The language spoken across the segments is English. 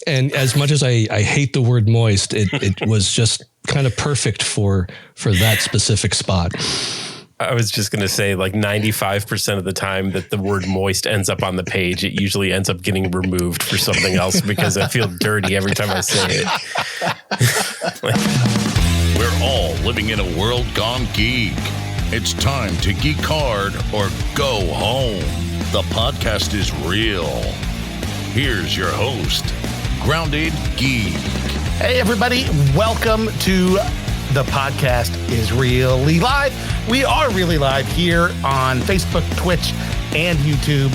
And as much as I hate the word moist, it was just kind of perfect for that specific spot. I was just going to say, like 95% of the time that the word moist ends up on the page, it usually ends up getting removed for something else because I feel dirty every time I say it. We're all living in a world gone geek. It's time to geek hard or go home. The podcast is real. Here's your host, Grounded Geek. Hey, everybody. Welcome to The Podcast is Really Live. We are really live here on Facebook, Twitch, and YouTube,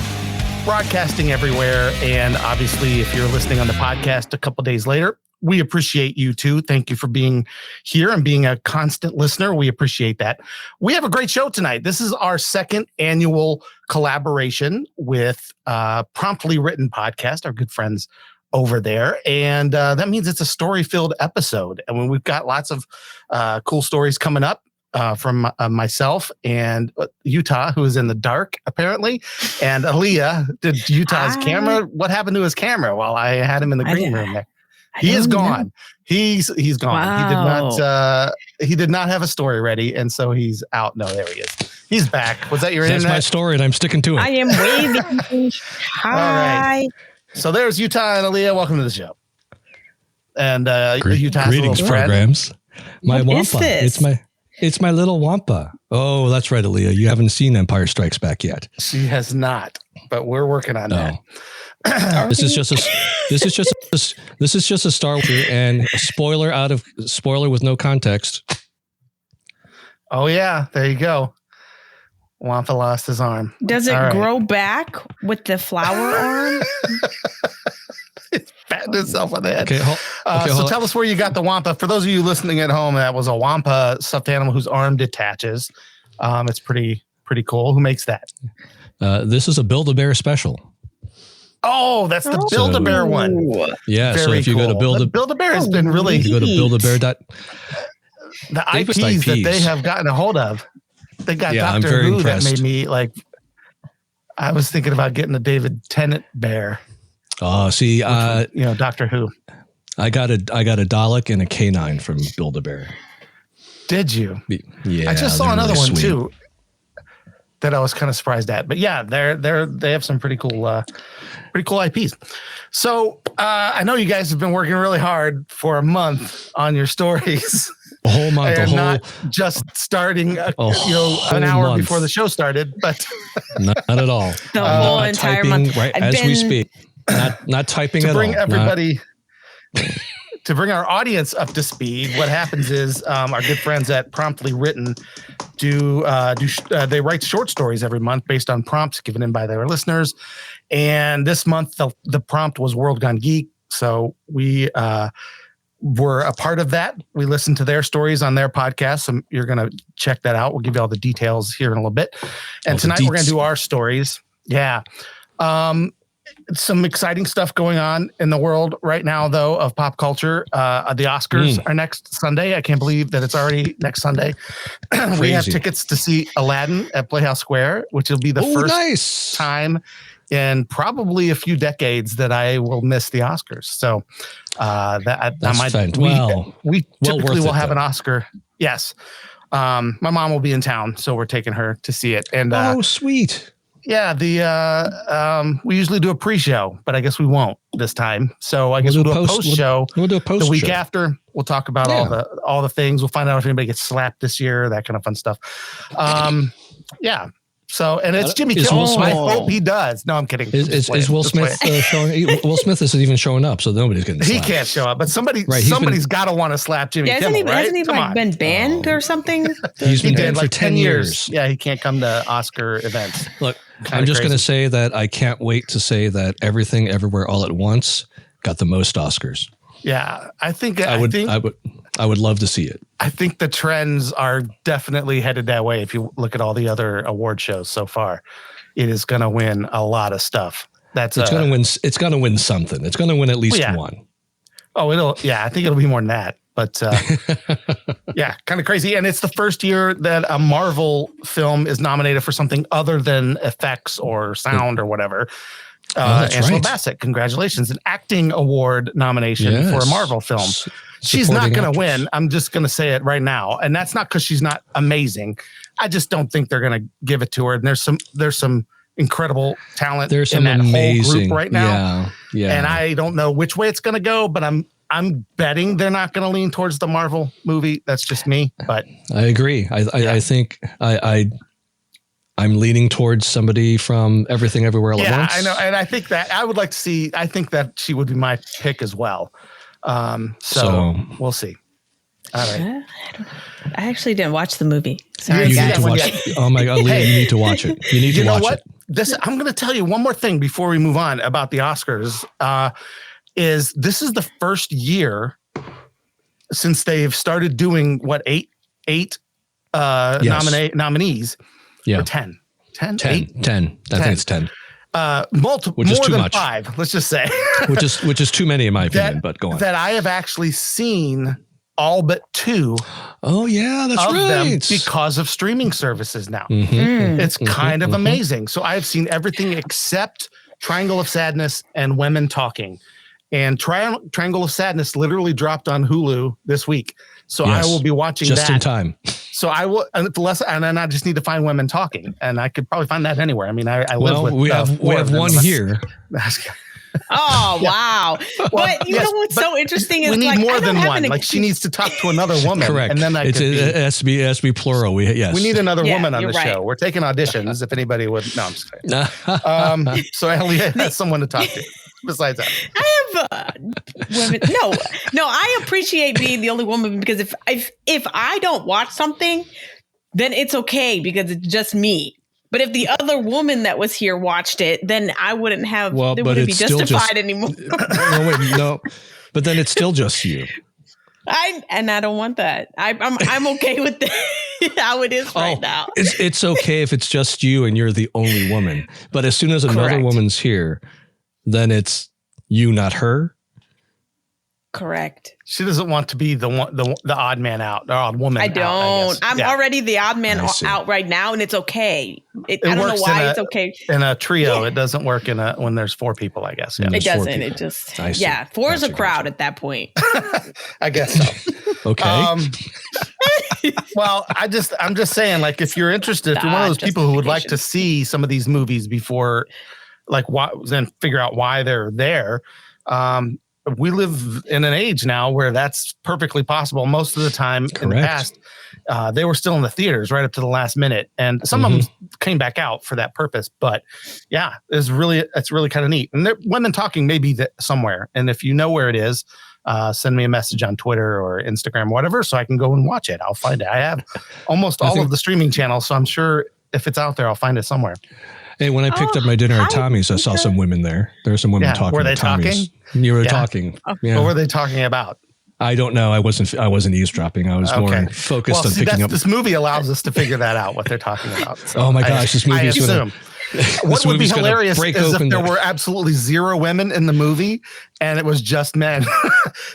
broadcasting everywhere. And obviously, if you're listening on the podcast a couple days later, we appreciate you too. Thank you for being here and being a constant listener. We appreciate that. We have a great show tonight. This is our second annual collaboration with Promptly Written Podcast, our good friends over there. And that means it's a story-filled episode. And when we've got lots of cool stories coming up from myself and Yuta, who is in the dark, apparently. And Allea did Utah's camera. What happened to his camera while I had him in the green room there? He is gone. Know. He's gone. Wow. He did not have a story ready, and so he's out. No, there he is. He's back. Was that your internet? That's my story, and I'm sticking to it. I am waving. Hi. All right. So there's Yuta and Allea. Welcome to the show. And Yuta's greetings, programs. My Wampa. It's my little Wampa. Oh, that's right, Allea. You haven't seen Empire Strikes Back yet. She has not, but we're working on that. This is just a Star Wars and spoiler with no context. Oh yeah, there you go. Wampa lost his arm. Does it grow back with the flower arm? It's patting itself on the head. Okay, so tell us where you got the Wampa. For those of you listening at home, that was a Wampa stuffed animal whose arm detaches. It's pretty cool. Who makes that? This is a Build-A-Bear special. Oh, that's the Build-A-Bear one. Yeah, very so if you cool. go to Build-A-Bear has been really... If you go to Build-A-Bear. The IPs that they have gotten a hold of. They got Doctor Who impressed. That made me like... I was thinking about getting a David Tennant bear. Oh, see... Doctor Who. I got a Dalek and a canine from Build-A-Bear. Did you? Yeah. I just saw another really one sweet. too that I was kind of surprised at. But yeah, they have some pretty cool IPs. So I know you guys have been working really hard for a month on your stories. A whole month, not just starting an hour month. Before the show started, but not at all. The whole entire month, right as we speak. Not typing at all. To bring everybody, to bring our audience up to speed, what happens is our good friends at Promptly Written they write short stories every month based on prompts given in by their listeners. And this month, the prompt was World Gone Geek. So we were a part of that. We listened to their stories on their podcast. So you're going to check that out. We'll give you all the details here in a little bit. And tonight we're going to do our stories. Yeah. Some exciting stuff going on in the world right now, though, of pop culture. The Oscars are next Sunday. I can't believe that it's already next Sunday. We have tickets to see Aladdin at Playhouse Square, which will be the first time in probably a few decades that I will miss the Oscars. So we typically will have an Oscar. Yes. My mom will be in town, so we're taking her to see it. And sweet. Yeah, we usually do a pre-show, but I guess we won't this time. So I guess we'll do a post-show. We'll do a post-show. The week after. We'll talk about all the things. We'll find out if anybody gets slapped this year, that kind of fun stuff. Yeah. So, and it's Jimmy Kimmel. I hope he does. No, I'm kidding. Is Will Smith showing? Will Smith isn't even showing up, so nobody's getting slapped. He can't show up, but somebody's got to want to slap Jimmy Kimmel, right? Hasn't he been banned or something? He's been banned for 10 years. Yeah, he can't come to Oscar events. Look, I'm just going to say that I can't wait to say that Everything Everywhere All at Once got the most Oscars. Yeah, I would love to see it. I think the trends are definitely headed that way. If you look at all the other award shows so far, it is going to win a lot of stuff. It's going to win. It's going to win something. It's going to win at least one. Oh, I think it'll be more than that. But yeah, kind of crazy. And it's the first year that a Marvel film is nominated for something other than effects or sound or whatever. Angela right. Bassett, congratulations, an acting award nomination for a Marvel film. She's not going to win. I'm just going to say it right now, and that's not because she's not amazing. I just don't think they're going to give it to her. And there's some incredible talent in that whole group right now. Yeah. And I don't know which way it's going to go, but I'm betting they're not going to lean towards the Marvel movie. That's just me, but I agree. I think I'm leaning towards somebody from Everything Everywhere All at Once. I know. And I think that I would like to see, I think that she would be my pick as well. So we'll see. All right. I actually didn't watch the movie. Sorry, you guys. need to watch it. Oh my God, Leah, you need to watch it. You need to watch it. I'm going to tell you one more thing before we move on about the Oscars. Is this is the first year since they've started doing eight nominees. Yeah. Or 10. 10. I think it's 10. Multiple, which is more too than much. 5, let's just say. which is too many in my opinion, but go on. That I have actually seen all but 2 Oh yeah, that's of right. them because of streaming services now. It's kind of amazing. So I've seen everything except Triangle of Sadness and Women Talking. And Triangle of Sadness literally dropped on Hulu this week. So I will be watching just that. in time. So I will, and then I just need to find Women Talking, and I could probably find that anywhere. I mean, I live with. We have one here. Oh wow! But you know what's so interesting is we need more than one. Like she needs to talk to another woman. Correct. And then it has to be plural. We need another woman on the show. We're taking auditions. If anybody would, no, I'm just kidding. So Allea has someone to talk to. Besides that, I have women. No, I appreciate being the only woman because if I don't watch something, then it's okay because it's just me. But if the other woman that was here watched it, then I wouldn't have. It wouldn't be justified anymore. No, but then it's still just you. I don't want that. I'm okay with how it is right now. It's okay if it's just you and you're the only woman. But as soon as another woman's here, then it's you, not her. Correct. She doesn't want to be the odd man out, the odd woman. I don't. I'm already the odd man out right now, and it's okay. I don't know why it's okay. In a trio, it doesn't work when there's 4 people, I guess. Yeah. It doesn't. It just 4 is a crowd at that point. I guess so. Okay. Well, I'm just saying, like, if you're interested, if you're one of those people who would like to see some of these movies before, like, then figure out why they're there. We live in an age now where that's perfectly possible. Most of the time in the past, they were still in the theaters right up to the last minute. And some of them came back out for that purpose. But yeah, it's really kind of neat. And Women Talking may be somewhere. And if you know where it is, send me a message on Twitter or Instagram, whatever, so I can go and watch it. I'll find it. I have almost all of the streaming channels. So I'm sure if it's out there, I'll find it somewhere. Hey, when I picked up my dinner at Tommy's, I saw some women there. There were some women talking. Were they at Tommy's. talking? You were talking. Yeah. What were they talking about? I don't know. I wasn't eavesdropping. I was more focused on picking up. This movie allows us to figure that out, what they're talking about. So oh my gosh, this movie is going to. What would be hilarious is if there were absolutely 0 women in the movie and it was just men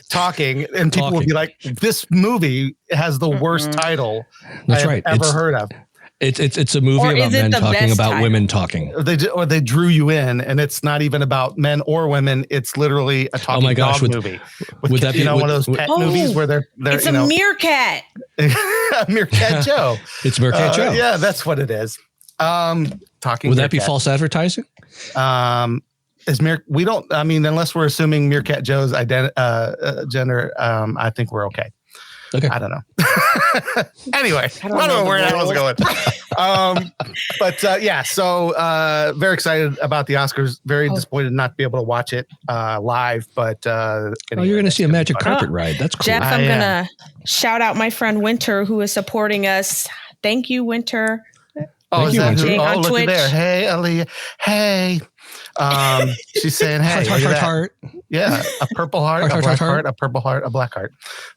talking, and people would be like, "This movie has the worst title I've ever heard of." It's a movie about men talking about women talking. They drew you in, and it's not even about men or women. It's literally a talking dog movie. Would that be one of those pet movies where they're it's a meerkat. Meerkat Joe. It's Meerkat Joe. Yeah, that's what it is. Talking. Would that be false advertising? We don't. I mean, unless we're assuming Meerkat Joe's gender, I think we're okay. Okay. I don't know. Anyway, I don't know where that was going. So very excited about the Oscars. Very disappointed not to be able to watch it live. But you're going to see a magic carpet ride. That's cool. Jeff, I'm going to shout out my friend Winter, who is supporting us. Thank you, Winter. Oh, Thank you, Winter. On look Twitch. At there. Hey, Allea. Hey. She's saying, hey, heart. Yeah, a purple heart, a black heart, a purple heart, a black heart.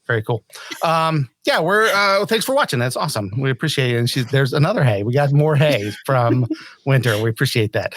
Very cool. We're thanks for watching. That's awesome. We appreciate it. And there's another hey. We got more hey from Winter. We appreciate that.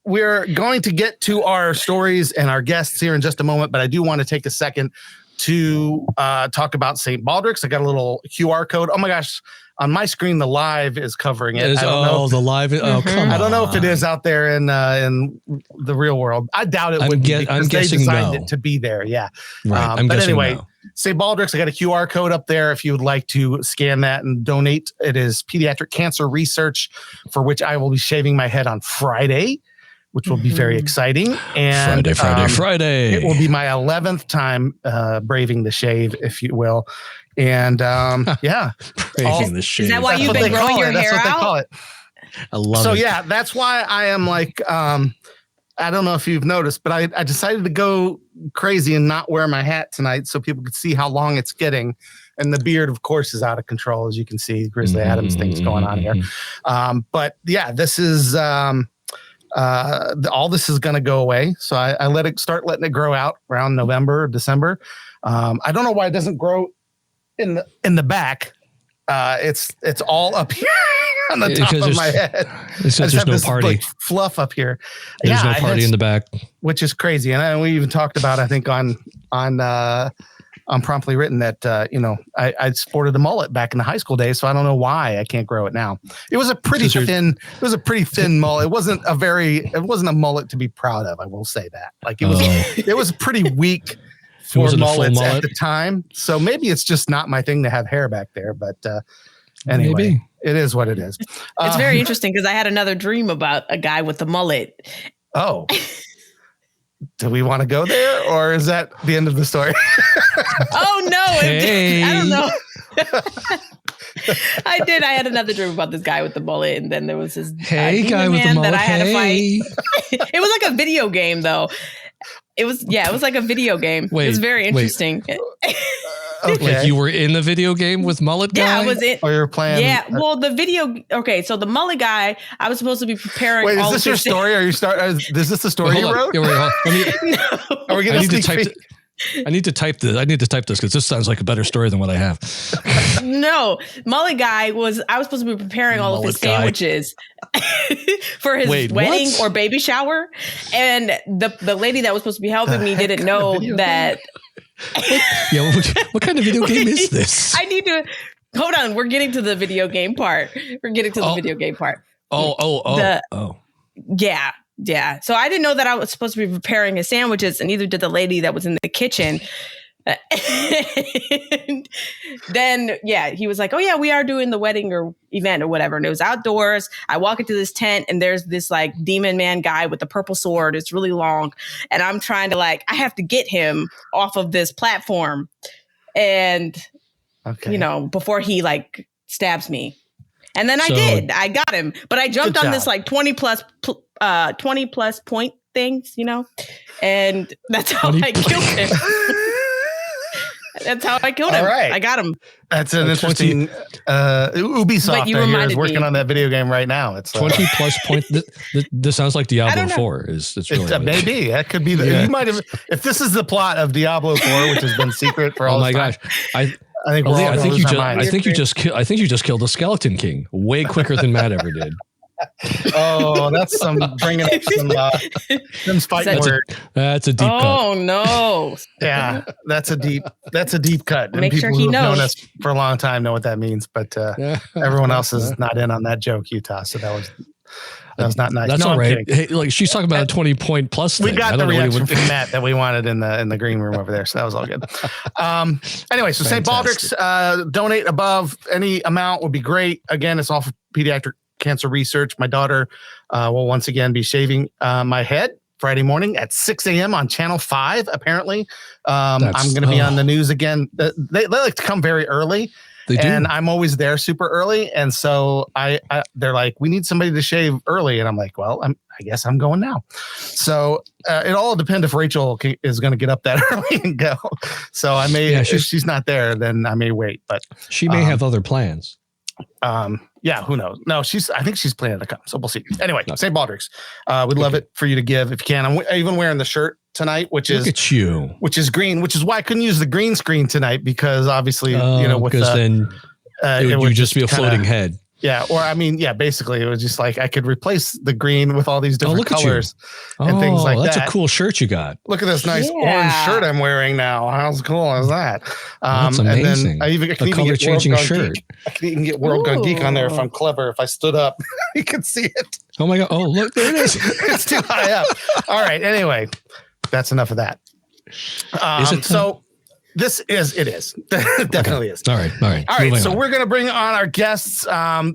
We're going to get to our stories and our guests here in just a moment, but I do want to take a second to talk about St. Baldrick's. I got a little QR code. Oh my gosh. On my screen, the live is covering it. I don't know. The live. Oh, come on. I don't know if it is out there in the real world. I doubt it would be because they designed it to be there. Yeah. Right. But anyway, St. Baldrick's, I got a QR code up there if you would like to scan that and donate. It is pediatric cancer research, for which I will be shaving my head on Friday, which will be very exciting. And Friday. It will be my 11th time braving the shave, if you will. And yeah. Braving the shave. Is that why you've been growing your hair out? That's what they call it. I love it. So yeah, that's why I am like, I don't know if you've noticed, but I decided to go crazy and not wear my hat tonight so people could see how long it's getting. And the beard, of course, is out of control, as you can see. Grizzly Adams things going on here. But yeah, this is all this is going to go away. So I letting it grow out around November or December. I don't know why it doesn't grow in the back. It's all up here on the top of my head. It's just there's no party. Like, fluff up here. There's no party in the back, which is crazy. And we even talked about, I think on Promptly Written that I sported a mullet back in the high school days, so I don't know why I can't grow it now. It was a pretty thin. It was a pretty thin mullet. It wasn't a mullet to be proud of. I will say that. Like it was. It was pretty weak for mullets at the time. So maybe it's just not my thing to have hair back there. But anyway, maybe. It is what it is. It's very interesting because I had another dream about a guy with a mullet. Oh. Do we want to go there, or is that the end of the story? Oh no! Hey. I don't know. I did. I had another dream about this guy with the mullet, and then there was this guy with the mullet that I had to fight. It was like a video game, though. It was like a video game. Wait, it was very interesting. Okay. Like you were in the video game with mullet guy? Yeah, I was in. Or you were playing? Yeah, well, the video. Okay, so the mullet guy, I was supposed to be preparing. Wait, is this your story? Is this the story you wrote? No. Are we going to type? I need to type this. I need to type this because this sounds like a better story than what I have. No, mullet guy I was supposed to be preparing all of his sandwiches for his wedding or baby shower, and the lady that was supposed to be helping me didn't know that. Yeah, what kind of video game is this? I need to hold on. We're getting to the video game part. Yeah. So I didn't know that I was supposed to be preparing his sandwiches, and neither did the lady that was in the kitchen. And then, he was like, "Oh yeah, we are doing the wedding or event or whatever." And it was outdoors. I walk into this tent, and there's this like demon man guy with the purple sword. It's really long, and I'm trying to I have to get him off of this platform, and before he stabs me. And then I did. I got him, but I jumped on this 20 plus point things, and that's how I killed him. That's how I killed him. Right. I got him. That's an interesting. Ubisoft here is working on that video game right now. It's 20 plus point. This sounds like Diablo 4. It's really maybe that could be you might have, if this is the plot of Diablo 4, which has been secret for all. Oh my gosh! I think you just killed a Skeleton King way quicker than Matt ever did. Oh, that's bringing up some fighting word. That's a deep cut. Oh no! Yeah, that's a deep cut. Make and sure people he who've knows. known us for a long time know what that means, but everyone else is not in on that joke, Utah. So that was not nice. That's all right. Hey, she's talking about a 20-point plus thing. We got the reaction from Matt that we wanted in the green room over there, so that was all good. Anyway, so St. Baldrick's, donate above any amount would be great. Again, it's all for pediatric cancer research. My daughter will once again be shaving my head Friday morning at 6 a.m. on Channel 5, apparently. I'm going to be on the news again. They like to come very early. They do. And I'm always there super early. And so they're like, we need somebody to shave early. And I'm like, well, I guess I'm going now. So it all depends if Rachel is going to get up that early and go. So I may, if she's not there, then I may wait. But she may have other plans. Yeah, who knows? No, I think she's planning to come. So we'll see. Anyway, St. Baldrick's. We'd love it for you to give if you can. I'm even wearing the shirt tonight, which is green, which is why I couldn't use the green screen tonight because obviously, then it would just be a floating head. Yeah, or I mean, yeah, basically it was just like I could replace the green with all these different colors and things like that. That's a cool shirt you got. Look at this nice orange shirt I'm wearing now. How cool is that? That's amazing. And then I can even get changing shirt. I can even get World Gone Geek on there if I'm clever. If I stood up, you can see it. Oh my God. Oh, look, there it is. It's too high up. All right. Anyway, that's enough of that. So it is. Definitely is. All right. So we're going to bring on our guests.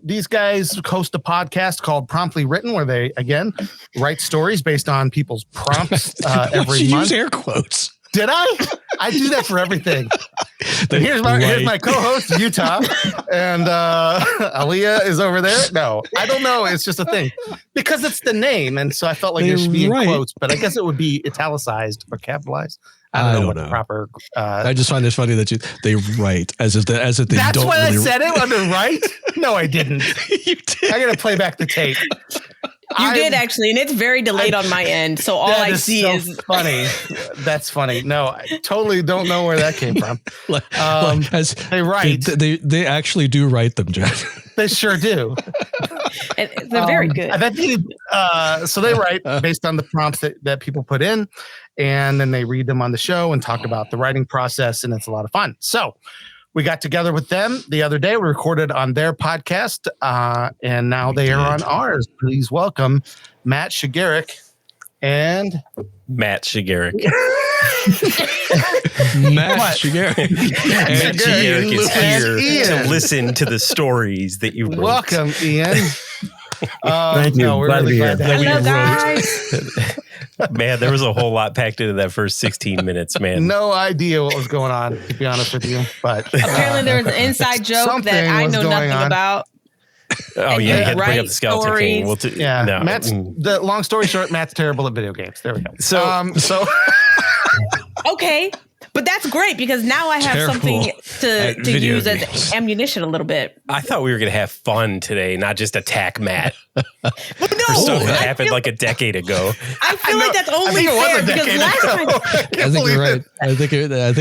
These guys host a podcast called Promptly Written, where they, again, write stories based on people's prompts every month. Use air quotes. Did I? I do that for everything. Here's my co-host, Yuta, and Allea is over there. No, I don't know. It's just a thing because it's the name, and so I felt like it should be in quotes, but I guess it would be italicized or capitalized. I don't know what the proper. I just find it funny that they write as if they That's don't. That's why I said it under right. No, I didn't. You did. I got to play back the tape. You did actually, and it's very delayed on my end. So all I see is funny. That's funny. No, I totally don't know where that came from. They write. They actually do write them, Jeff. They sure do. And they're very good. So they write based on the prompts that people put in, and then they read them on the show and talk about the writing process, and it's a lot of fun. So we got together with them the other day. We recorded on their podcast, and now they are on ours. Please welcome Matt Shigerik and Matt Shigerik. Matt Shigerik. Matt Shigerik is here to listen to the stories that you wrote. Welcome, Ian. Thank you. We're really glad to have you. hello, guys. Man, there was a whole lot packed into that first 16 minutes, man. No idea what was going on, to be honest with you. But apparently there was an inside joke that I know nothing about. Oh, yeah, you had to bring up the Skeleton King. The long story short, Matt's terrible at video games. There we go. So okay. But that's great because now I have something to use as ammunition a little bit. I thought we were going to have fun today, not just attack Matt. But no, for stuff that happened like a decade ago. I feel like that's only fair because last time. I think you're right. I think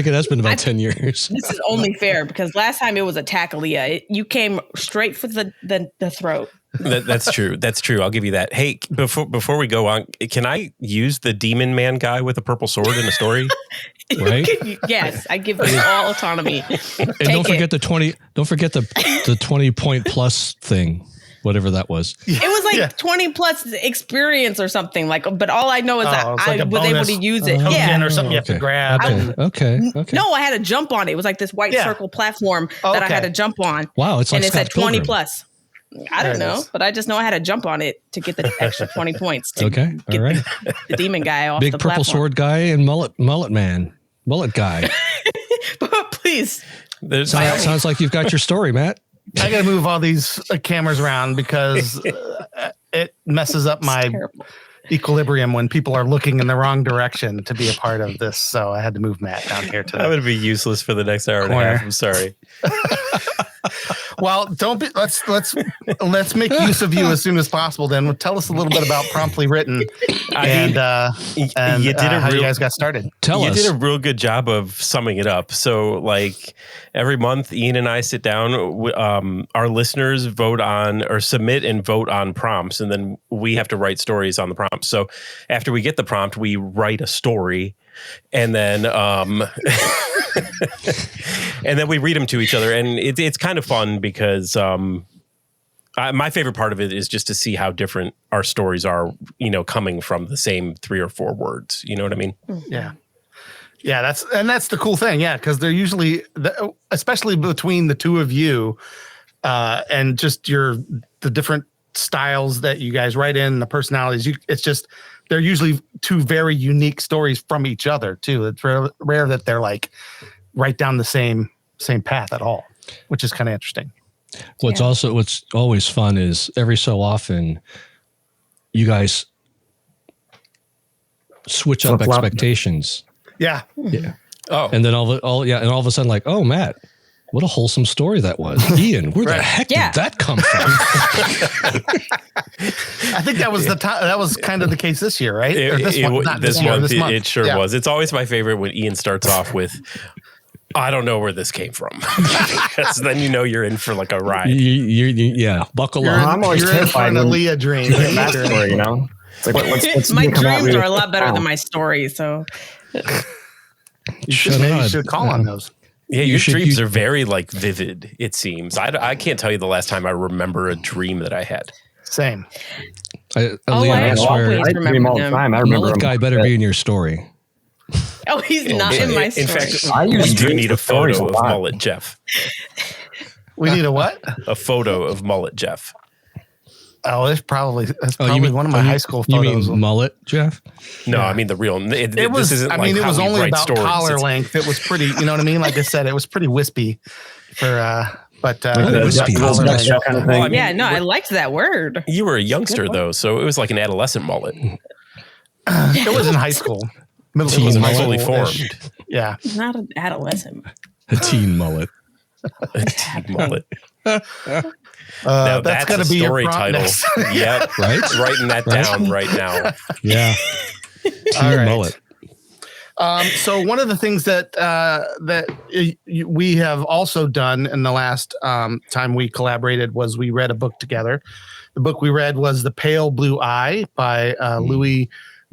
it has been about 10 years. This is only fair because last time it was attack Allea. You came straight for the throat. That's true. That's true. I'll give you that. Hey, before we go on, can I use the demon man guy with a purple sword in a story? Right? Yes, I give you all autonomy. And don't forget the 20. Don't forget the 20-point plus thing, whatever that was. It was like 20 plus experience or something. But all I know is that I was able to use it. Or something you have to grab. Okay. No, I had to jump on it. It was like this white circle platform that I had to jump on. Wow, it's like and it said 20 Pilgrim. plus. I don't know, but I just know I had to jump on it to get the extra 20 points. To okay, all right. The demon guy off Big the purple platform. sword guy and mullet guy. Please. Sounds like you've got your story, Matt. I got to move all these cameras around because it messes up my equilibrium when people are looking in the wrong direction to be a part of this. So I had to move Matt down here to that would be useless for the next hour and a half. I'm sorry. Well, don't be. Let's make use of you as soon as possible. Then tell us a little bit about Promptly Written and you did how you guys got started. You did a real good job of summing it up. So, like every month, Ian and I sit down. Our listeners vote on or submit and vote on prompts, and then we have to write stories on the prompts. So, after we get the prompt, we write a story, and then and then we read them to each other, and it's kind of fun because my favorite part of it is just to see how different our stories are, coming from the same 3 or 4 words. You know what I mean? Yeah. Yeah, that's the cool thing. Yeah, because they're usually, especially between the two of you, and just the different styles that you guys write in, the personalities. It's just they're usually 2 very unique stories from each other too. It's rare that they're like right down the same path at all, which is kind of interesting. What's always fun is every so often you guys switch up expectations. Yeah. Oh, and then all of a sudden, like, oh, Matt, what a wholesome story that was. Ian, where the heck did that come from? I think that was that was kind of the case this year, right? This month, it sure was. It's always my favorite when Ian starts off with, I don't know where this came from. Because then you know you're in for like a ride. Yeah, buckle up. I'm always terrified of when Allea dream. that story, you know. It's like what's My come out dreams really are a lot better strong. than my story. So You should call on those. Yeah, your dreams are very like vivid, it seems. I can't tell you the last time I remember a dream that I had. Same. Allea, I I swear, always I dream all the remember time. I remember mullet him. guy better be in your story. oh, he's not in my story. In fact, I we use do dreams need a for stories photo a of lot. Mullet Jeff. We need a what? A photo of Mullet Jeff. Oh, that's probably You mean- one of my high school You photos. mean mullet, Jeff? No, I mean the real. It was. This isn't I like mean, it how was we only write about stories. collar It's- length. It was pretty. You know what I mean? Like I said, it was pretty wispy. It was wispy. collar That's length. kind of thing. Well, I mean, Yeah, no, I liked that word. You were a youngster though, so it was like an adolescent mullet. It was in high school, middle It school, wasn't high fully school-ish. formed. Yeah. Not an adolescent. A teen mullet. A teen mullet. That's That's going a to be your story prompt title. next. Yep. Right? Writing that down right now. Yeah. All Teen right. mullet. So one of the things that we have also done in the last time we collaborated was we read a book together. The book we read was The Pale Blue Eye by Louis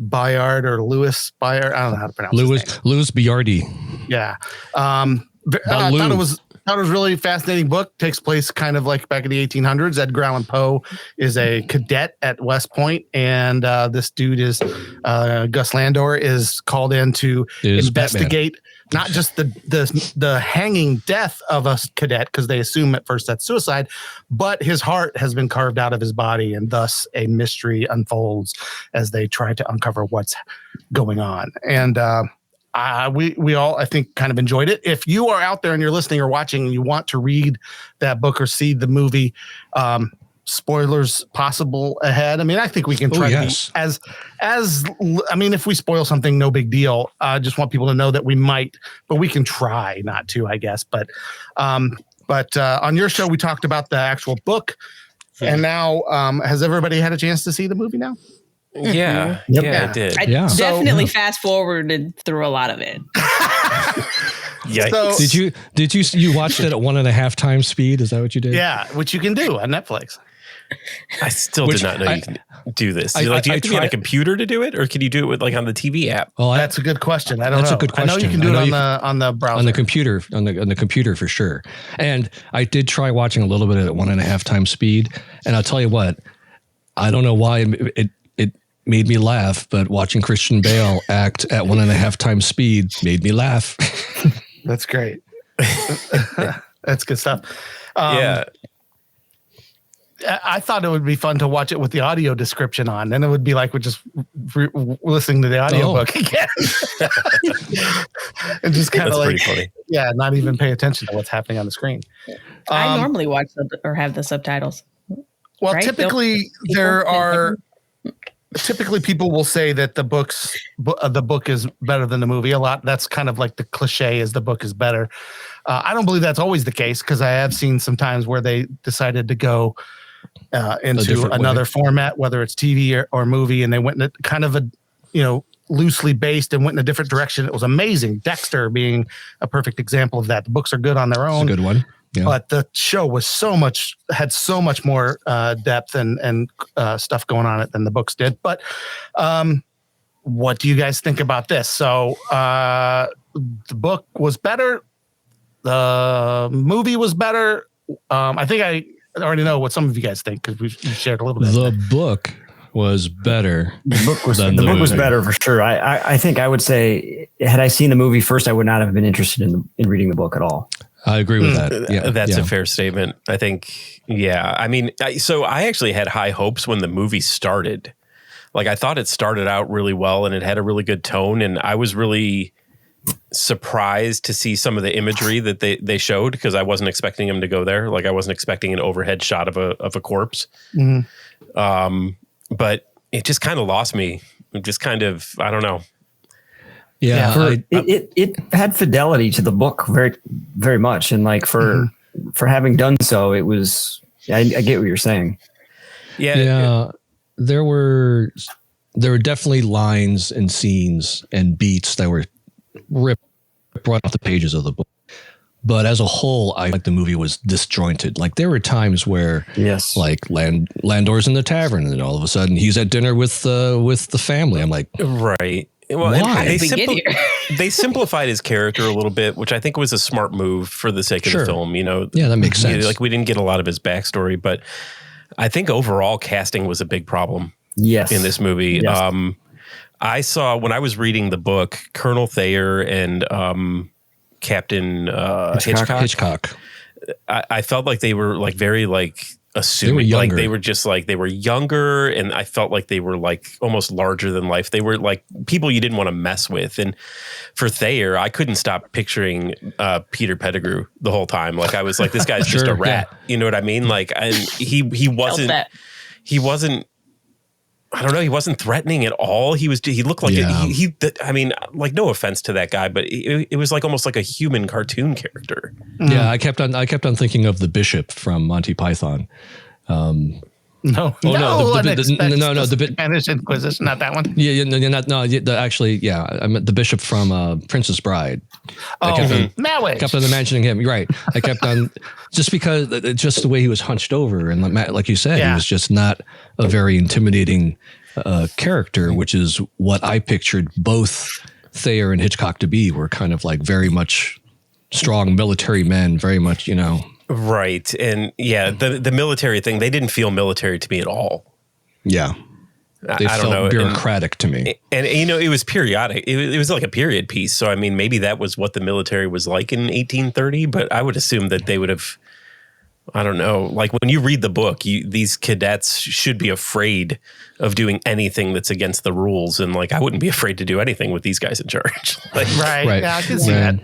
Bayard or Louis Bayard. I don't know how to pronounce his name. Louis Biardi. Yeah. I thought it was a really fascinating book. Takes place kind of like back in the 1800s. Edgar Allan Poe is a cadet at West Point, and this dude is Gus Landor is called in to investigate not just the hanging death of a cadet, because they assume at first that's suicide, but his heart has been carved out of his body, and thus a mystery unfolds as they try to uncover what's going on. And we all, I think, kind of enjoyed it. If you are out there and you're listening or watching and you want to read that book or see the movie, spoilers possible ahead. I mean, I think we can try to be I mean, if we spoil something, no big deal. I just want people to know that we might, but we can try not to, I guess. But on your show, we talked about the actual book. And now, has everybody had a chance to see the movie now? Yeah. Yep. Yeah, I did. I definitely fast forwarded through a lot of it. Yikes. So, Did you watched it at 1.5 times speed? Is that what you did? yeah, which you can do on Netflix. I still did not know you can do this. Do you have to be on a computer to do it, or can you do it with like on the TV app? Well, That's a good question. I don't know. That's a good I know you question. can do I it know on the browser. on the computer, on the computer for sure. And I did try watching a little bit at 1.5 times speed. And I'll tell you what, I don't know why it made me laugh, but watching Christian Bale act at 1.5 times speed made me laugh. That's great. That's good stuff. Yeah. I thought it would be fun to watch it with the audio description on. Then it would be like we're just listening to the audiobook again. And just kind of That's like, pretty funny. yeah, not even pay attention to what's happening on the screen. I normally watch or have the subtitles. Well, right? typically typically people will say that the book is better than the movie a lot. That's kind of like the cliche is the book is better. I don't believe that's always the case, because I have seen some times where they decided to go into another format, whether it's TV or movie, and they went in kind of loosely based and went in a different direction. It was amazing. Dexter being a perfect example of that. The books are good on their own. It's a good one. Yeah. But the show was had so much more depth and stuff going on it than the books did. But what do you guys think about this? So the book was better. The movie was better. I think I already know what some of you guys think, because we've shared a little bit. The book was better. The book was better for sure. I think I would say, had I seen the movie first, I would not have been interested in reading the book at all. I agree with that. Yeah, That's a fair statement. I think, yeah. I mean, so I actually had high hopes when the movie started. Like, I thought it started out really well and it had a really good tone. And I was really surprised to see some of the imagery that they showed, because I wasn't expecting them to go there. Like, I wasn't expecting an overhead shot of a corpse. Mm-hmm. But it just kind of lost me. It just kind of, I don't know. Yeah, it had fidelity to the book very, very much, and like for having done so, it was. I get what you're saying. Yeah. There were definitely lines and scenes and beats that were ripped right off the pages of the book. But as a whole, I like the movie was disjointed. Like there were times where, like Landor's in the tavern, and then all of a sudden he's at dinner with the family. I'm like, right. Well, why? They simplified his character a little bit, which I think was a smart move for the sake of the film. You know, yeah, that makes sense. Like we didn't get a lot of his backstory, but I think overall casting was a big problem. Yes. In this movie. Yes. I saw when I was reading the book, Colonel Thayer and Captain Hitchcock. I felt like they were like very like assuming, like they were just like they were younger, and I felt like they were like almost larger than life. They were like people you didn't want to mess with. And for Thayer, I couldn't stop picturing Peter Pettigrew the whole time. Like I was like, this guy's just a rat. Yeah. You know what I mean? Like, and he wasn't. I don't know. He wasn't threatening at all. He looked like I mean, like no offense to that guy, but it was like almost like a human cartoon character. Yeah, I kept on thinking of the Bishop from Monty Python. The Spanish Inquisition, not that one. I meant the Bishop from Princess Bride. Malwich. Kept on imagining him, right? I kept on just because just the way he was hunched over, and like you said, he was just not a very intimidating character, which is what I pictured both Thayer and Hitchcock to be. Were kind of like very much strong military men, very much, Right. And the military thing, they didn't feel military to me at all. Yeah. They felt bureaucratic to me. And it was periodic. It was like a period piece. So, I mean, maybe that was what the military was like in 1830, but I would assume that they would have, I don't know, like when you read the book, these cadets should be afraid of doing anything that's against the rules. And like, I wouldn't be afraid to do anything with these guys in charge. Like, right. Yeah, I can see that.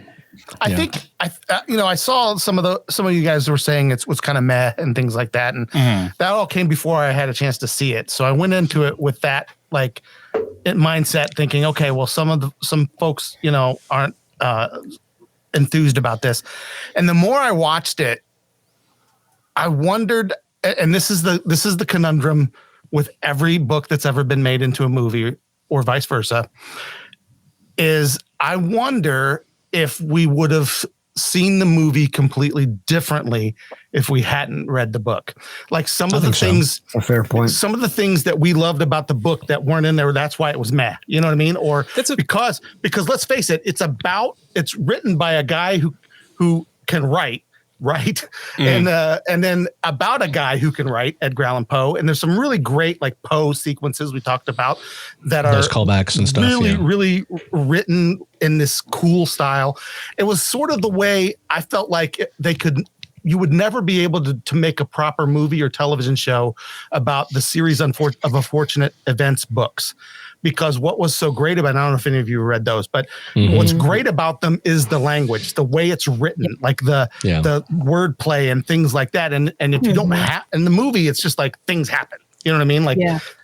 I think I saw some of you guys were saying it was kind of meh and things like that, and that all came before I had a chance to see it. So I went into it with that like mindset, thinking, okay, well, some folks aren't enthused about this, and the more I watched it, I wondered, and this is the conundrum with every book that's ever been made into a movie or vice versa, is I wonder if we would have seen the movie completely differently if we hadn't read the book. Like some of the things, a fair point. Some of the things that we loved about the book that weren't in there, that's why it was meh. You know what I mean? Or because let's face it, it's written by a guy who can write, right? And then about a guy who can write, Edgar Allan Poe. And there's some really great like Poe sequences we talked about that are those callbacks and stuff. Really written in this cool style. It was sort of the way I felt like you would never be able to make a proper movie or television show about the series of Unfortunate Events books. Because what was so great about, I don't know if any of you read those, but what's great about them is the language, the way it's written, like the wordplay and things like that. And if you don't have, in the movie, it's just like things happen. You know what I mean? Like,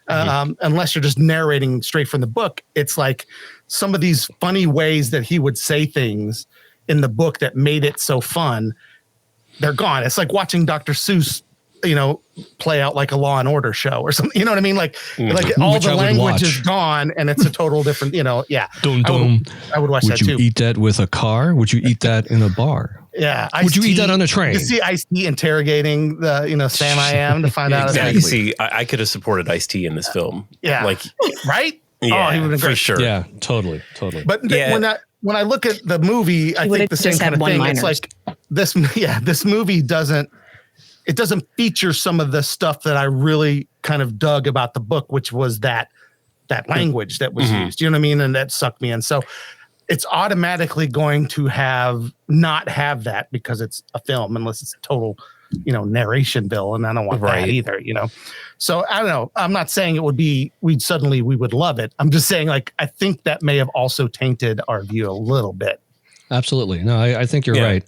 unless you're just narrating straight from the book, it's like some of these funny ways that he would say things in the book that made it so fun, they're gone. It's like watching Dr. Seuss play out like a Law and Order show or something. You know what I mean? Like all the language is gone and it's a total different, I would watch that too. Would you eat that with a car? Would you eat that in a bar? Yeah. Would you eat that on a train? You see Ice-T interrogating the, Sam I Am to find out. Exactly. See, I could have supported Ice-T in this film. Yeah. Like, right? Yeah, he would have been great. For sure. Yeah, totally. But when I look at the movie, I think the same kind of thing. It's like this movie doesn't feature some of the stuff that I really kind of dug about the book, which was that language that was used. You know what I mean? And that sucked me in. So it's automatically going to not have that because it's a film, unless it's a total, narration bill. And I don't want that either, So I don't know. I'm not saying it would be, we would love it. I'm just saying, like, I think that may have also tainted our view a little bit. Absolutely. No, I think you're right.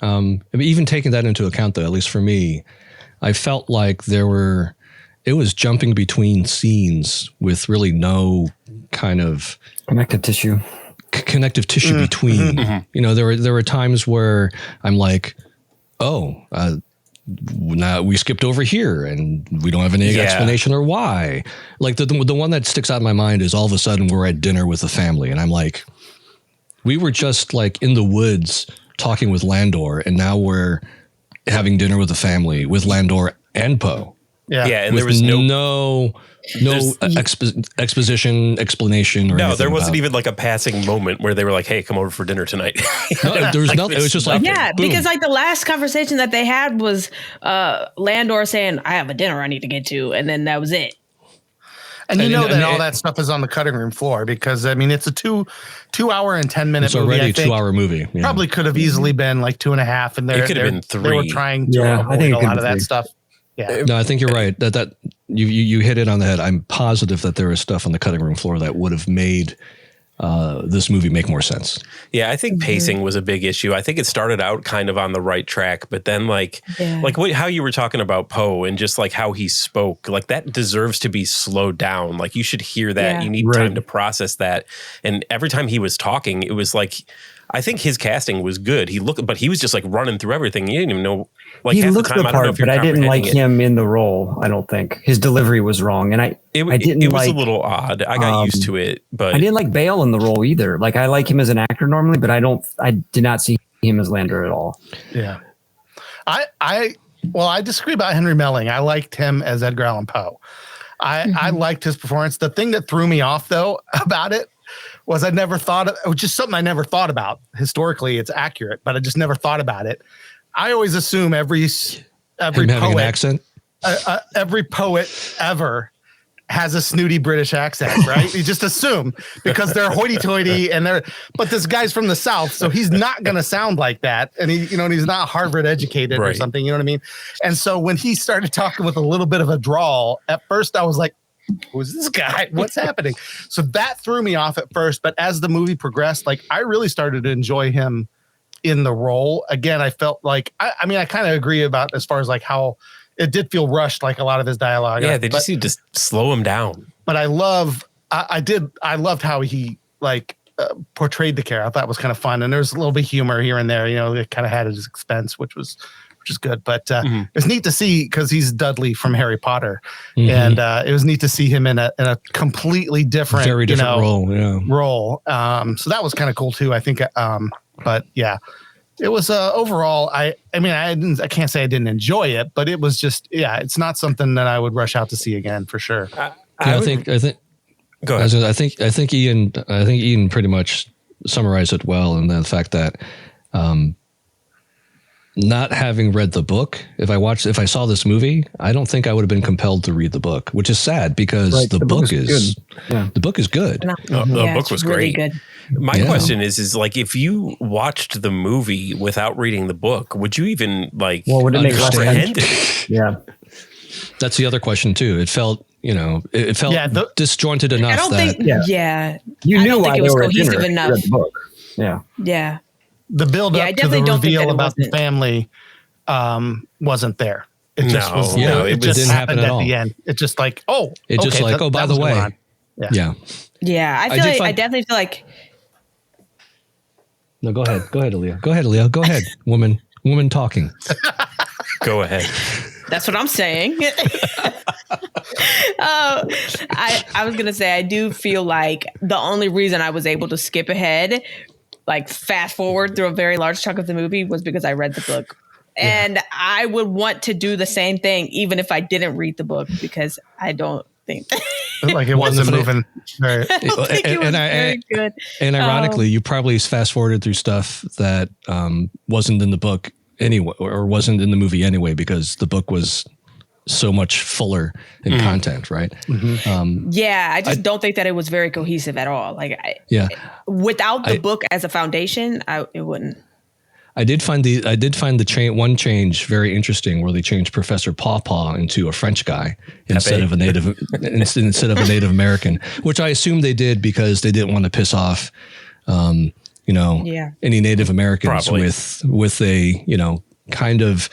Even taking that into account, though, at least for me, I felt like it was jumping between scenes with really no kind of connective tissue between. There were times where I'm like, now we skipped over here and we don't have any explanation or why. Like the one that sticks out in my mind is all of a sudden we're at dinner with the family and I'm like, we were just like in the woods talking with Landor, and now we're having dinner with the family with Landor and Poe. Yeah, and with there was no exposition, explanation, or no, anything there wasn't about- even like a passing moment where they were like, "Hey, come over for dinner tonight." No, there was nothing. It was just like, Yeah, boom. because like the last conversation that they had was Landor saying, "I have a dinner I need to get to," and then that was it. And you And know then- that and all it- that stuff is on the cutting room floor because I mean it's a 2 hour and 10-minute It's movie. already I a think 2-hour movie. Yeah. probably could have easily been like 2.5, and It could have been They were 3. trying to Yeah, I avoid think it a could lot be of that 3. stuff. Yeah, No, I think you're right. That you hit it on the head. I'm positive that there is stuff on the cutting room floor that would have made this movie make more sense. Yeah, I think pacing was a big issue. I think it started out kind of on the right track, but then like how you were talking about Poe and just like how he spoke, like that deserves to be slowed down. Like you should hear that. Yeah. You need time to process that. And every time he was talking, it was like, I think his casting was good. But he was just like running through everything. You didn't even know. Like He half looked the time, the I don't know part, if you're but I didn't like comprehending it. him in the role. I don't think his delivery was wrong, and I didn't it was like. a little odd. I got used to it, but I didn't like Bale in the role either. Like I like him as an actor normally, but I did not see him as Landor at all. yeah. I disagree about Henry Melling. I liked him as Edgar Allan Poe. I liked his performance. The thing that threw me off though about it was it was just something I never thought about. Historically, it's accurate, but I just never thought about it. I always assume every Him having an poet, accent. every poet ever has a snooty British accent, right? You just assume because they're hoity-toity but this guy's from the South, so he's not going to sound like that. And he's not Harvard educated or Right. something, you know what I mean? And so when he started talking with a little bit of a drawl, at first I was like, who's this guy? What's happening? So that threw me off at first, but as the movie progressed, like I really started to enjoy him in the role. Again, I felt like, I kind of agree about as far as like how it did feel rushed, like a lot of his dialogue. yeah, they just need to slow him down. But I loved how he portrayed the character. I thought it was kind of fun. And there's a little bit of humor here and there, it kind of had at his expense, which is good. But it's neat to see because he's Dudley from Harry Potter. And it was neat to see him in a completely different, Very different role. Yeah. role. So that was kind of cool too, I think. But yeah, it was overall, I can't say I didn't enjoy it, but it was just, it's not something that I would rush out to see again for sure. I think. Go ahead. I think Ian pretty much summarized it well, and the fact that not having read the book, if I saw this movie, I don't think I would have been compelled to read the book, which is sad because the book is good. Yeah. the book is good. The book it's was really great. good. My Yeah. question is like, if you watched the movie without reading the book, would you even like Well, would it make less comprehend sense? it? Yeah. That's the other question too. It felt, it felt disjointed enough I don't that think. Yeah, You I knew don't think why it was they were at cohesive dinner. enough. You read the book. Yeah. Yeah. The build Yeah, I up to the definitely don't think that reveal it about the wasn't. family wasn't there. It just No, was. no, it it just didn't happen happened at at all. the end. It's just like, by that the was going way, on. yeah. Yeah, I definitely feel like No, go ahead, Allea. Go ahead, woman talking. Go ahead. that's what I'm saying. I was gonna say I do feel like the only reason I was able to skip ahead, like fast forward through a very large chunk of the movie, was because I read the book. And I would want to do the same thing even if I didn't read the book, because I don't think Like it wasn't moving. Very, I don't think it was very good. And ironically, you probably fast forwarded through stuff that wasn't in the book anyway, or wasn't in the movie anyway, because the book was so much fuller in content, right? Yeah, I just don't think that it was very cohesive at all. Like, without the book as a foundation, it wouldn't. I did find one change very interesting, where they changed Professor Pawpaw into a French guy instead of a native American, which I assume they did because they didn't want to piss off, any Native Americans Probably. with a kind of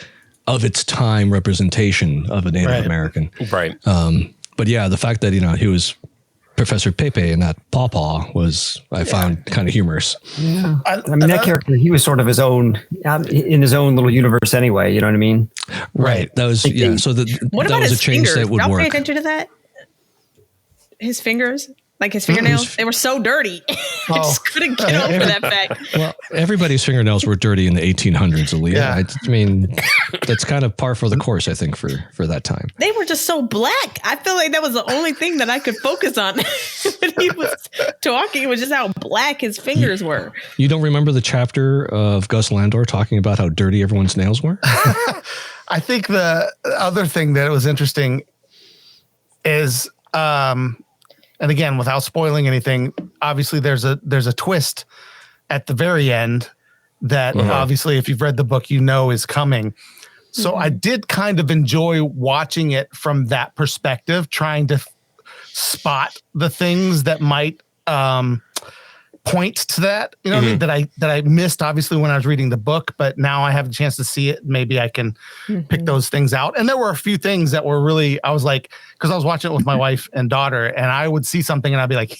its time representation of a Native American. Right. But yeah, the fact that he was Professor Pepe and not Pawpaw was, I found kind of humorous. Yeah. I mean, that character, he was sort of his own, in his own little universe anyway. You know what I mean? Right. That was, So What that about was a his change fingers? that would Y'all work. pay attention to that? His fingers? Like his fingernails, they were so dirty. I just couldn't get over that fact. Well, everybody's fingernails were dirty in the 1800s, Allea. Yeah. I mean, that's kind of par for the course, I think, for that time. They were just so black. I feel like that was the only thing that I could focus on when he was talking. It was just how black his fingers were. You don't remember the chapter of Gus Landor talking about how dirty everyone's nails were? I think the other thing that was interesting is, and again, without spoiling anything, obviously there's a twist at the very end that obviously, if you've read the book, you know is coming. So I did kind of enjoy watching it from that perspective, trying to spot the things that might point to that, you know, that I missed obviously when I was reading the book, but now I have a chance to see it. Maybe I can pick those things out. And there were a few things that were really, I was like, because I was watching it with my wife and daughter, and I would see something and I'd be like,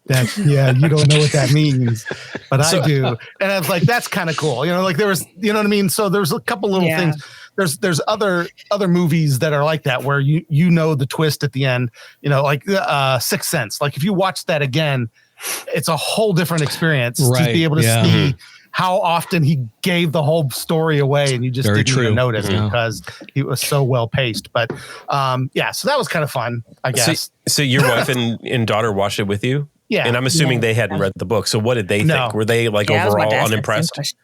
that's, yeah, you don't know what that means, but I do. And I was like, that's kind of cool. You know, like there was, you know what I mean? So there's a couple little things. There's other movies that are like that where you know the twist at the end, you know, like Sixth Sense. Like if you watch that again, it's a whole different experience to be able to see how often he gave the whole story away and you just didn't even notice because he was so well paced. But so that was kind of fun, I guess. So your wife and daughter watched it with you? Yeah. And I'm assuming they hadn't read the book. So what did they think? Were they like overall unimpressed?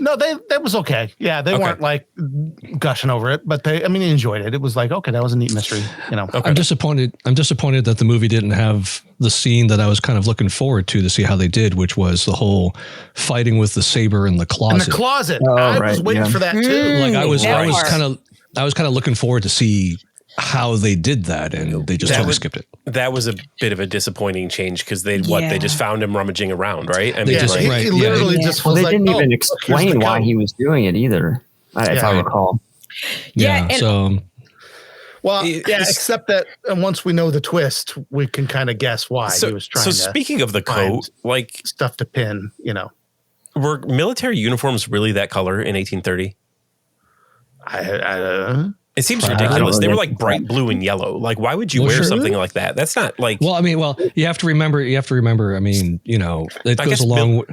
No, that was okay. Yeah, they weren't like gushing over it, but they enjoyed it. It was like, okay, that was a neat mystery, you know. Okay. I'm disappointed that the movie didn't have the scene that I was kind of looking forward to see how they did, which was the whole fighting with the saber in the closet. In the closet. I was waiting for that too. Like I was kind of looking forward to see how they did that, and they just totally skipped it. That was a bit of a disappointing change because they just found him rummaging around, right? I mean, he literally just was they like, didn't even explain why he was doing it either, if I recall. Except that once we know the twist, we can kind of guess why he was trying to. So speaking of the coat, like stuff to pin, you know, were military uniforms really that color in 1830? It seems ridiculous. They were like bright blue and yellow. Like, why would you wear something like that? That's not like. Well, you have to remember. I mean, you know, it goes along.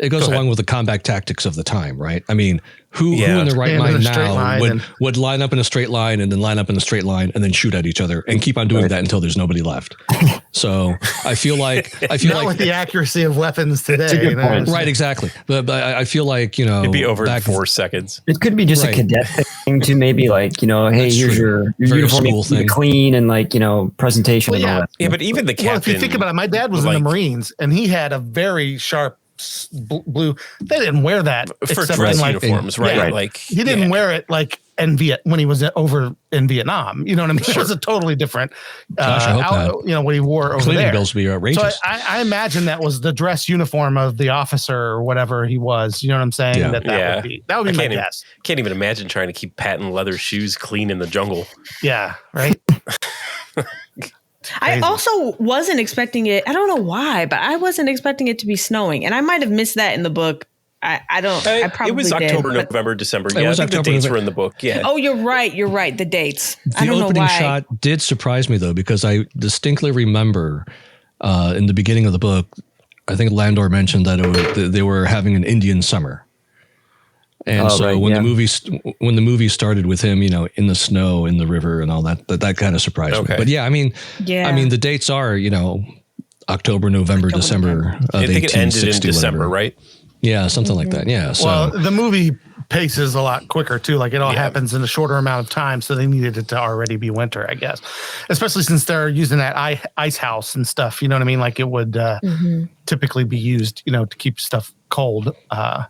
It goes along with the combat tactics of the time, right? I mean, who in the right mind now would line up in a straight line and then line up in a straight line and then shoot at each other and keep on doing that until there's nobody left. So I feel like not with the accuracy of weapons today. You know? Right, exactly. But I feel like, you know, it'd be over in 4 seconds. It could be just a cadet thing to maybe like, you know, hey, here's your uniform, you keep it clean and like, you know, presentation and all that. Yeah, but even the captain. Well, if you think about it, my dad was in the Marines and he had a very sharp blue. They didn't wear that for dress uniforms, right? Yeah. Like he didn't wear it like when he was over in Vietnam. You know what I mean? It was a totally different. Gosh, I hope that. You know what he wore over cleaning there. bills would be outrageous. So I imagine that was the dress uniform of the officer or whatever he was. You know what I'm saying? Yeah. That would be my guess. Can't even imagine trying to keep patent leather shoes clean in the jungle. Yeah. Right. I also wasn't expecting it. I don't know why, but I wasn't expecting it to be snowing, and I might have missed that in the book. I probably it was October, November, December. Yeah, I think the dates were in the book. Yeah. Oh, you're right. The dates. The opening shot did surprise me though, because I distinctly remember in the beginning of the book, I think Landor mentioned that they were having an Indian summer. And when the movie started with him, you know, in the snow, in the river, and all that kind of surprised me. But I mean, the dates are, you know, October, November, December. I think it ended in December, right? Yeah, something like that. Yeah. So, well, the movie paces a lot quicker too. Like it all happens in a shorter amount of time, so they needed it to already be winter, I guess. Especially since they're using that ice house and stuff. You know what I mean? Like it would typically be used, you know, to keep stuff cold. The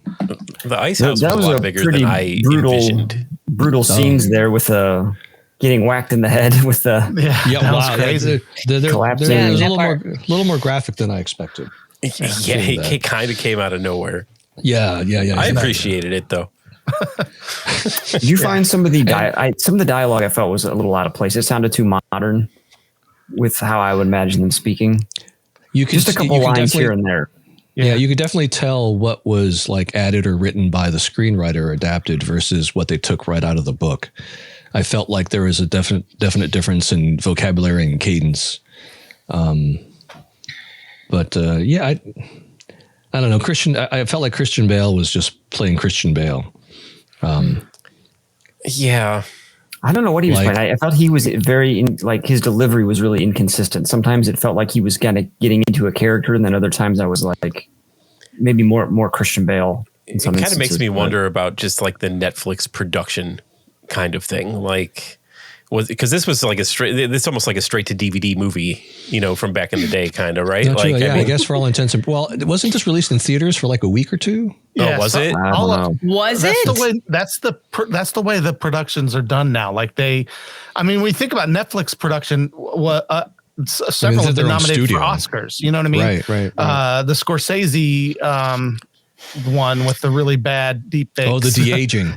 ice house was a lot bigger than I envisioned. Brutal scees there with getting whacked in the head with the was crazy. Collapsing. It was a little more graphic than I expected. Yeah, it kind of came out of nowhere. Yeah. I appreciated it though. Did you find some of the dialogue I felt was a little out of place? It sounded too modern with how I would imagine them speaking. Just a couple lines here and there. Yeah, you could definitely tell what was like added or written by the screenwriter or adapted versus what they took right out of the book. I felt like there was a definite difference in vocabulary and cadence But yeah, I don't know. I felt like Christian Bale was just playing Christian Bale. Yeah. I don't know what he was playing. I thought he was his delivery was really inconsistent. Sometimes it felt like he was kind of getting into a character, and then other times I was like, maybe more Christian Bale. It kind of makes me wonder about just like the Netflix production kind of thing. Like, because this was like almost like a straight to DVD movie, from back in the day, kind of, right? Like, really, I guess for all intents and wasn't this released in theaters for like a week or two? Yeah, was it? Was it? That's the way the productions are done now. Like we think about Netflix production. Several of them nominated for Oscars. You know what I mean? Right. The Scorsese one with the really bad deep fakes. Oh, the de-aging.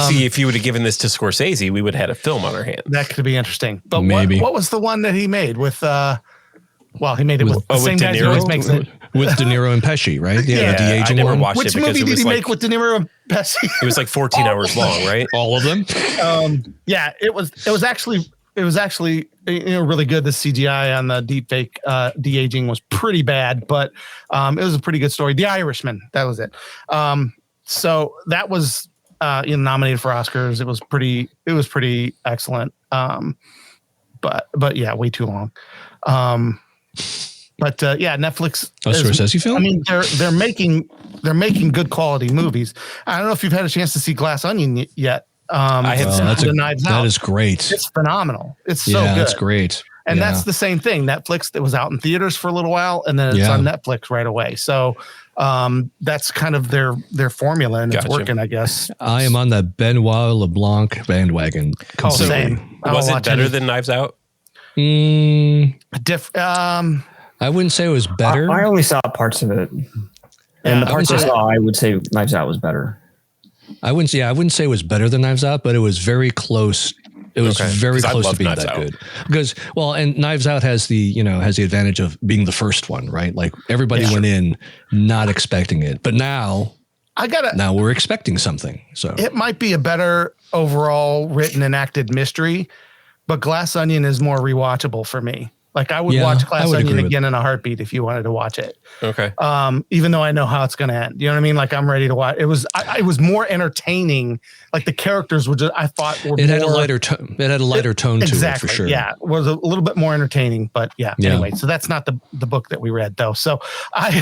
See, if you would have given this to Scorsese, we would have had a film on our hands. That could be interesting. But maybe. What was the one that he made with? He made it with the same guy who always makes it with De Niro and Pesci, right? Yeah, the de-aging I never one. watched Which it because movie it was did he like, make with De Niro and Pesci? It was like 14 hours long, right? All of them. Yeah, it was actually really good. The CGI on the deepfake de-aging was pretty bad, but it was a pretty good story. The Irishman, that was it. So that was nominated for Oscars. It was pretty excellent. But yeah, way too long. Netflix. Scorsese film. I mean, they're making good quality movies. I don't know if you've had a chance to see Glass Onion yet. I have that is great. It's phenomenal. It's so good. That's great. And that's the same thing. Netflix that was out in theaters for a little while, and then it's on Netflix right away. So that's kind of their formula, and it's working, I guess. I am on the Benoit LeBlanc bandwagon. Same. Was it better than Knives Out? I wouldn't say it was better. I only saw parts of it, and the parts I saw, I would say Knives Out was better. I wouldn't say it was better than Knives Out, but it was very close. It was very close to being that good. Because and Knives Out has the advantage of being the first one, right? Like everybody went in not expecting it, but now we're expecting something. So it might be a better overall written and acted mystery, but Glass Onion is more rewatchable for me. Like I would watch Glass Onion again in a heartbeat if you wanted to watch it. Okay. Even though I know how it's going to end, you know what I mean? Like I'm ready to watch. It was more entertaining. Like the characters were It had a lighter tone. It had a lighter tone to it for sure. Yeah, it was a little bit more entertaining. But anyway, so that's not the book that we read though. So one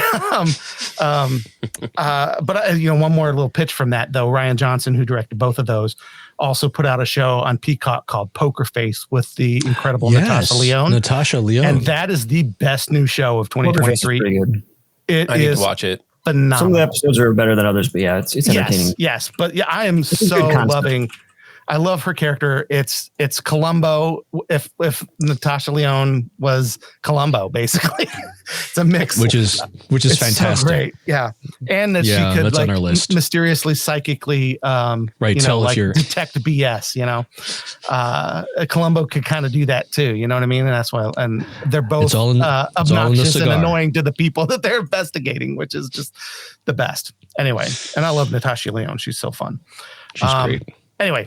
more little pitch from that though. Rian Johnson, who directed both of those, also put out a show on Peacock called Poker Face with the incredible Natasha Lyonne. And that is the best new show of 2023. I need to watch it. Phenomenal. Some of the episodes are better than others, but it's entertaining. Yes, but I am so loving. I love her character. It's Columbo. If Natasha Lyonne was Columbo, basically, it's a mix, which is fantastic. So great, yeah, and that she could on our list. Mysteriously, psychically, detect BS. Columbo could kind of do that too. You know what I mean? And that's why. And they're both obnoxious and annoying to the people that they're investigating, which is just the best. Anyway, and I love Natasha Lyonne. She's so fun. She's great. Anyway.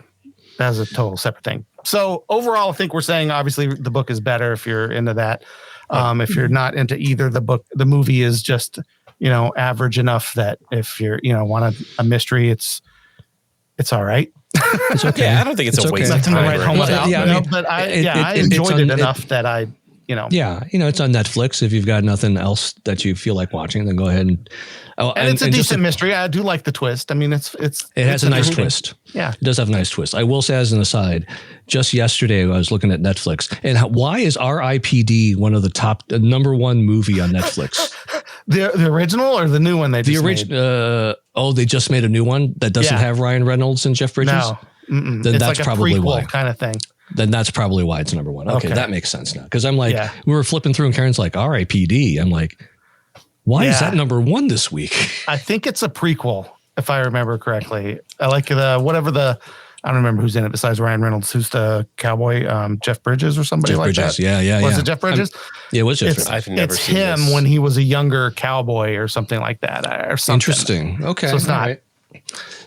That's a total separate thing. So overall, I think we're saying obviously the book is better if you're into that. If you're not into either, the movie is just average enough that if you're want a mystery, it's all right. It's okay. Yeah, I don't think it's a waste of time. Nothing to write home about. But I enjoyed it enough that I. It's on Netflix. If you've got nothing else that you feel like watching, then go ahead and it's a decent mystery. I do like the twist. I mean, it has a nice twist. Yeah, it does have a nice twist. I will say, as an aside, just yesterday I was looking at Netflix, and why is R.I.P.D. one of the number one movie on Netflix? the original or the new one they just made? They just made a new one that doesn't have Ryan Reynolds and Jeff Bridges. No, then it's that's like probably a why. kind of thing. Then that's probably why it's number one. Okay, that makes sense now. Because I'm like, we were flipping through and Karen's like, R.I.P.D. I'm like, why is that number one this week? I think it's a prequel, if I remember correctly. I like I don't remember who's in it besides Ryan Reynolds. Who's the cowboy? Jeff Bridges or somebody Jeff like Bridges. that? Yeah. Was it Jeff Bridges? It was Jeff Bridges. I've never seen him when he was a younger cowboy or something like that or something. Interesting. Okay. So it's not. Right.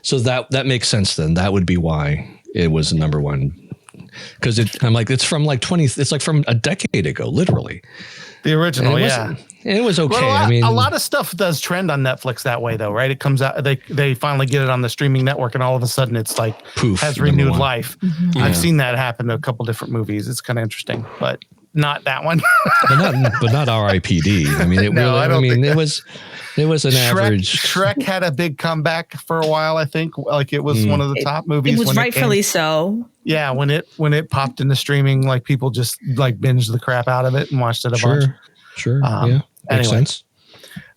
So that makes sense then. That would be why it was the number one. because I'm like, it's from like 20, it's like from a decade ago, literally. The original, It was okay. Well, a lot of stuff does trend on Netflix that way, though, right? It comes out, they finally get it on the streaming network, and all of a sudden it's like poof, has renewed life. Mm-hmm. I've seen that happen to a couple different movies. It's kind of interesting, but not that one. but not R.I.P.D. I mean, it No, really. I mean, it was an average. Shrek had a big comeback for a while. I think like it was one of the top movies. It was when rightfully so. Yeah, when it popped into streaming, like people just like binged the crap out of it and watched it a bunch. Sure. Yeah. Makes sense.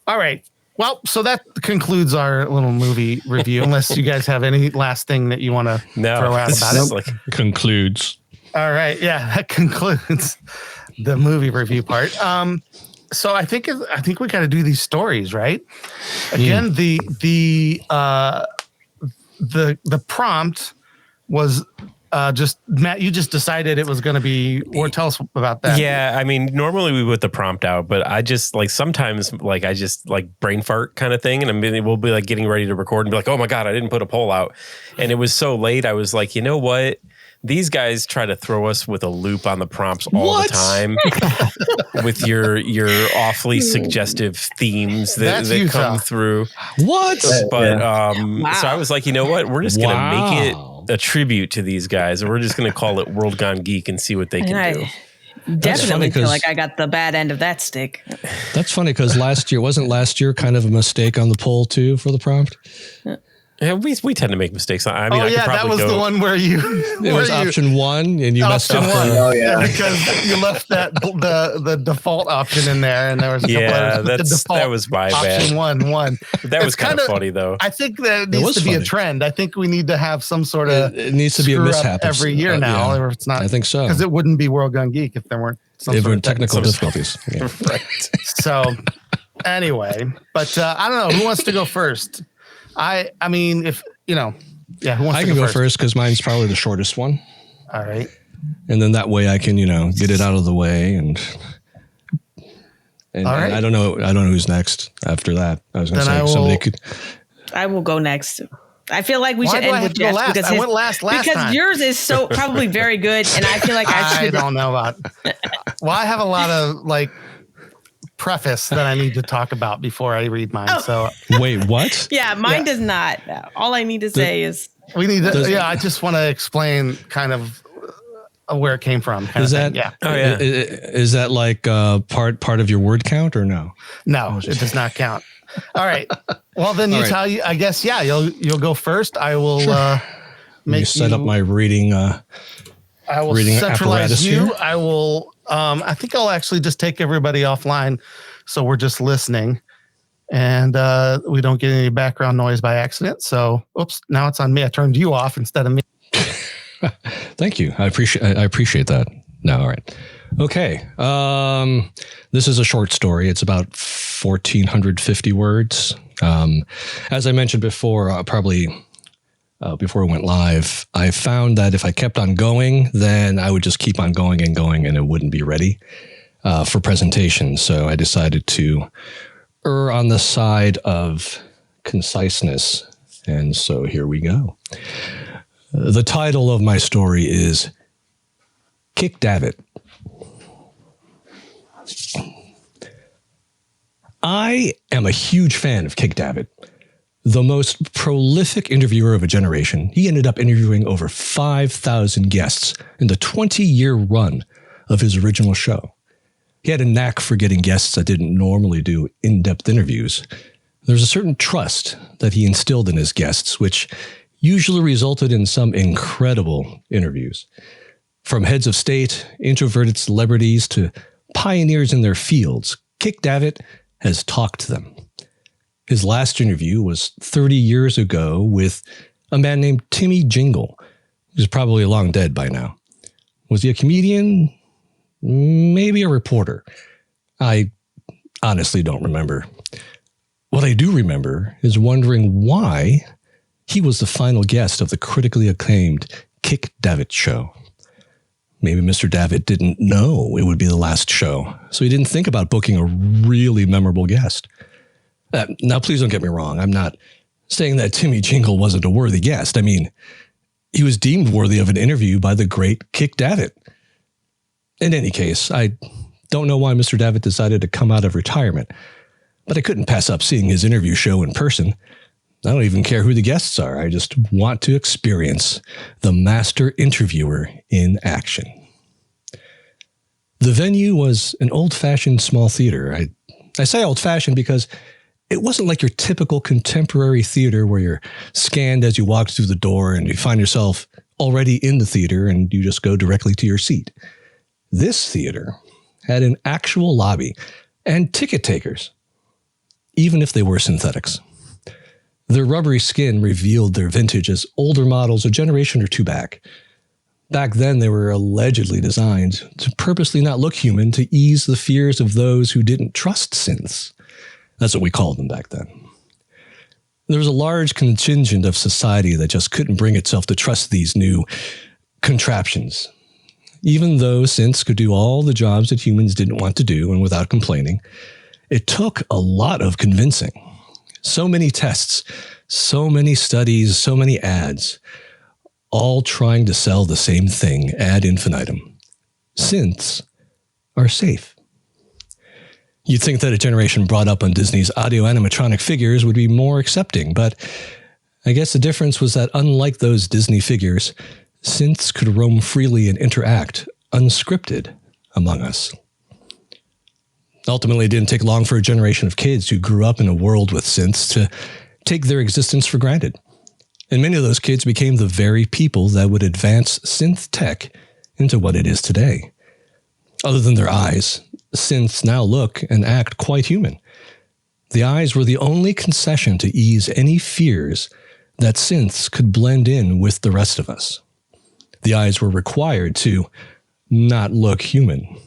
All right. Well, so that concludes our little movie review. Unless you guys have any last thing that you want to throw out about it. Like concludes. All right. Yeah, that concludes the movie review part. So I think we got to do these stories, right? Again, the prompt was just Matt. You just decided it was going to be. Or tell us about that. Yeah, I mean, normally we put the prompt out, but I just like sometimes like I just like brain fart kind of thing, and we'll be like getting ready to record and be like, oh my god, I didn't put a poll out, and it was so late. I was like, you know what? These guys try to throw us with a loop on the prompts all the time with your awfully suggestive themes that come through. What? But so I was like, you know what? We're just gonna make it a tribute to these guys, and we're just gonna call it World Gone Geek and see what they can do. Definitely feel like I got the bad end of that stick. That's funny because wasn't last year kind of a mistake on the poll too for the prompt? Yeah, we tend to make mistakes. I mean, that was the one where you. It was option one, and you messed up. Because you left the default option in there, and there was that was my bad. Option one. That was kind of funny though. I think that needs to be a trend. I think we need to have some sort of. It needs to be a mishap every year now, or it's not. I think so because it wouldn't be World Gone Geek if there weren't technical difficulties. Yeah. Right. So anyway, but I don't know who wants to go first. I mean, if you know, who wants I to can go first because mine's probably the shortest one. All right, and then that way I can get it out of the way and all right. I don't know who's next after that. I was going to say somebody could. I will go next. I feel like we should end with Jeff because I went last time. Yours is so probably very good, and I feel like I should. I don't know about. Well, I have a lot of like preface that I need to talk about before I read mine. So wait, what? Yeah, mine does not. All I need to say is we need to. I just want to explain kind of where it came from. Is that? Yeah. Oh yeah. Is that like part of your word count or no? No, it does not count. All right. Well, then I guess you'll go first. I will make you set up my reading. I will reading centralize you. Here. I will. I think I'll actually just take everybody offline, so we're just listening, and we don't get any background noise by accident. So, oops! Now it's on me. I turned you off instead of me. Thank you. I appreciate that. No, all right. Okay. This is a short story. It's about 1,450 words. As I mentioned before, probably before we went live, I found that if I kept on going, then I would just keep on going, and it wouldn't be ready for presentation. So I decided to err on the side of conciseness. And so here we go. The title of my story is Kick Davitt. I am a huge fan of Kick Davitt, the most prolific interviewer of a generation. He ended up interviewing over 5,000 guests in the 20-year run of his original show. He had a knack for getting guests that didn't normally do in-depth interviews. There's a certain trust that he instilled in his guests, which usually resulted in some incredible interviews. From heads of state, introverted celebrities, to pioneers in their fields, Kick Davitt has talked to them. His last interview was 30 years ago with a man named Timmy Jingle, who's probably long dead by now. Was he a comedian? Maybe a reporter. I honestly don't remember. What I do remember is wondering why he was the final guest of the critically acclaimed Kick Davitt show. Maybe Mr. Davitt didn't know it would be the last show, so he didn't think about booking a really memorable guest. Now, please don't get me wrong. I'm not saying that Timmy Jingle wasn't a worthy guest. I mean, he was deemed worthy of an interview by the great Kik Davitt. In any case, I don't know why Mr. Davitt decided to come out of retirement, but I couldn't pass up seeing his interview show in person. I don't even care who the guests are. I just want to experience the master interviewer in action. The venue was an old-fashioned small theater. I say old-fashioned because it wasn't like your typical contemporary theater where you're scanned as you walk through the door and you find yourself already in the theater and you just go directly to your seat. This theater had an actual lobby and ticket takers, even if they were synthetics. Their rubbery skin revealed their vintage as older models a generation or two back. Back then, they were allegedly designed to purposely not look human to ease the fears of those who didn't trust synths. That's what we called them back then. There was a large contingent of society that just couldn't bring itself to trust these new contraptions. Even though synths could do all the jobs that humans didn't want to do and without complaining, it took a lot of convincing. So many tests, so many studies, so many ads, all trying to sell the same thing ad infinitum. Synths are safe. You'd think that a generation brought up on Disney's audio animatronic figures would be more accepting, but I guess the difference was that unlike those Disney figures, synths could roam freely and interact unscripted among us. Ultimately, it didn't take long for a generation of kids who grew up in a world with synths to take their existence for granted. And many of those kids became the very people that would advance synth tech into what it is today. Other than their eyes, synths now look and act quite human. The eyes were the only concession to ease any fears that synths could blend in with the rest of us. The eyes were required to not look human.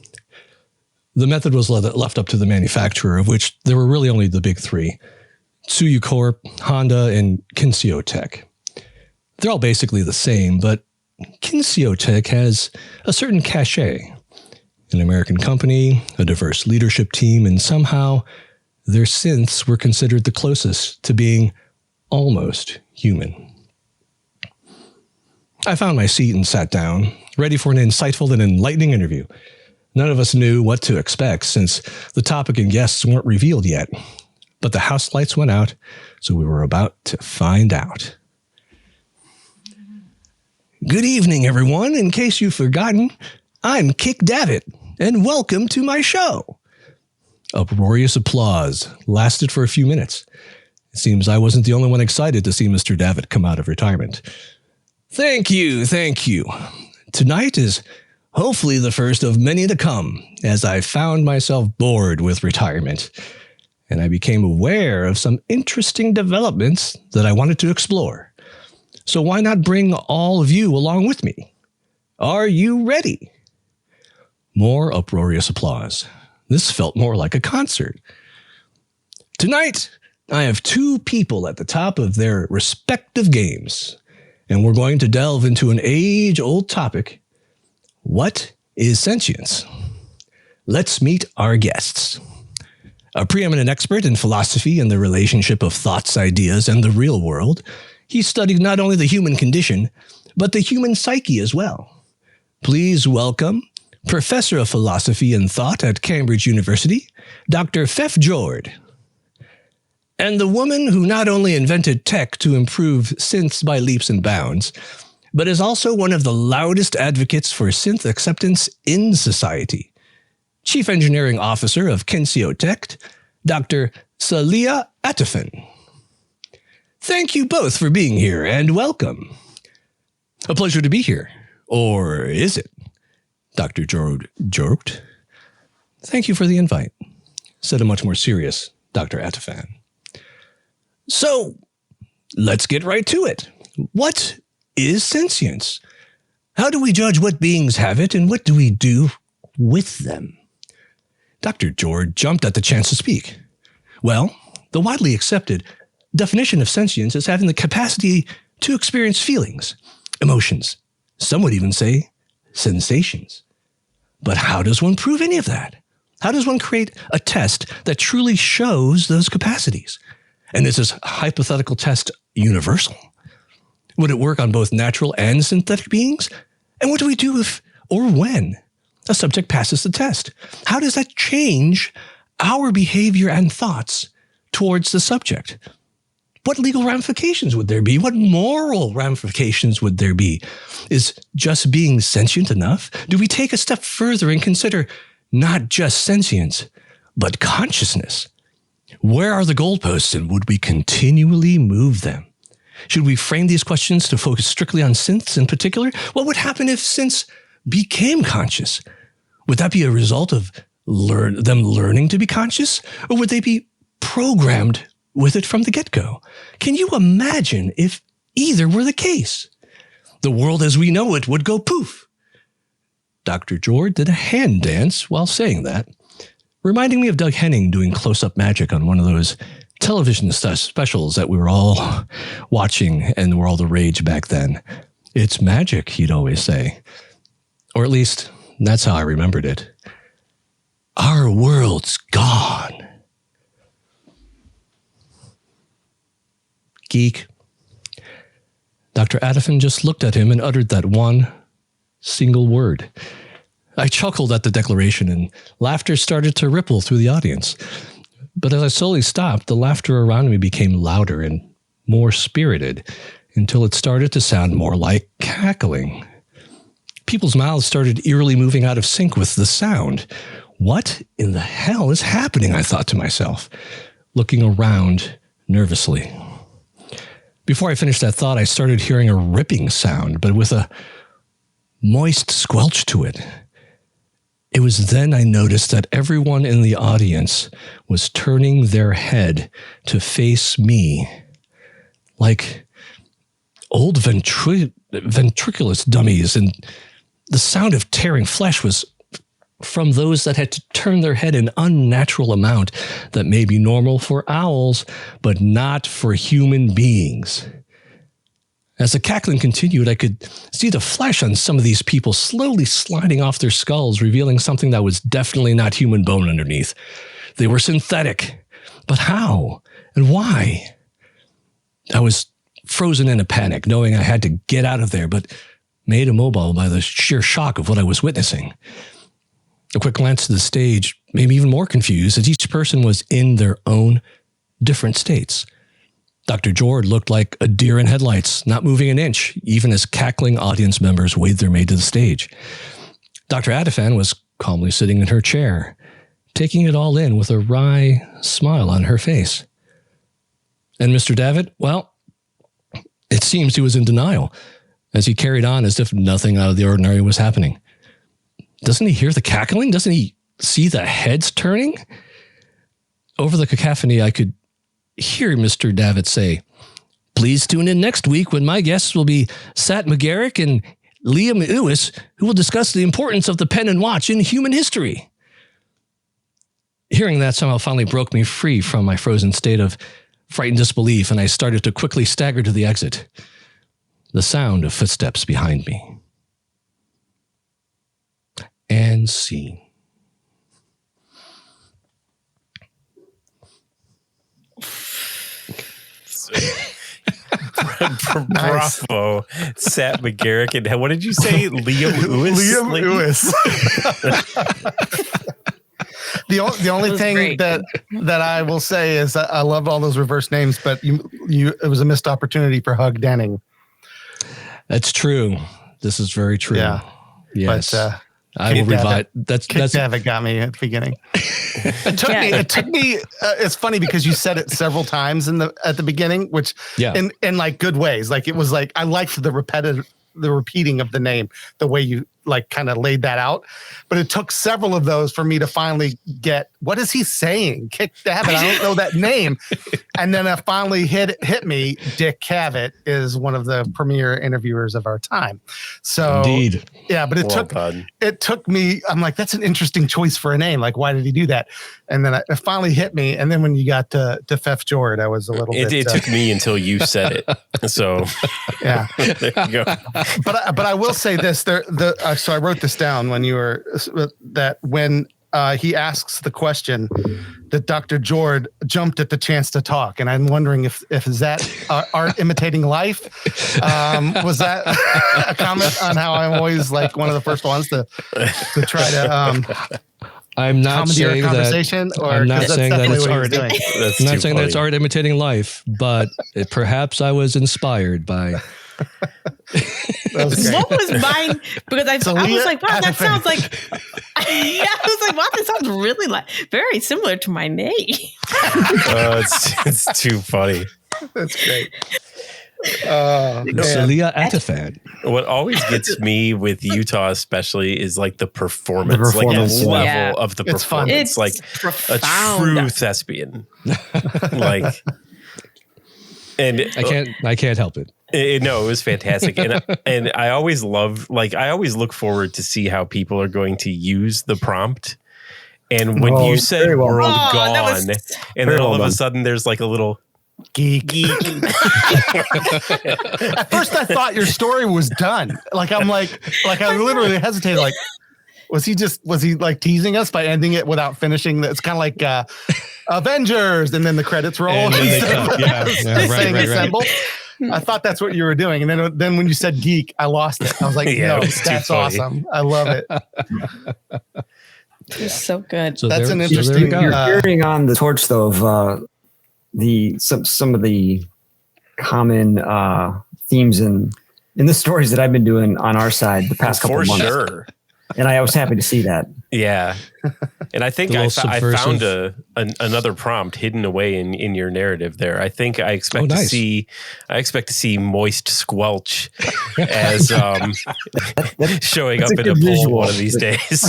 The method was left up to the manufacturer, of which there were really only the big three: Tsuyu Corp, Honda, and Kinseo Tech. They're all basically the same, but Kinseo Tech has a certain cachet. An American company, a diverse leadership team, and somehow their synths were considered the closest to being almost human. I found my seat and sat down, ready for an insightful and enlightening interview. None of us knew what to expect since the topic and guests weren't revealed yet, but the house lights went out, so we were about to find out. Good evening, everyone. In case you've forgotten, I'm Kik Davitt, and welcome to my show. Uproarious applause lasted for a few minutes. It seems I wasn't the only one excited to see Mr. Davitt come out of retirement. Thank you. Tonight is hopefully the first of many to come, as I found myself bored with retirement, and I became aware of some interesting developments that I wanted to explore. So why not bring all of you along with me? Are you ready? More uproarious applause. This felt more like a concert. Tonight, I have two people at the top of their respective games, and we're going to delve into an age-old topic. What is sentience? Let's meet our guests. A preeminent expert in philosophy and the relationship of thoughts, ideas, and the real world, he studied not only the human condition, but the human psyche as well. Please welcome Professor of Philosophy and Thought at Cambridge University, Dr. Fef Jord. And the woman who not only invented tech to improve synths by leaps and bounds, but is also one of the loudest advocates for synth acceptance in society. Chief Engineering Officer of Kinseo Tech, Dr. Allea and. Thank you both for being here, and welcome. A pleasure to be here. Or is it? Dr. Jord joked. Thank you for the invite, said a much more serious Dr. Atafan. So, let's get right to it. What is sentience? How do we judge what beings have it, and what do we do with them? Dr. Jord jumped at the chance to speak. Well, the widely accepted definition of sentience is having the capacity to experience feelings, emotions, some would even say sensations. But how does one prove any of that? How does one create a test that truly shows those capacities? And is this hypothetical test universal? Would it work on both natural and synthetic beings? And what do we do if or when a subject passes the test? How does that change our behavior and thoughts towards the subject? What legal ramifications would there be? What moral ramifications would there be? Is just being sentient enough? Do we take a step further and consider not just sentience, but consciousness? Where are the goalposts, and would we continually move them? Should we frame these questions to focus strictly on synths in particular? What would happen if synths became conscious? Would that be a result of them learning to be conscious? Or would they be programmed with it from the get-go? Can you imagine if either were the case? The world as we know it would go poof. Dr. Jord did a hand dance while saying that, reminding me of Doug Henning doing close-up magic on one of those television specials that we were all watching and were all the rage back then. It's magic, he'd always say. Or at least, that's how I remembered it. Our world's gone. Geek. Dr. Adafin just looked at him and uttered that one single word. I chuckled at the declaration, and laughter started to ripple through the audience. But as I slowly stopped, the laughter around me became louder and more spirited until it started to sound more like cackling. People's mouths started eerily moving out of sync with the sound. What in the hell is happening? I thought to myself, looking around nervously. Before I finished that thought, I started hearing a ripping sound, but with a moist squelch to it. It was then I noticed that everyone in the audience was turning their head to face me, like old ventriculus dummies, and the sound of tearing flesh was from those that had to turn their head an unnatural amount that may be normal for owls, but not for human beings. As the cackling continued, I could see the flesh on some of these people slowly sliding off their skulls, revealing something that was definitely not human bone underneath. They were synthetic. But how? And why? I was frozen in a panic, knowing I had to get out of there, but made immobile by the sheer shock of what I was witnessing. A quick glance to the stage made me even more confused, as each person was in their own different states. Dr. Jord looked like a deer in headlights, not moving an inch, even as cackling audience members waved their way to the stage. Dr. Adafan was calmly sitting in her chair, taking it all in with a wry smile on her face. And Mr. Davitt, well, it seems he was in denial, as he carried on as if nothing out of the ordinary was happening. Doesn't he hear the cackling? Doesn't he see the heads turning? Over the cacophony, I could hear Mr. Davitt say, "Please tune in next week when my guests will be Sat McGarrick and Liam Ewis, who will discuss the importance of the pen and watch in human history." Hearing that somehow finally broke me free from my frozen state of frightened disbelief, and I started to quickly stagger to the exit. The sound of footsteps behind me. And scene. Bravo, Sat McGarrick, and what did you say, Liam Ewis? Liam Ewis. The only thing that I will say is that I loved all those reverse names, but it was a missed opportunity for Hug Denning. That's true. This is very true. Yeah. Yes. But, I will revive. That's Davitt got me at the beginning. It took me. It's funny because you said it several times at the beginning, which in like good ways. Like it was like I liked the repeating of the name, the way you like kind of laid that out. But it took several of those for me to finally get, what is he saying? Kick Davitt. I don't know that name. And then it finally hit me. Dick Cavett is one of the premier interviewers of our time. So indeed. Yeah, but it took me, I'm like, that's an interesting choice for a name. Like, why did he do that? And then it finally hit me. And then when you got to Fef Jord, I was a little bit. It took me until you said it. So yeah. There you go. But I will say this, so I wrote this down when you were, that when he asks the question that Dr. Jord jumped at the chance to talk. And I'm wondering if is that art imitating life? Was that a comment on how I'm always like one of the first ones to try to I'm not saying conversation, that. I'm not saying that it's art. That's I'm not saying funny. that it's art imitating life, but perhaps I was inspired by. What was mine? Because I was like, wow, that sounds like. Yeah, I was like, wow, that sounds really very similar to my name. It's too funny. That's great. Allea Atafan. What always gets me with Yuta, especially, is like the performance, like the level of the It's fun. performance, It's like profound. a true thespian. Like, and I can't help it. No, it was fantastic, and I always love, like, I always look forward to see how people are going to use the prompt. And when you said "world gone," and then all of a sudden there's like a little geek. At first, I thought your story was done. Like I literally hesitated. Like, was he like teasing us by ending it without finishing? It's kind of like Avengers, and then the credits roll. And then they cut. Right. Assemble. I thought that's what you were doing, and then when you said geek, I lost it. I was like, Yeah, no, it's too that's funny. awesome. I love it. It's so good. So That's an there interesting. we go. You're carrying on the torch, though, of some of the common themes in the stories that I've been doing on our side the past couple For of months. sure. And I was happy to see that. Yeah. And I think The I little found subversive. another prompt hidden away in your narrative there. I think I expect nice. to see moist squelch as showing up that's a in a good poll visual. one of these days.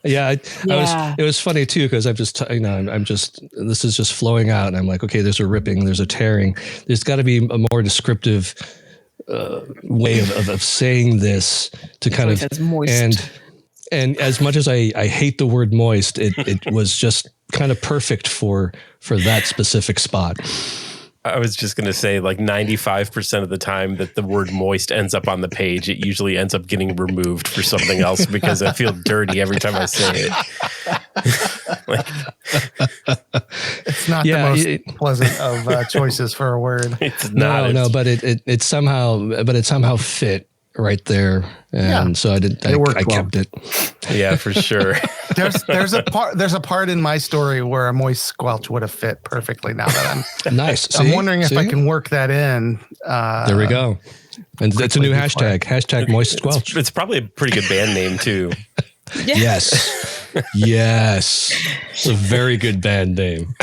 Yeah, Yeah. it was funny too because I'm just this is just flowing out, and I'm like, okay, there's a ripping, there's a tearing. There's got to be a more descriptive way of saying this to kind of It's moist. and as much as I hate the word moist, it was just kind of perfect for that specific spot. I was just going to say, like, 95% of the time that the word moist ends up on the page, it usually ends up getting removed for something else because I feel dirty every time I say it. It's not the most pleasant of choices for a word. It's not. No, but it somehow fit right there, and so I kept it. Yeah, for sure. There's a part in my story where a moist squelch would have fit perfectly. Now that Nice. I'm wondering if I can work that in. There we go. And that's a new hashtag moist squelch. It's probably a pretty good band name too. Yes. It's a very good band name.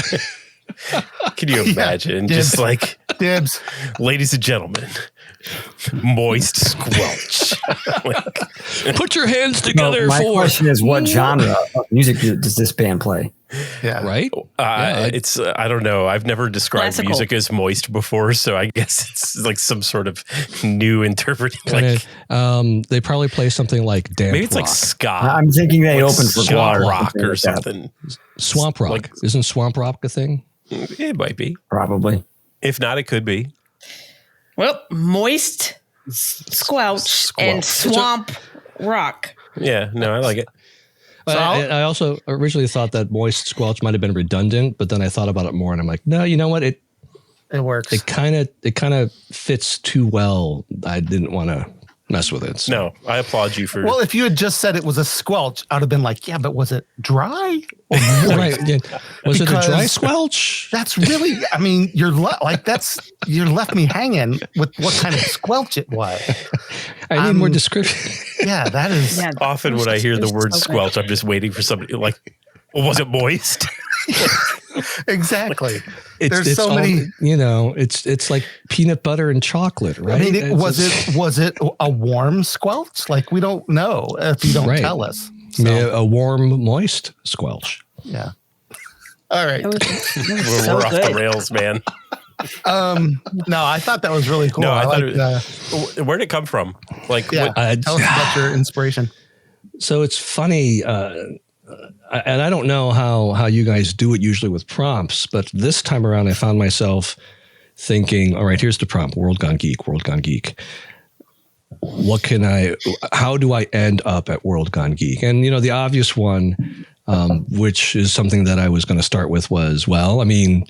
Can you imagine? Dibs. Just like, Dibs. ladies and gentlemen, moist squelch. Put your hands together My for question is, what genre of music does this band play? Yeah. right. It's I don't know. I've never described Classical. music as moist before, so I guess it's like some sort of new interpretation. Like, They probably play something like damp maybe it's rock. like ska. I'm thinking they like open for ska Guar rock or like that. something. Swamp rock. Like- Isn't swamp rock a thing? It might be. Probably. If not, it could be. Well, moist squelch and swamp rock. Yeah, no, I like it. I also originally thought that moist squelch might have been redundant, but then I thought about it more, and I'm like, no, you know what? It works. It kind of fits too well. I didn't want to mess with it. So. No, I applaud you for. Well, if you had just said it was a squelch, I'd have been like, yeah, but was it dry? Or Right? Yeah. Was it a dry Because- squelch? That's really, I mean, you're left me hanging with what kind of squelch it was. I need more description. Yeah, that is. Yeah, often when I hear the It's word so good. squelch, I'm just waiting for somebody like, well, was it moist? Exactly. It's There's so all, many. It's like peanut butter and chocolate, right? I mean, was it a warm squelch? Like, we don't know if you don't Right. tell us. a warm, moist squelch? Yeah. All right. We're off the rails, man. No, I thought that was really cool. No, I thought liked, where'd it come from? Like, yeah. what, Tell us about your inspiration. So it's funny, and I don't know how you guys do it usually with prompts, but this time around I found myself thinking, all right, here's the prompt, World Gone Geek, World Gone Geek. how do I end up at World Gone Geek? And, the obvious one, which is something that I was going to start with was, well, I mean,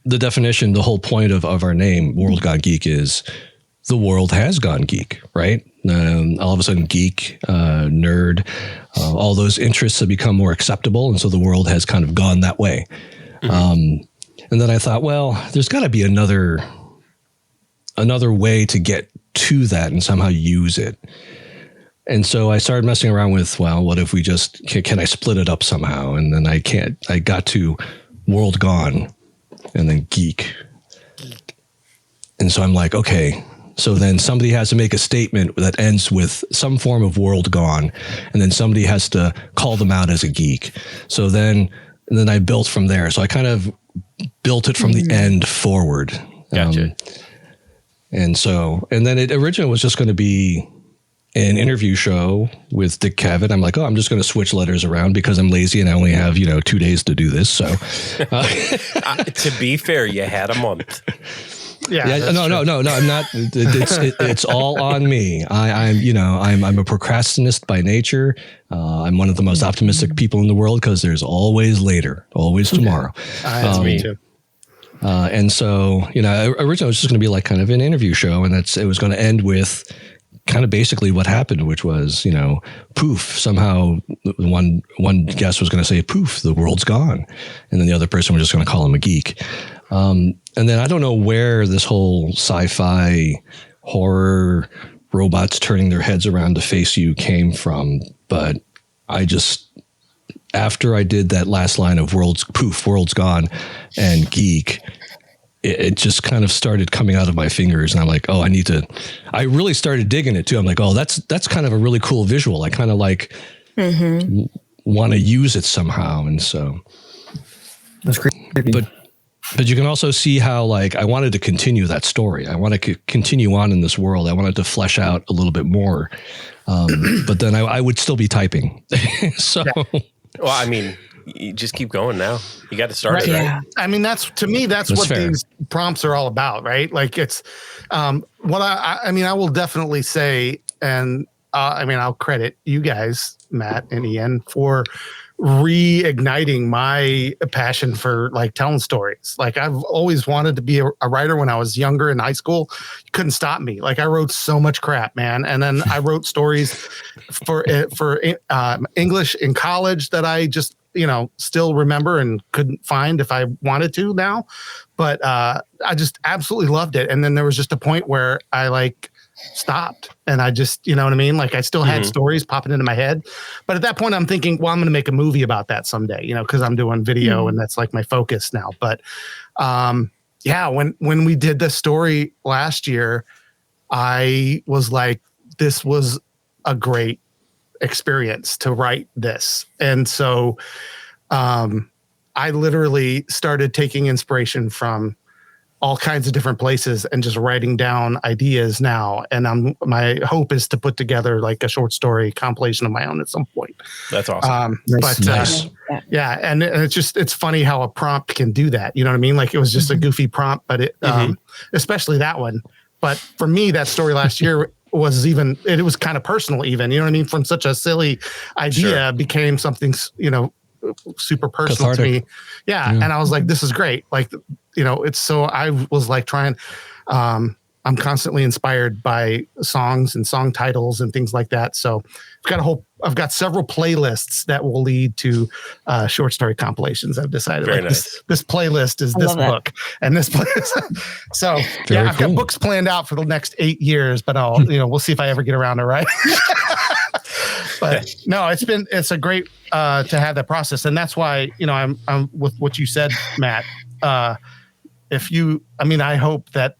the definition, the whole point of our name, World Gone Geek, is the world has gone geek, right? All of a sudden, geek, nerd, all those interests have become more acceptable. And so the world has kind of gone that way. Mm-hmm. And then I thought, well, there's got to be another way to get to that and somehow use it. And so I started messing around with, well, what if we can I split it up somehow? And then I got to World Gone and then Geek. And so I'm like, okay, so then somebody has to make a statement that ends with some form of World Gone, and then somebody has to call them out as a geek. So then I built from there. So I kind of built it from the end forward. Gotcha. And then it originally was just going to be an interview show with Dick Cavett. I'm like, I'm just going to switch letters around because I'm lazy and I only have, 2 days to do this. So to be fair, you had a month. No, I'm not. It's all on me. I'm a procrastinist by nature. I'm one of the most optimistic people in the world because there's always later, always tomorrow. That's me too. And so, originally it was just going to be like kind of an interview show, and it was going to end with kind of basically what happened, which was, poof, somehow one guest was going to say, poof, the world's gone. And then the other person was just going to call him a geek. And then I don't know where this whole sci-fi horror robots turning their heads around to face you came from, but after I did that last line of world's gone and geek, it just kind of started coming out of my fingers, and I'm like, I really started digging it too. I'm like, that's kind of a really cool visual. I kind of like want to use it somehow. And so that's great. But you can also see how I wanted to continue that story. I want to continue on in this world. I wanted to flesh out a little bit more. But then I would still be typing. So, well, I mean, you just keep going now. You got to start it, right? I mean, that's what fair. These prompts are all about, right? Like it's what I will definitely say, and I'll credit you guys, Matt and Ian, for reigniting my passion for telling stories. I've always wanted to be a writer when I was younger in high school. You couldn't stop me. I wrote so much crap, man. And then I wrote stories for English in college that I just, still remember and couldn't find if I wanted to now. But I just absolutely loved it. And then there was just a point where I stopped, and I just, you know what I mean? I still had stories popping into my head, but at that point I'm thinking, well, I'm going to make a movie about that someday, because I'm doing video and that's my focus now. But when we did the story last year, I was like, this was a great experience to write this. And so I literally started taking inspiration from all kinds of different places and just writing down ideas now. And my hope is to put together a short story compilation of my own at some point. That's awesome. Nice. Yeah. And it's funny how a prompt can do that. You know what I mean? It was just a goofy prompt, but it, especially that one. But for me, that story last year was it was kind of personal even, you know what I mean? From such a silly idea became something, super personal cathartic to me. Yeah. And I was like, this is great. It's so I was trying, I'm constantly inspired by songs and song titles and things like that. So I've got several playlists that will lead to short story compilations. I've decided this playlist is this book and this playlist. So I've got books planned out for the next 8 years, but we'll see if I ever get around to write. But no, it's a great to have that process. And that's why, I'm with what you said, Matt. I hope that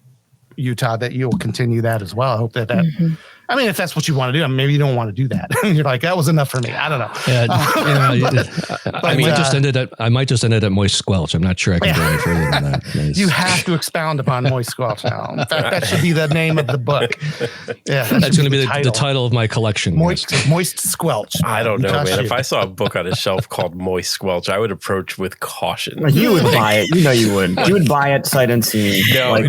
Yuta, that you'll continue that as well. I hope that I mean, if that's what you want to do, maybe you don't want to do that. You're like, that was enough for me. I don't know. I might just end it at moist squelch. I'm not sure I can go any further than that. Nice. You have to expound upon moist squelch now. In fact, that should be the name of the book. Yeah, that's going to be the title of my collection. Moist squelch. I don't know, man. If I saw a book on a shelf called Moist Squelch, I would approach with caution. You would buy it. You know you would. You would buy it sight unseen. Matt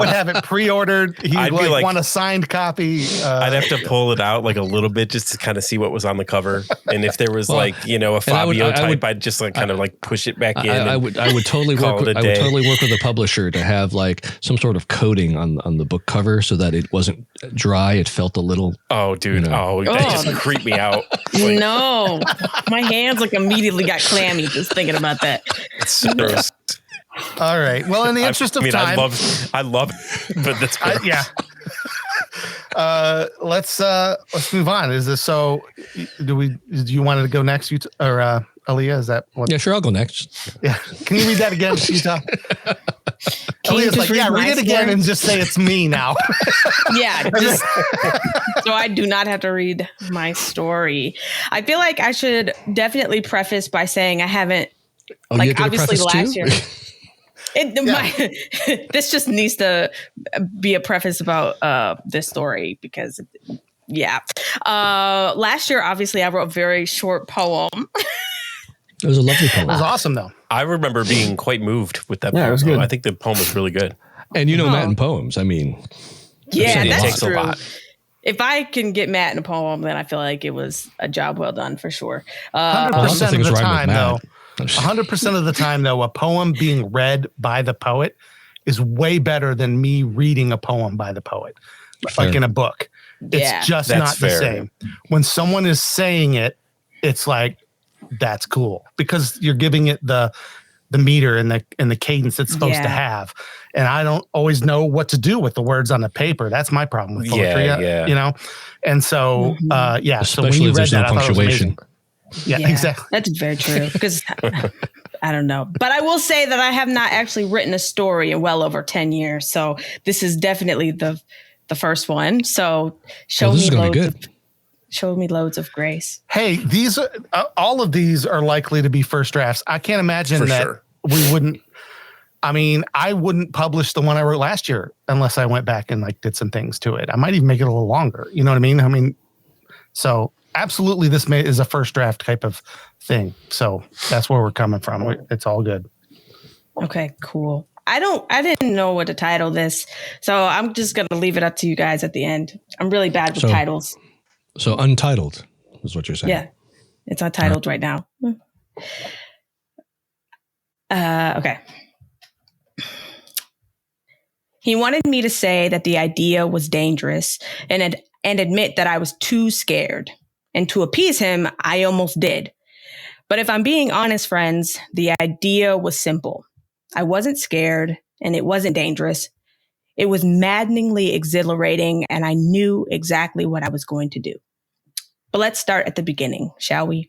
would have it pre-ordered. He'd want a signed copy. I'd have to pull it out like a little bit just to kind of see what was on the cover, and if there was a Fabio type, I'd just kind of push it back in. I would totally work. I would totally work with a publisher to have some sort of coating on the book cover so that it wasn't dry. It felt a little. Oh, dude! That just creeped me out. No, my hands immediately got clammy just thinking about that. All right. Well, in the interest of time, I love it, but that's yeah. Let's move on. Is this so? Do you want to go next, Yuta, or Allea? Is that what? Yeah, sure. I'll go next. Yeah. Can you read that again, Yuta? Alea's read it again and just say it's me now. Yeah. So I do not have to read my story. I feel like I should definitely preface by saying I haven't. Obviously last year. This just needs to be a preface about this story because, last year, obviously, I wrote a very short poem. It was a lovely poem. It was awesome, though. I remember being quite moved with that poem. It was good. I think the poem was really good. And Matt in poems, I mean. Yeah, that's takes true. A lot. If I can get Matt in a poem, then I feel like it was a job well done for sure. 100% of the time, though. 100% of the time, though, a poem being read by the poet is way better than me reading a poem by the poet, like in a book. It's just not the same. When someone is saying it, it's like, that's cool because you're giving it the meter and the cadence it's supposed to have. And I don't always know what to do with the words on the paper. That's my problem with poetry, And so, Especially so when you read that, I thought it was amazing. Yeah, exactly. That's very true because I don't know. But I will say that I have not actually written a story in well over 10 years. So this is definitely the first one. So show me loads of grace. Hey, these are, all of these are likely to be first drafts. I can't imagine we wouldn't. I mean, I wouldn't publish the one I wrote last year unless I went back and did some things to it. I might even make it a little longer. You know what I mean? So absolutely, this is a first draft type of thing. So that's where we're coming from. It's all good. Okay, cool. I didn't know what to title this, so I'm just going to leave it up to you guys at the end. I'm really bad with titles. So untitled is what you're saying. Yeah, it's untitled right now. Okay. He wanted me to say that the idea was dangerous and admit that I was too scared. And to appease him, I almost did. But if I'm being honest, friends, the idea was simple. I wasn't scared and it wasn't dangerous. It was maddeningly exhilarating and I knew exactly what I was going to do. But let's start at the beginning, shall we?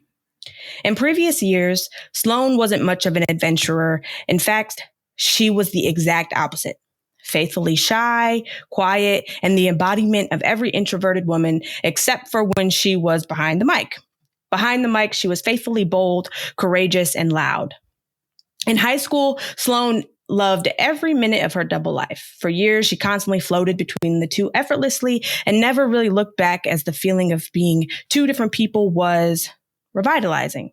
In previous years, Sloane wasn't much of an adventurer. In fact, she was the exact opposite. Faithfully shy, quiet, and the embodiment of every introverted woman, except for when she was behind the mic. Behind the mic, she was faithfully bold, courageous, and loud. In high school, Sloane loved every minute of her double life. For years, she constantly floated between the two effortlessly and never really looked back as the feeling of being two different people was revitalizing.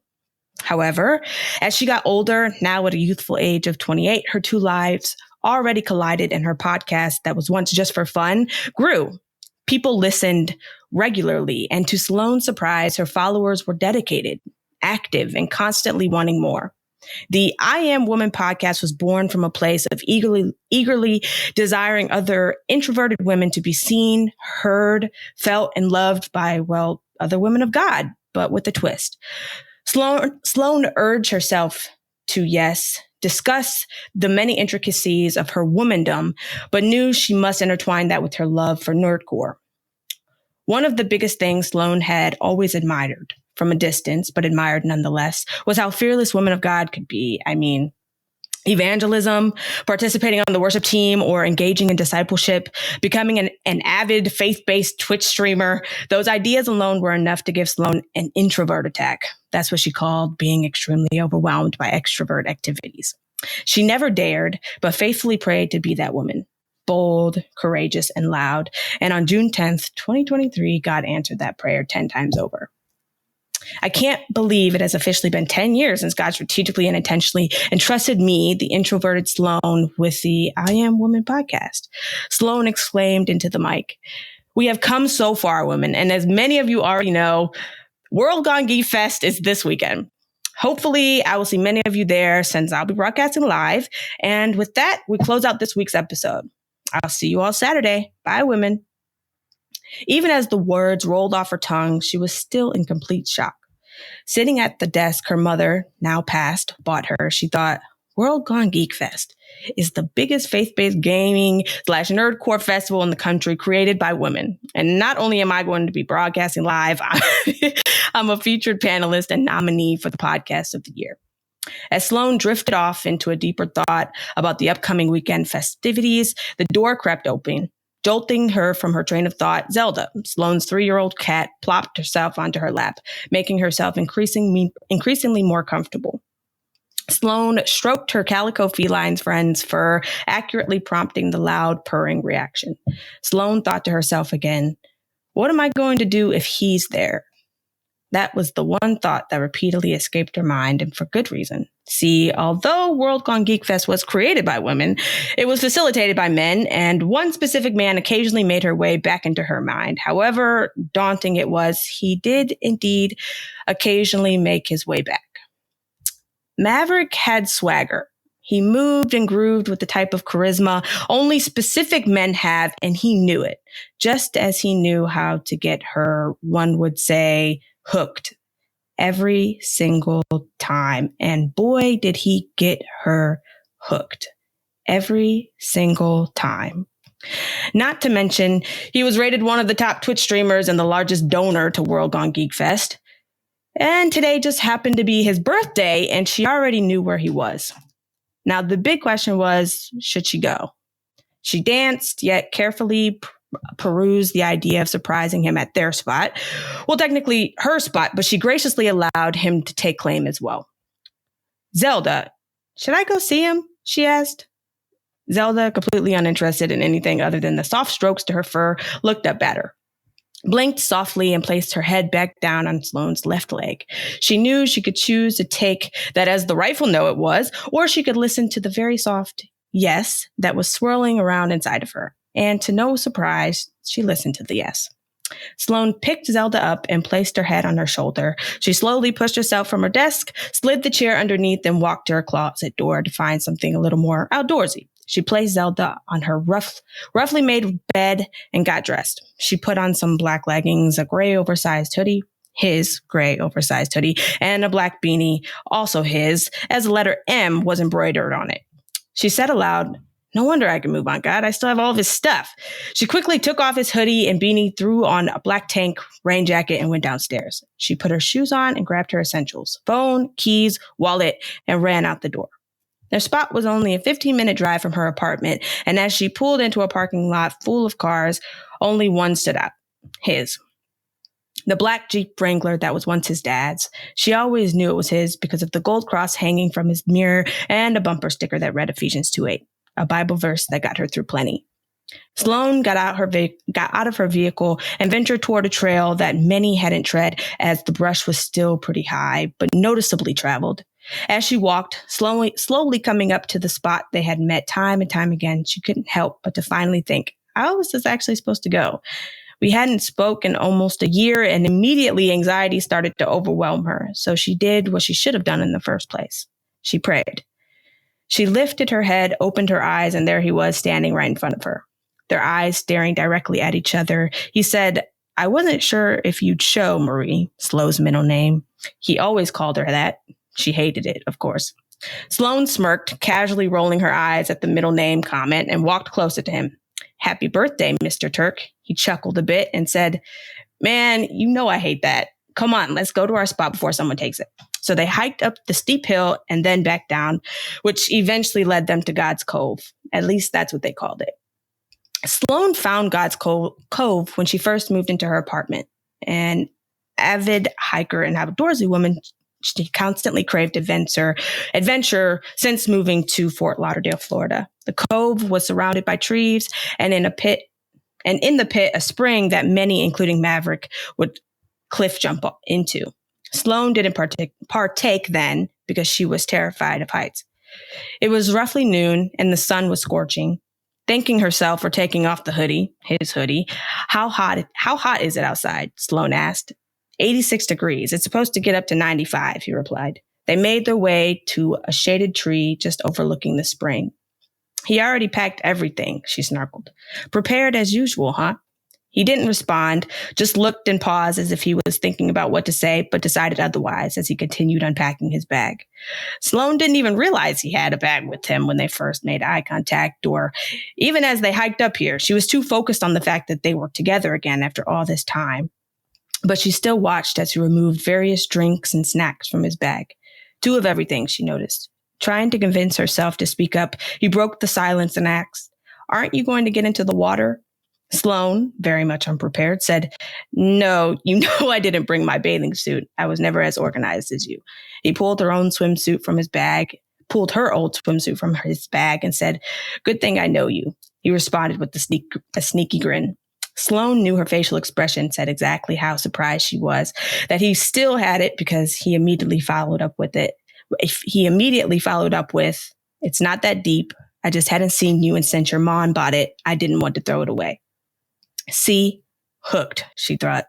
However, as she got older, now at a youthful age of 28, her two lives already collided and her podcast that was once just for fun grew. People listened regularly, and to Sloane's surprise, her followers were dedicated, active, and constantly wanting more. The I Am Woman podcast was born from a place of eagerly desiring other introverted women to be seen, heard, felt, and loved by, other women of God, but with a twist. Sloane urged herself to, discuss the many intricacies of her womandom, but knew she must intertwine that with her love for nerdcore. One of the biggest things Sloane had always admired, from a distance, but admired nonetheless, was how fearless women of God could be. I mean, evangelism, participating on the worship team, or engaging in discipleship, becoming an avid faith-based Twitch streamer. Those ideas alone were enough to give Sloan an introvert attack. That's what she called being extremely overwhelmed by extrovert activities. She never dared, but faithfully prayed to be that woman. Bold, courageous, and loud. And on June 10th, 2023, God answered that prayer 10 times over. I can't believe it has officially been 10 years since God strategically and intentionally entrusted me, the introverted Sloan, with the I Am Woman podcast. Sloan exclaimed into the mic, "We have come so far, women. And as many of you already know, World Gone Geek Fest is this weekend. Hopefully, I will see many of you there since I'll be broadcasting live. And with that, we close out this week's episode. I'll see you all Saturday. Bye, women." Even as the words rolled off her tongue, she was still in complete shock. Sitting at the desk her mother, now passed, bought her, she thought, World Gone Geek Fest is the biggest faith-based gaming / nerdcore festival in the country created by women. And not only am I going to be broadcasting live, I'm a featured panelist and nominee for the podcast of the year. As Sloan drifted off into a deeper thought about the upcoming weekend festivities, the door crept open. Jolting her from her train of thought, Zelda, Sloan's 3-year-old cat, plopped herself onto her lap, making herself increasingly more comfortable. Sloan stroked her calico feline's friend's fur, accurately prompting the loud purring reaction. Sloan thought to herself again, what am I going to do if he's there? That was the one thought that repeatedly escaped her mind, and for good reason. See, although World Gone Geek Fest was created by women, it was facilitated by men, and one specific man occasionally made her way back into her mind. However daunting it was, he did indeed occasionally make his way back. Maverick had swagger. He moved and grooved with the type of charisma only specific men have, and he knew it, just as he knew how to get her, one would say, hooked every single time. And boy, did he get her hooked every single time. Not to mention, he was rated one of the top Twitch streamers and the largest donor to World Gone Geek Fest. And today just happened to be his birthday, and she already knew where he was. Now, the big question was, should she go? She danced, yet carefully perused the idea of surprising him at their spot. Well, technically her spot, but she graciously allowed him to take claim as well. Zelda, should I go see him? She asked. Zelda, completely uninterested in anything other than the soft strokes to her fur, looked up at her, blinked softly, and placed her head back down on Sloane's left leg. She knew she could choose to take that as the rightful no it was, or she could listen to the very soft yes that was swirling around inside of her. And to no surprise, she listened to the yes. Sloan picked Zelda up and placed her head on her shoulder. She slowly pushed herself from her desk, slid the chair underneath, and walked to her closet door to find something a little more outdoorsy. She placed Zelda on her roughly made bed and got dressed. She put on some black leggings, a gray oversized hoodie, his gray oversized hoodie, and a black beanie, also his, as the letter M was embroidered on it. She said aloud, no wonder I can move on, God. I still have all of his stuff. She quickly took off his hoodie and beanie, threw on a black tank, rain jacket, and went downstairs. She put her shoes on and grabbed her essentials, phone, keys, wallet, and ran out the door. Their spot was only a 15-minute drive from her apartment, and as she pulled into a parking lot full of cars, only one stood out, his. The black Jeep Wrangler that was once his dad's. She always knew it was his because of the gold cross hanging from his mirror and a bumper sticker that read Ephesians 2:8, a Bible verse that got her through plenty. Sloan got out of her vehicle and ventured toward a trail that many hadn't tread as the brush was still pretty high, but noticeably traveled. As she walked, slowly coming up to the spot they had met time and time again, she couldn't help but to finally think, how was this actually supposed to go? We hadn't spoken almost a year, and immediately anxiety started to overwhelm her. So she did what she should have done in the first place. She prayed. She lifted her head, opened her eyes, and there he was standing right in front of her. Their eyes staring directly at each other. He said, I wasn't sure if you'd show Marie, Slo's middle name. He always called her that. She hated it, of course. Sloan smirked, casually rolling her eyes at the middle name comment, and walked closer to him. Happy birthday, Mr. Turk. He chuckled a bit and said, man, you know I hate that. Come on, let's go to our spot before someone takes it. So they hiked up the steep hill and then back down, which eventually led them to God's Cove. At least that's what they called it. Sloane found God's Cove when she first moved into her apartment. An avid hiker and outdoorsy woman, she constantly craved adventure since moving to Fort Lauderdale, Florida. The cove was surrounded by trees, and in the pit, a spring that many, including Maverick, would cliff jump into. Sloane didn't partake then because she was terrified of heights. It was roughly noon, and the sun was scorching. Thanking herself for taking off his hoodie. How hot is it outside? Sloane asked. 86 degrees. It's supposed to get up to 95, he replied. They made their way to a shaded tree just overlooking the spring. He already packed everything, she snarkled. Prepared as usual, huh? He didn't respond, just looked and paused as if he was thinking about what to say, but decided otherwise as he continued unpacking his bag. Sloane didn't even realize he had a bag with him when they first made eye contact, or even as they hiked up here. She was too focused on the fact that they were together again after all this time. But she still watched as he removed various drinks and snacks from his bag. 2 of everything, she noticed. Trying to convince herself to speak up, he broke the silence and asked, "Aren't you going to get into the water?" Sloane, very much unprepared, said, "No, you know I didn't bring my bathing suit. I was never as organized as you." He pulled her old swimsuit from his bag, and said, "Good thing I know you." He responded with a sneaky grin. Sloane knew her facial expression said exactly how surprised she was that he still had it, because he immediately followed up with, "It's not that deep. I just hadn't seen you, and since your mom bought it, I didn't want to throw it away." "See, hooked," she thought,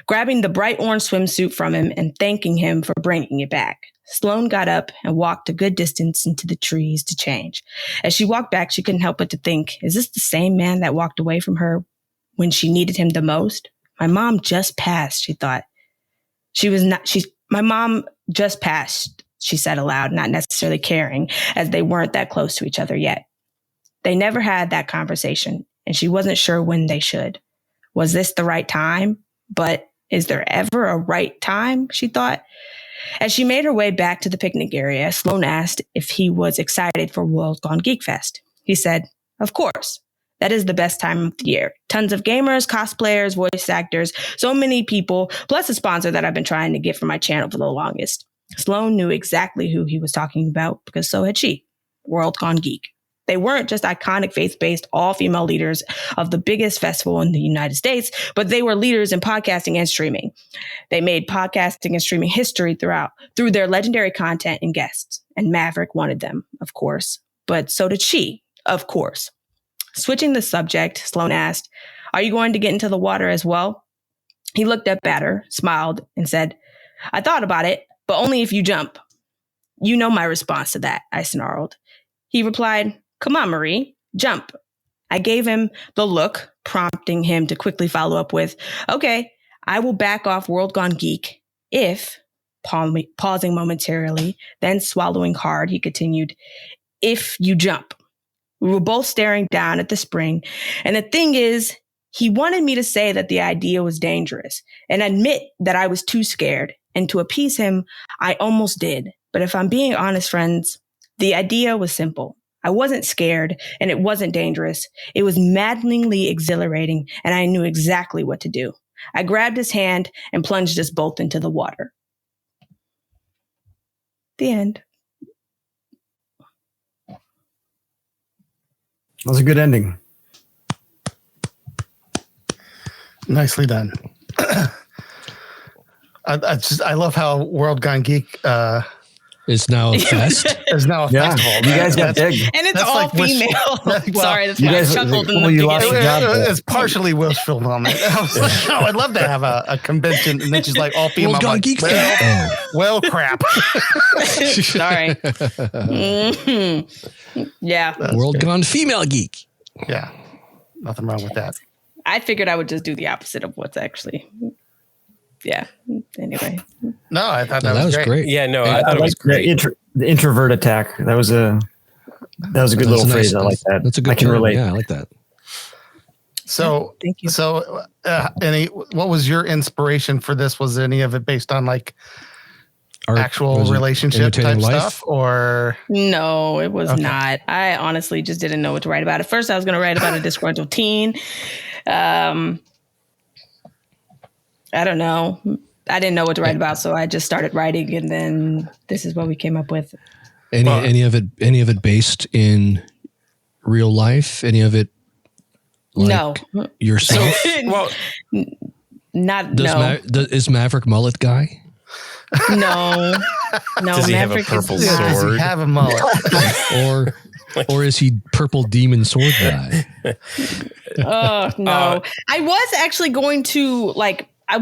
grabbing the bright orange swimsuit from him and thanking him for bringing it back. Sloane got up and walked a good distance into the trees to change. As she walked back, she couldn't help but to think, is this the same man that walked away from her when she needed him the most? My mom just passed, she thought. My mom just passed, she said aloud, not necessarily caring, as they weren't that close to each other yet. They never had that conversation, and she wasn't sure when they should. Was this the right time? But is there ever a right time, she thought? As she made her way back to the picnic area, Sloane asked if he was excited for World Gone Geek Fest. He said, "Of course. That is the best time of the year. Tons of gamers, cosplayers, voice actors, so many people, plus a sponsor that I've been trying to get for my channel for the longest." Sloane knew exactly who he was talking about, because so had she. World Gone Geek. They weren't just iconic faith-based all-female leaders of the biggest festival in the United States, but they were leaders in podcasting and streaming. They made podcasting and streaming history through their legendary content and guests. And Maverick wanted them, of course. But so did she, of course. Switching the subject, Sloane asked, "Are you going to get into the water as well?" He looked up at her, smiled, and said, "I thought about it, but only if you jump." "You know my response to that," I snarled. He replied, "Come on, Marie, jump." I gave him the look, prompting him to quickly follow up with, "Okay, I will back off World Gone Geek if," pausing momentarily, then swallowing hard, he continued, "if you jump." We were both staring down at the spring, and the thing is, he wanted me to say that the idea was dangerous and admit that I was too scared, and to appease him, I almost did. But if I'm being honest, friends, the idea was simple. I wasn't scared, and it wasn't dangerous. It was maddeningly exhilarating, and I knew exactly what to do. I grabbed his hand and plunged us both into the water. The end. That was a good ending. Nicely done. I love how World Gone Geek is now a fest. Is now a festival. You guys got big. And it's all like female. Sorry, that's why I chuckled in the you beginning. lost your job. It's partially Wishful moment. I was like, oh, I'd love to have a convention, and then she's like, all female. World Gone Geek Fest. Well, crap. Sorry. Yeah. World Gone Female Geek. Yeah. Nothing wrong with that. I figured I would just do the opposite of what's actually. Yeah. Anyway. No, I thought that was great. Yeah, no, I thought it was great. The introvert attack. That was a good little phrase. Nice, I like that. That's a good I can term. relate. Yeah, I like that. So, thank you. So, what was your inspiration for this? Was any of it based on like actual relationship type stuff, or no, it was not. I honestly just didn't know what to write about. At first, I was going to write about a disgruntled teen. I don't know. I didn't know what to write about, so I just started writing, and then this is what we came up with. Any of it based in real life? Any of it? Like no. Yourself? Well, not is Maverick mullet guy? No. Does he Maverick have a purple yeah, sword? does he have a mullet? or is he purple demon sword guy? Oh no! I was actually going to I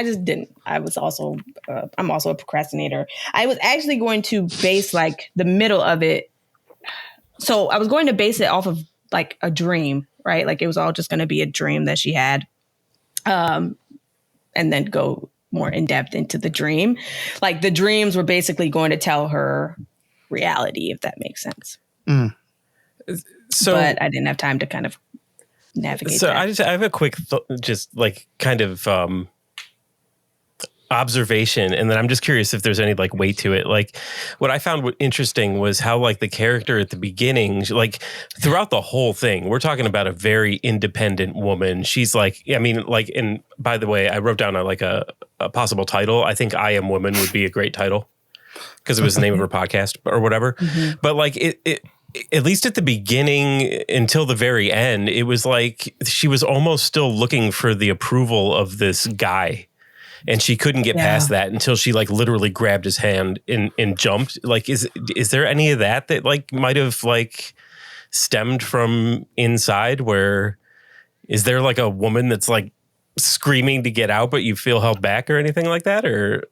just didn't. I was also. I'm also a procrastinator. I was actually going to base the middle of it. So I was going to base it off of a dream, right? Like it was all just going to be a dream that she had, and then go more in depth into the dream. Like the dreams were basically going to tell her reality, if that makes sense. Mm. But I didn't have time to kind of navigate that. I have a quick observation, and then I'm just curious if there's any weight to it. Like what I found interesting was how the character at the beginning, throughout the whole thing, we're talking about a very independent woman. She's and by the way, I wrote down a possible title. I think I Am Woman would be a great title because it was the name of her podcast or whatever. Mm-hmm. But it at least at the beginning until the very end, it was she was almost still looking for the approval of this guy. And she couldn't get past that until she literally grabbed his hand and jumped. Is there any of that might have stemmed from inside? Where is there a woman that's screaming to get out, but you feel held back or anything like that? Or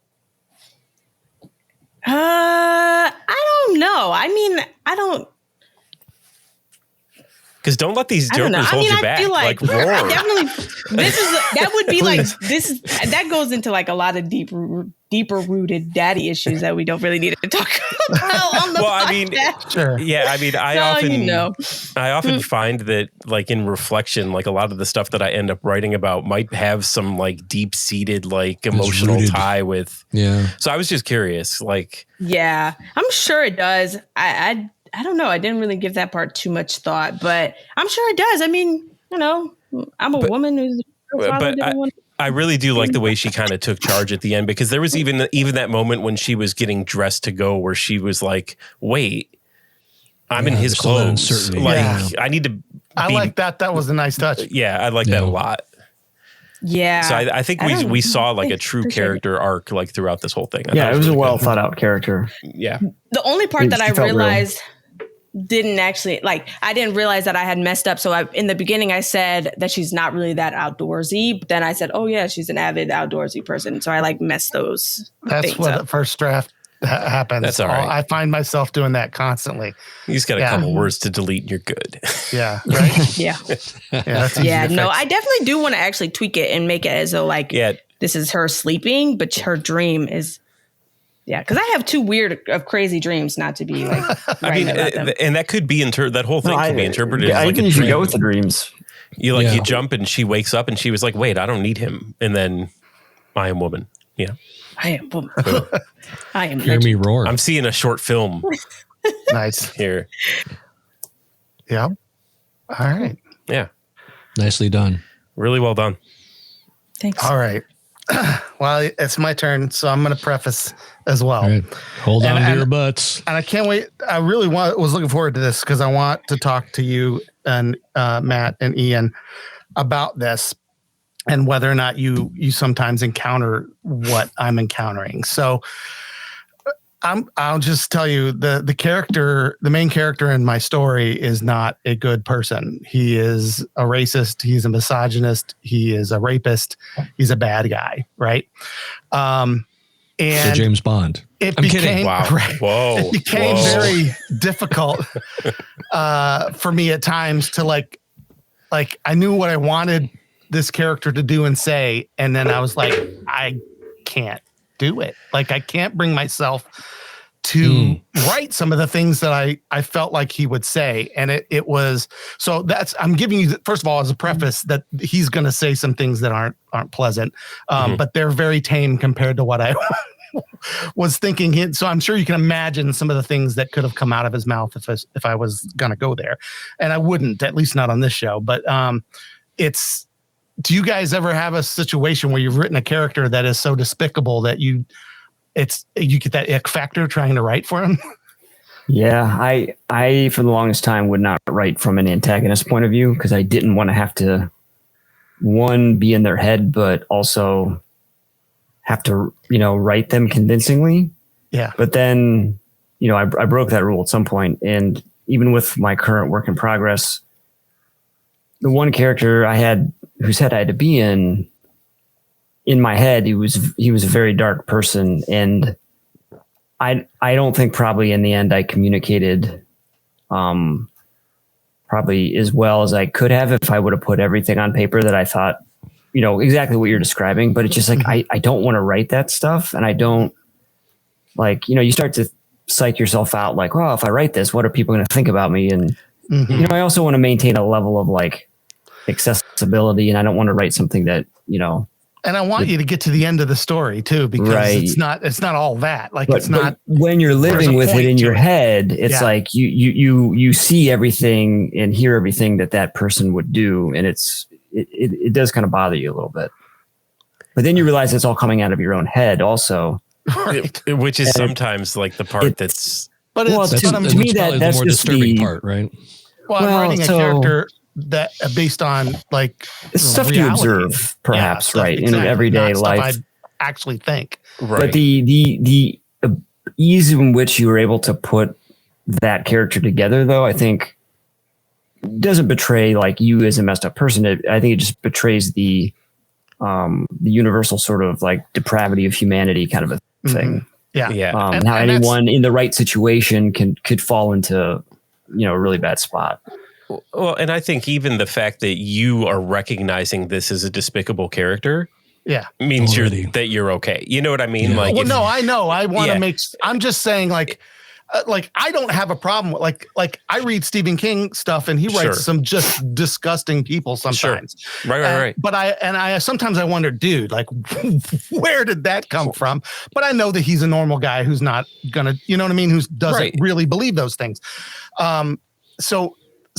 I don't know. I mean, I don't. Because don't let these jokers hold you back. I feel roar. I definitely. That would be that goes into a lot of deeper rooted daddy issues that we don't really need to talk about on the podcast. Sure. Yeah, I often find that in reflection, a lot of the stuff that I end up writing about might have some deep seated emotional tie with. Yeah. So I was just curious. Yeah, I'm sure it does. I don't know. I didn't really give that part too much thought, but I'm sure it does. I mean, I'm a woman who's. I really do like the way she kind of took charge at the end, because there was even that moment when she was getting dressed to go where she was like, wait, I'm in his clothes. I need to. I like that. That was a nice touch. Yeah, I like that a lot. Yeah. So I think we saw a true character arc throughout this whole thing. It was a well thought out character. Yeah. The only part that I realized didn't actually I didn't realize that I had messed up. So in the beginning I said that she's not really that outdoorsy, but then I said, oh yeah, she's an avid outdoorsy person. So I messed those. That's what the first draft happens. That's all right. I find myself doing that constantly. You just got a couple words to delete and you're good. Yeah. Right. Yeah. Yeah. No, I definitely do want to actually tweak it and make it as though this is her sleeping, but her dream is. Yeah, because I have too weird of crazy dreams not to be about them. And that could be that whole thing could be interpreted as even if you go with the dreams. You jump and she wakes up and she was like, wait, I don't need him. And then I am woman. Yeah. I am woman. I am. Hear me roar. I'm seeing a short film. Nice. Here. Yeah. All right. Yeah. Nicely done. Really well done. Thanks. All right. Well, it's my turn, so I'm going to preface as well. Right. Hold on to your butts. And I can't wait. I really was looking forward to this because I want to talk to you and Matt and Ian about this and whether or not you sometimes encounter what I'm encountering. So I'll just tell you the main character in my story is not a good person. He is a racist. He's a misogynist. He is a rapist. He's a bad guy. Right. And so James Bond. I'm kidding. Wow. Right, Whoa. It became very difficult for me at times to I knew what I wanted this character to do and say. And then I was like, I can't do it. I can't bring myself to write some of the things that I felt like he would say. And it was, so I'm giving you, first of all, as a preface that he's going to say some things that aren't pleasant, but they're very tame compared to what I was thinking. So I'm sure you can imagine some of the things that could have come out of his mouth if I was going to go there, and I wouldn't, at least not on this show. But do you guys ever have a situation where you've written a character that is so despicable that you get that ick factor trying to write for him? Yeah, I for the longest time would not write from an antagonist point of view because I didn't want to have to, one, be in their head, but also have to, write them convincingly. Yeah. But then, I broke that rule at some point, and even with my current work in progress, the one character I had whose head I had to be in my head, he was a very dark person, and I don't think probably in the end I communicated probably as well as I could have if I would have put everything on paper that I thought, exactly what you're describing. But it's just like I don't want to write that stuff, and I don't you start to psych yourself out like, well, if I write this, what are people going to think about me? And I also want to maintain a level of accessibility, and I don't want to write something that and I want you to get to the end of the story too, because it's not all that. But when you're living with it in your head, it's like you see everything and hear everything that person would do, and it does kind of bother you a little bit. But then you realize it's all coming out of your own head also, right? Which is sometimes the part that's. But to me that's the more just disturbing part, right? Well, I'm writing a character that based on stuff reality. You observe, perhaps, right, in everyday life. I'd actually think, right. But the ease in which you were able to put that character together, though, I think doesn't betray you as a messed up person. I think it just betrays the universal sort of depravity of humanity kind of a thing. Yeah, yeah. How anyone in the right situation could fall into a really bad spot. Well, and I think even the fact that you are recognizing this as a despicable character, means that you're okay. You know what I mean? Yeah. No, I know. I want to make. I'm just saying, I don't have a problem with I read Stephen King stuff, and he writes some just disgusting people sometimes. Sure. Right. But I sometimes I wonder, dude, where did that come from? But I know that he's a normal guy who's not gonna, you know what I mean? Who doesn't really believe those things.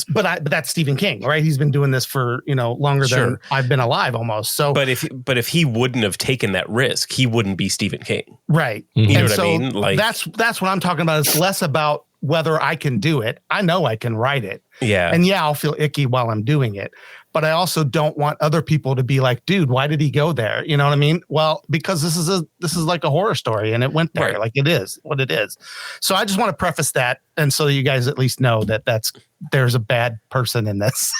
But that's Stephen King, right? He's been doing this for longer than I've been alive, almost. So, but if he wouldn't have taken that risk, he wouldn't be Stephen King, right? Mm-hmm. You know what I mean? That's what I'm talking about. It's less about whether I can do it. I know I can write it, and I'll feel icky while I'm doing it. But I also don't want other people to be like, dude, why did he go there? You know what I mean? Well, because this is like a horror story, and it went there. Right. It is what it is. So I just want to preface that, and so you guys at least know that there's a bad person in this.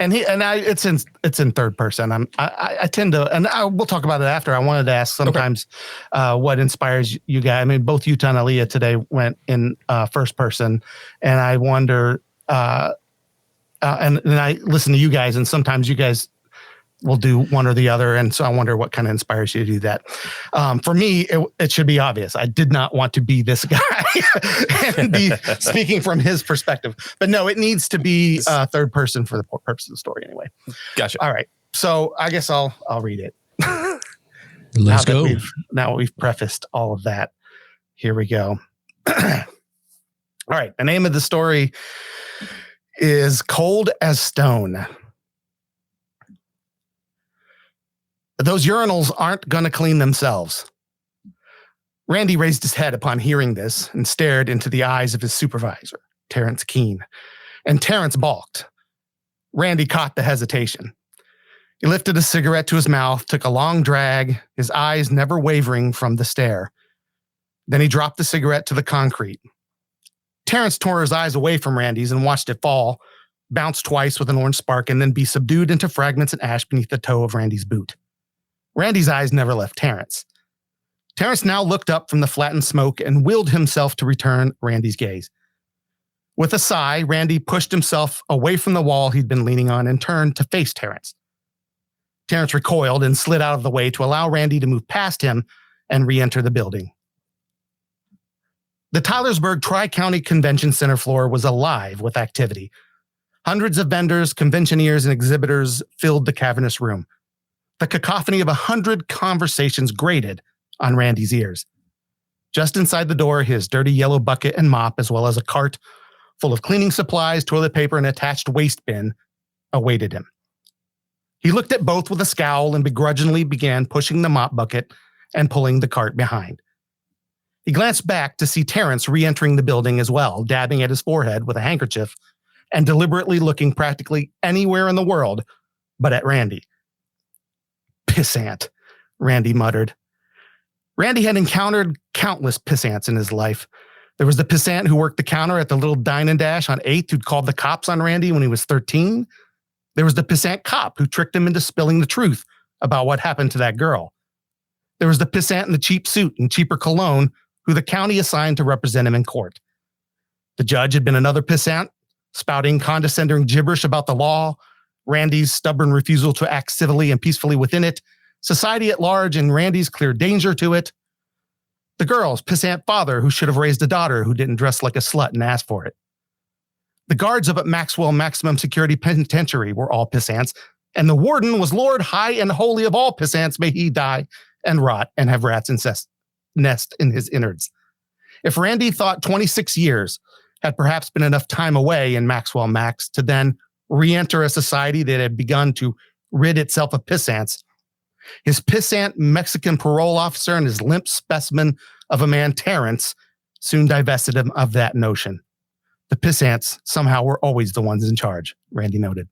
It's in third person. I tend to, and we'll talk about it after. I wanted to ask sometimes what inspires you guys. I mean, both Yuta and Allea today went in first person, and I wonder, and I listen to you guys, and sometimes you guys will do one or the other, and so I wonder what kind of inspires you to do that. For me, it should be obvious. I did not want to be this guy and be speaking from his perspective, but no, it needs to be third person for the purpose of the story anyway. Gotcha. All right, so I guess I'll read it. Let's go. Now we've prefaced all of that. Here we go. All right, the name of the story is Cold as Stone. Those urinals aren't going to clean themselves. Randy raised his head upon hearing this and stared into the eyes of his supervisor, Terrence Keene. And Terrence balked. Randy caught the hesitation. He lifted a cigarette to his mouth, took a long drag, his eyes never wavering from the stare. Then he dropped the cigarette to the concrete. Terrence tore his eyes away from Randy's and watched it fall, bounce twice with an orange spark, and then be subdued into fragments and ash beneath the toe of Randy's boot. Randy's eyes never left Terrence. Terrence now looked up from the flattened smoke and willed himself to return Randy's gaze. With a sigh, Randy pushed himself away from the wall he'd been leaning on and turned to face Terrence. Terrence recoiled and slid out of the way to allow Randy to move past him and re-enter the building. The Tylersburg Tri-County Convention Center floor was alive with activity. Hundreds of vendors, conventioneers, and exhibitors filled the cavernous room. the cacophony of 100 conversations grated on Randy's ears. Just inside the door, his dirty yellow bucket and mop, as well as a cart full of cleaning supplies, toilet paper, and attached waste bin, awaited him. He looked at both with a scowl and begrudgingly began pushing the mop bucket and pulling the cart behind. He glanced back to see Terrence re-entering the building as well, dabbing at his forehead with a handkerchief and deliberately looking practically anywhere in the world but at Randy. Pissant, Randy muttered. Randy had encountered countless pissants in his life. There was the pissant who worked the counter at the little dine and dash on 8th who'd called the cops on Randy when he was 13. There was the pissant cop who tricked him into spilling the truth about what happened to that girl. There was the pissant in the cheap suit and cheaper cologne who the county assigned to represent him in court. The judge had been another pissant, spouting condescending gibberish about the law, Randy's stubborn refusal to act civilly and peacefully within it, society at large and Randy's clear danger to it. The girl's pissant father who should have raised a daughter who didn't dress like a slut and ask for it. The guards up at Maxwell Maximum Security Penitentiary were all pissants, and the warden was Lord High and Holy of all pissants, may he die and rot and have rats nest in his innards. If Randy thought 26 years had perhaps been enough time away in Maxwell Max to then re-enter a society that had begun to rid itself of pissants, his pissant Mexican parole officer and his limp specimen of a man, Terrence, soon divested him of that notion. The pissants somehow were always the ones in charge, Randy noted.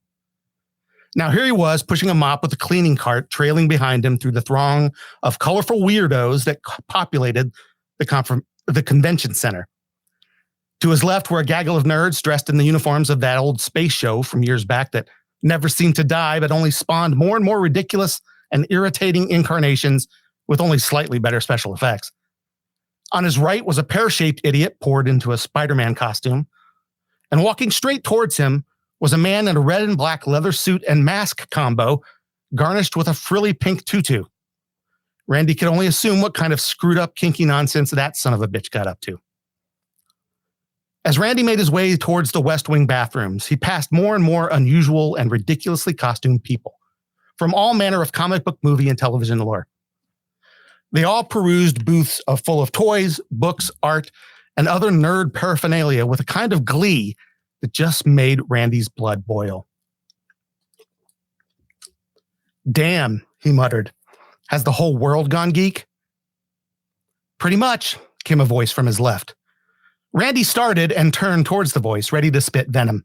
Now here he was, pushing a mop with a cleaning cart, trailing behind him through the throng of colorful weirdos that populated the convention center. To his left were a gaggle of nerds dressed in the uniforms of that old space show from years back that never seemed to die, but only spawned more and more ridiculous and irritating incarnations with only slightly better special effects. On his right was a pear-shaped idiot poured into a Spider-Man costume, and walking straight towards him was a man in a red and black leather suit and mask combo garnished with a frilly pink tutu. Randy could only assume what kind of screwed up kinky nonsense that son of a bitch got up to. As Randy made his way towards the West Wing bathrooms, he passed more and more unusual and ridiculously costumed people from all manner of comic book, movie, and television lore. They all perused booths full of toys, books, art, and other nerd paraphernalia with a kind of glee that just made Randy's blood boil. Damn, he muttered. Has the whole world gone geek? Pretty much, came a voice from his left. Randy started and turned towards the voice, ready to spit venom.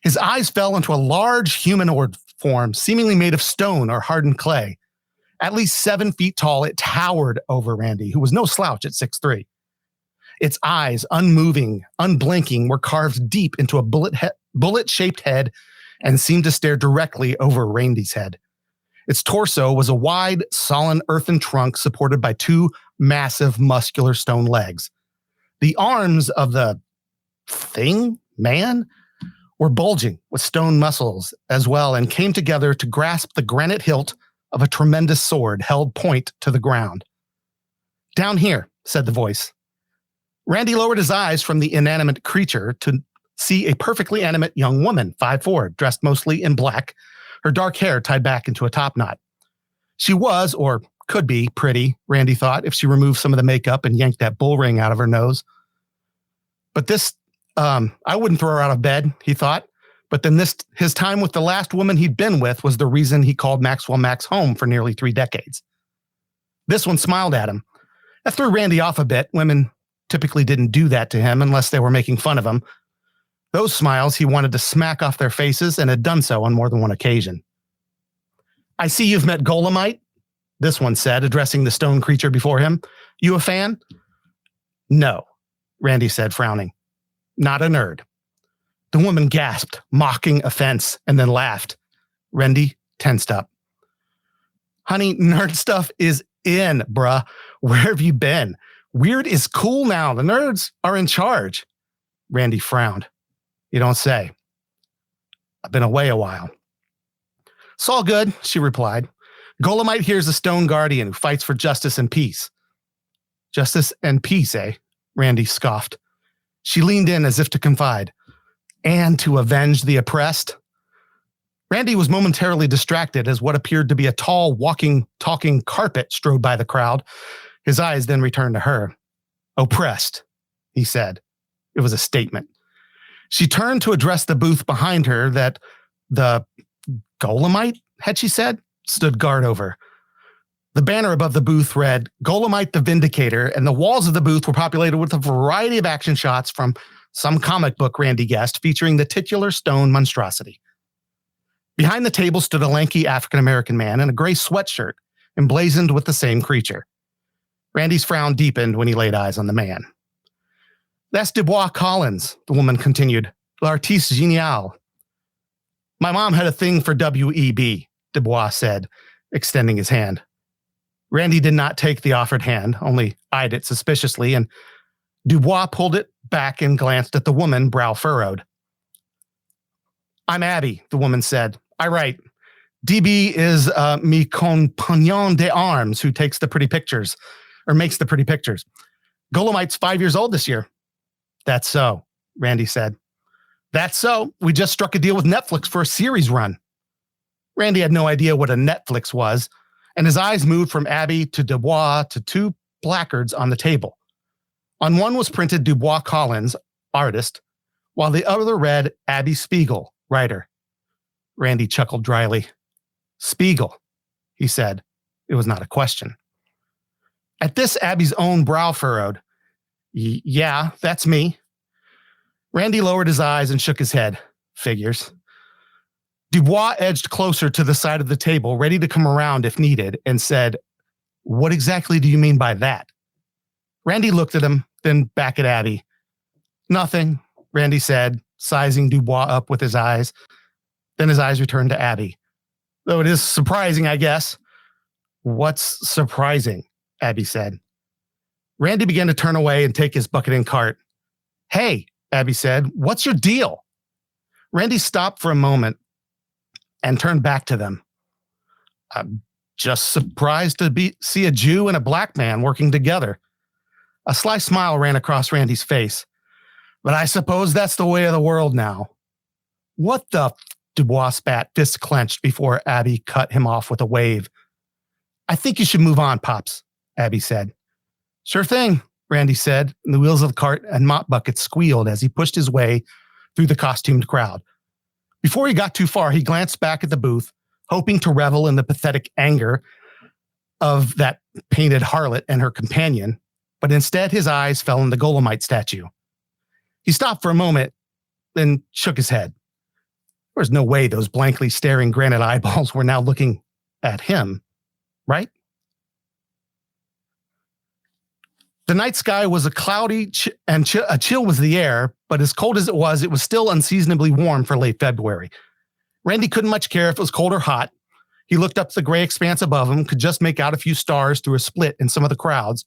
His eyes fell into a large humanoid form, seemingly made of stone or hardened clay. At least 7 feet tall, it towered over Randy, who was no slouch at 6'3". Its eyes, unmoving, unblinking, were carved deep into a bullet-shaped head and seemed to stare directly over Randy's head. Its torso was a wide, solid earthen trunk supported by 2 massive, muscular stone legs. The arms of the man, were bulging with stone muscles as well and came together to grasp the granite hilt of a tremendous sword held point to the ground. Down here, said the voice. Randy lowered his eyes from the inanimate creature to see a perfectly animate young woman, 5'4", dressed mostly in black, her dark hair tied back into a top knot. She was, or could be, pretty, Randy thought, if she removed some of the makeup and yanked that bull ring out of her nose. But this, I wouldn't throw her out of bed, he thought. But then his time with the last woman he'd been with was the reason he called Maxwell Max home for nearly 3 decades. This one smiled at him. That threw Randy off a bit. Women typically didn't do that to him unless they were making fun of him. Those smiles he wanted to smack off their faces and had done so on more than one occasion. I see you've met Golemite, this one said, addressing the stone creature before him. You a fan? No, Randy said, frowning. Not a nerd. The woman gasped, mocking offense, and then laughed. Randy tensed up. Honey, nerd stuff is in, bruh. Where have you been? Weird is cool now. The nerds are in charge. Randy frowned. You don't say. I've been away a while. It's all good, she replied. Golemite here's a stone guardian who fights for justice and peace. Justice and peace, eh? Randy scoffed. She leaned in as if to confide. And to avenge the oppressed? Randy was momentarily distracted as what appeared to be a tall, talking carpet strode by the crowd. His eyes then returned to her. Oppressed, he said. It was a statement. She turned to address the booth behind her that the Golemite, had she said, stood guard over. The banner above the booth read, Golemite the Vindicator, and the walls of the booth were populated with a variety of action shots from some comic book, Randy guessed, featuring the titular stone monstrosity. Behind the table stood a lanky African-American man in a gray sweatshirt, emblazoned with the same creature. Randy's frown deepened when he laid eyes on the man. That's Dubois Collins, the woman continued. L'artiste génial. My mom had a thing for W.E.B., Dubois said, extending his hand. Randy did not take the offered hand, only eyed it suspiciously, and Dubois pulled it back and glanced at the woman, brow furrowed. I'm Abby, the woman said. I write. DB is mi compagnon d'armes who takes the pretty pictures, or makes the pretty pictures. Golemite's 5 years old this year. That's so, Randy said. That's so. We just struck a deal with Netflix for a series run. Randy had no idea what a Netflix was, and his eyes moved from Abby to Dubois to two placards on the table. On one was printed Dubois Collins, artist, while the other read Abby Spiegel, writer. Randy chuckled dryly. Spiegel, he said. It was not a question. At this, Abby's own brow furrowed. Yeah, that's me. Randy lowered his eyes and shook his head. Figures. Dubois edged closer to the side of the table, ready to come around if needed, and said, What exactly do you mean by that? Randy looked at him, then back at Abby. Nothing, Randy said, sizing Dubois up with his eyes. Then his eyes returned to Abby. Though it is surprising, I guess. What's surprising? Abby said. Randy began to turn away and take his bucket and cart. Hey, Abby said, what's your deal? Randy stopped for a moment and turned back to them. I'm just surprised to see a Jew and a black man working together. A sly smile ran across Randy's face. But I suppose that's the way of the world now. What the Dubois spat, fists clenched before Abby cut him off with a wave. I think you should move on, Pops, Abby said. Sure thing, Randy said, and the wheels of the cart and mop bucket squealed as he pushed his way through the costumed crowd. Before he got too far, he glanced back at the booth, hoping to revel in the pathetic anger of that painted harlot and her companion, but instead his eyes fell on the Golemite statue. He stopped for a moment, then shook his head. There was no way those blankly staring granite eyeballs were now looking at him, right? The night sky was a cloudy and a chill was the air, but as cold as it was still unseasonably warm for late February. Randy couldn't much care if it was cold or hot. He looked up the gray expanse above him, could just make out a few stars through a split in some of the crowds,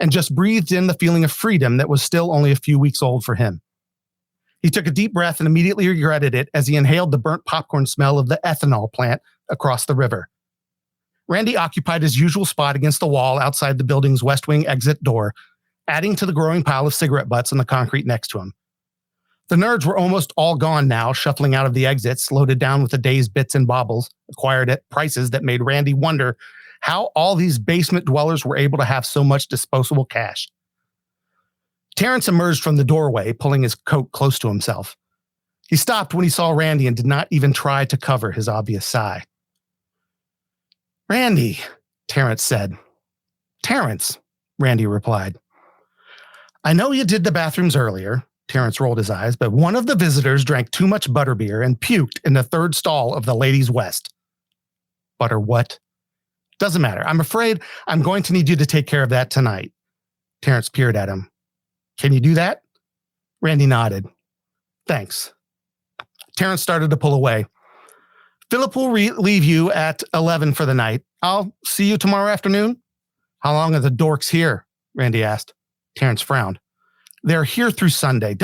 and just breathed in the feeling of freedom that was still only a few weeks old for him. He took a deep breath and immediately regretted it as he inhaled the burnt popcorn smell of the ethanol plant across the river. Randy occupied his usual spot against the wall outside the building's west wing exit door, adding to the growing pile of cigarette butts on the concrete next to him. The nerds were almost all gone now, shuffling out of the exits, loaded down with the day's bits and baubles, acquired at prices that made Randy wonder how all these basement dwellers were able to have so much disposable cash. Terrence emerged from the doorway, pulling his coat close to himself. He stopped when he saw Randy and did not even try to cover his obvious sigh. Randy, Terrence said. Terrence, Randy replied. I know you did the bathrooms earlier, Terrence rolled his eyes, but one of the visitors drank too much butterbeer and puked in the third stall of the Ladies' West. Butter what? Doesn't matter. I'm afraid I'm going to need you to take care of that tonight. Terrence peered at him. Can you do that? Randy nodded. Thanks. Terrence started to pull away. Philip will leave you at 11 for the night. I'll see you tomorrow afternoon. How long are the dorks here? Randy asked. Terrence frowned. They're here through Sunday.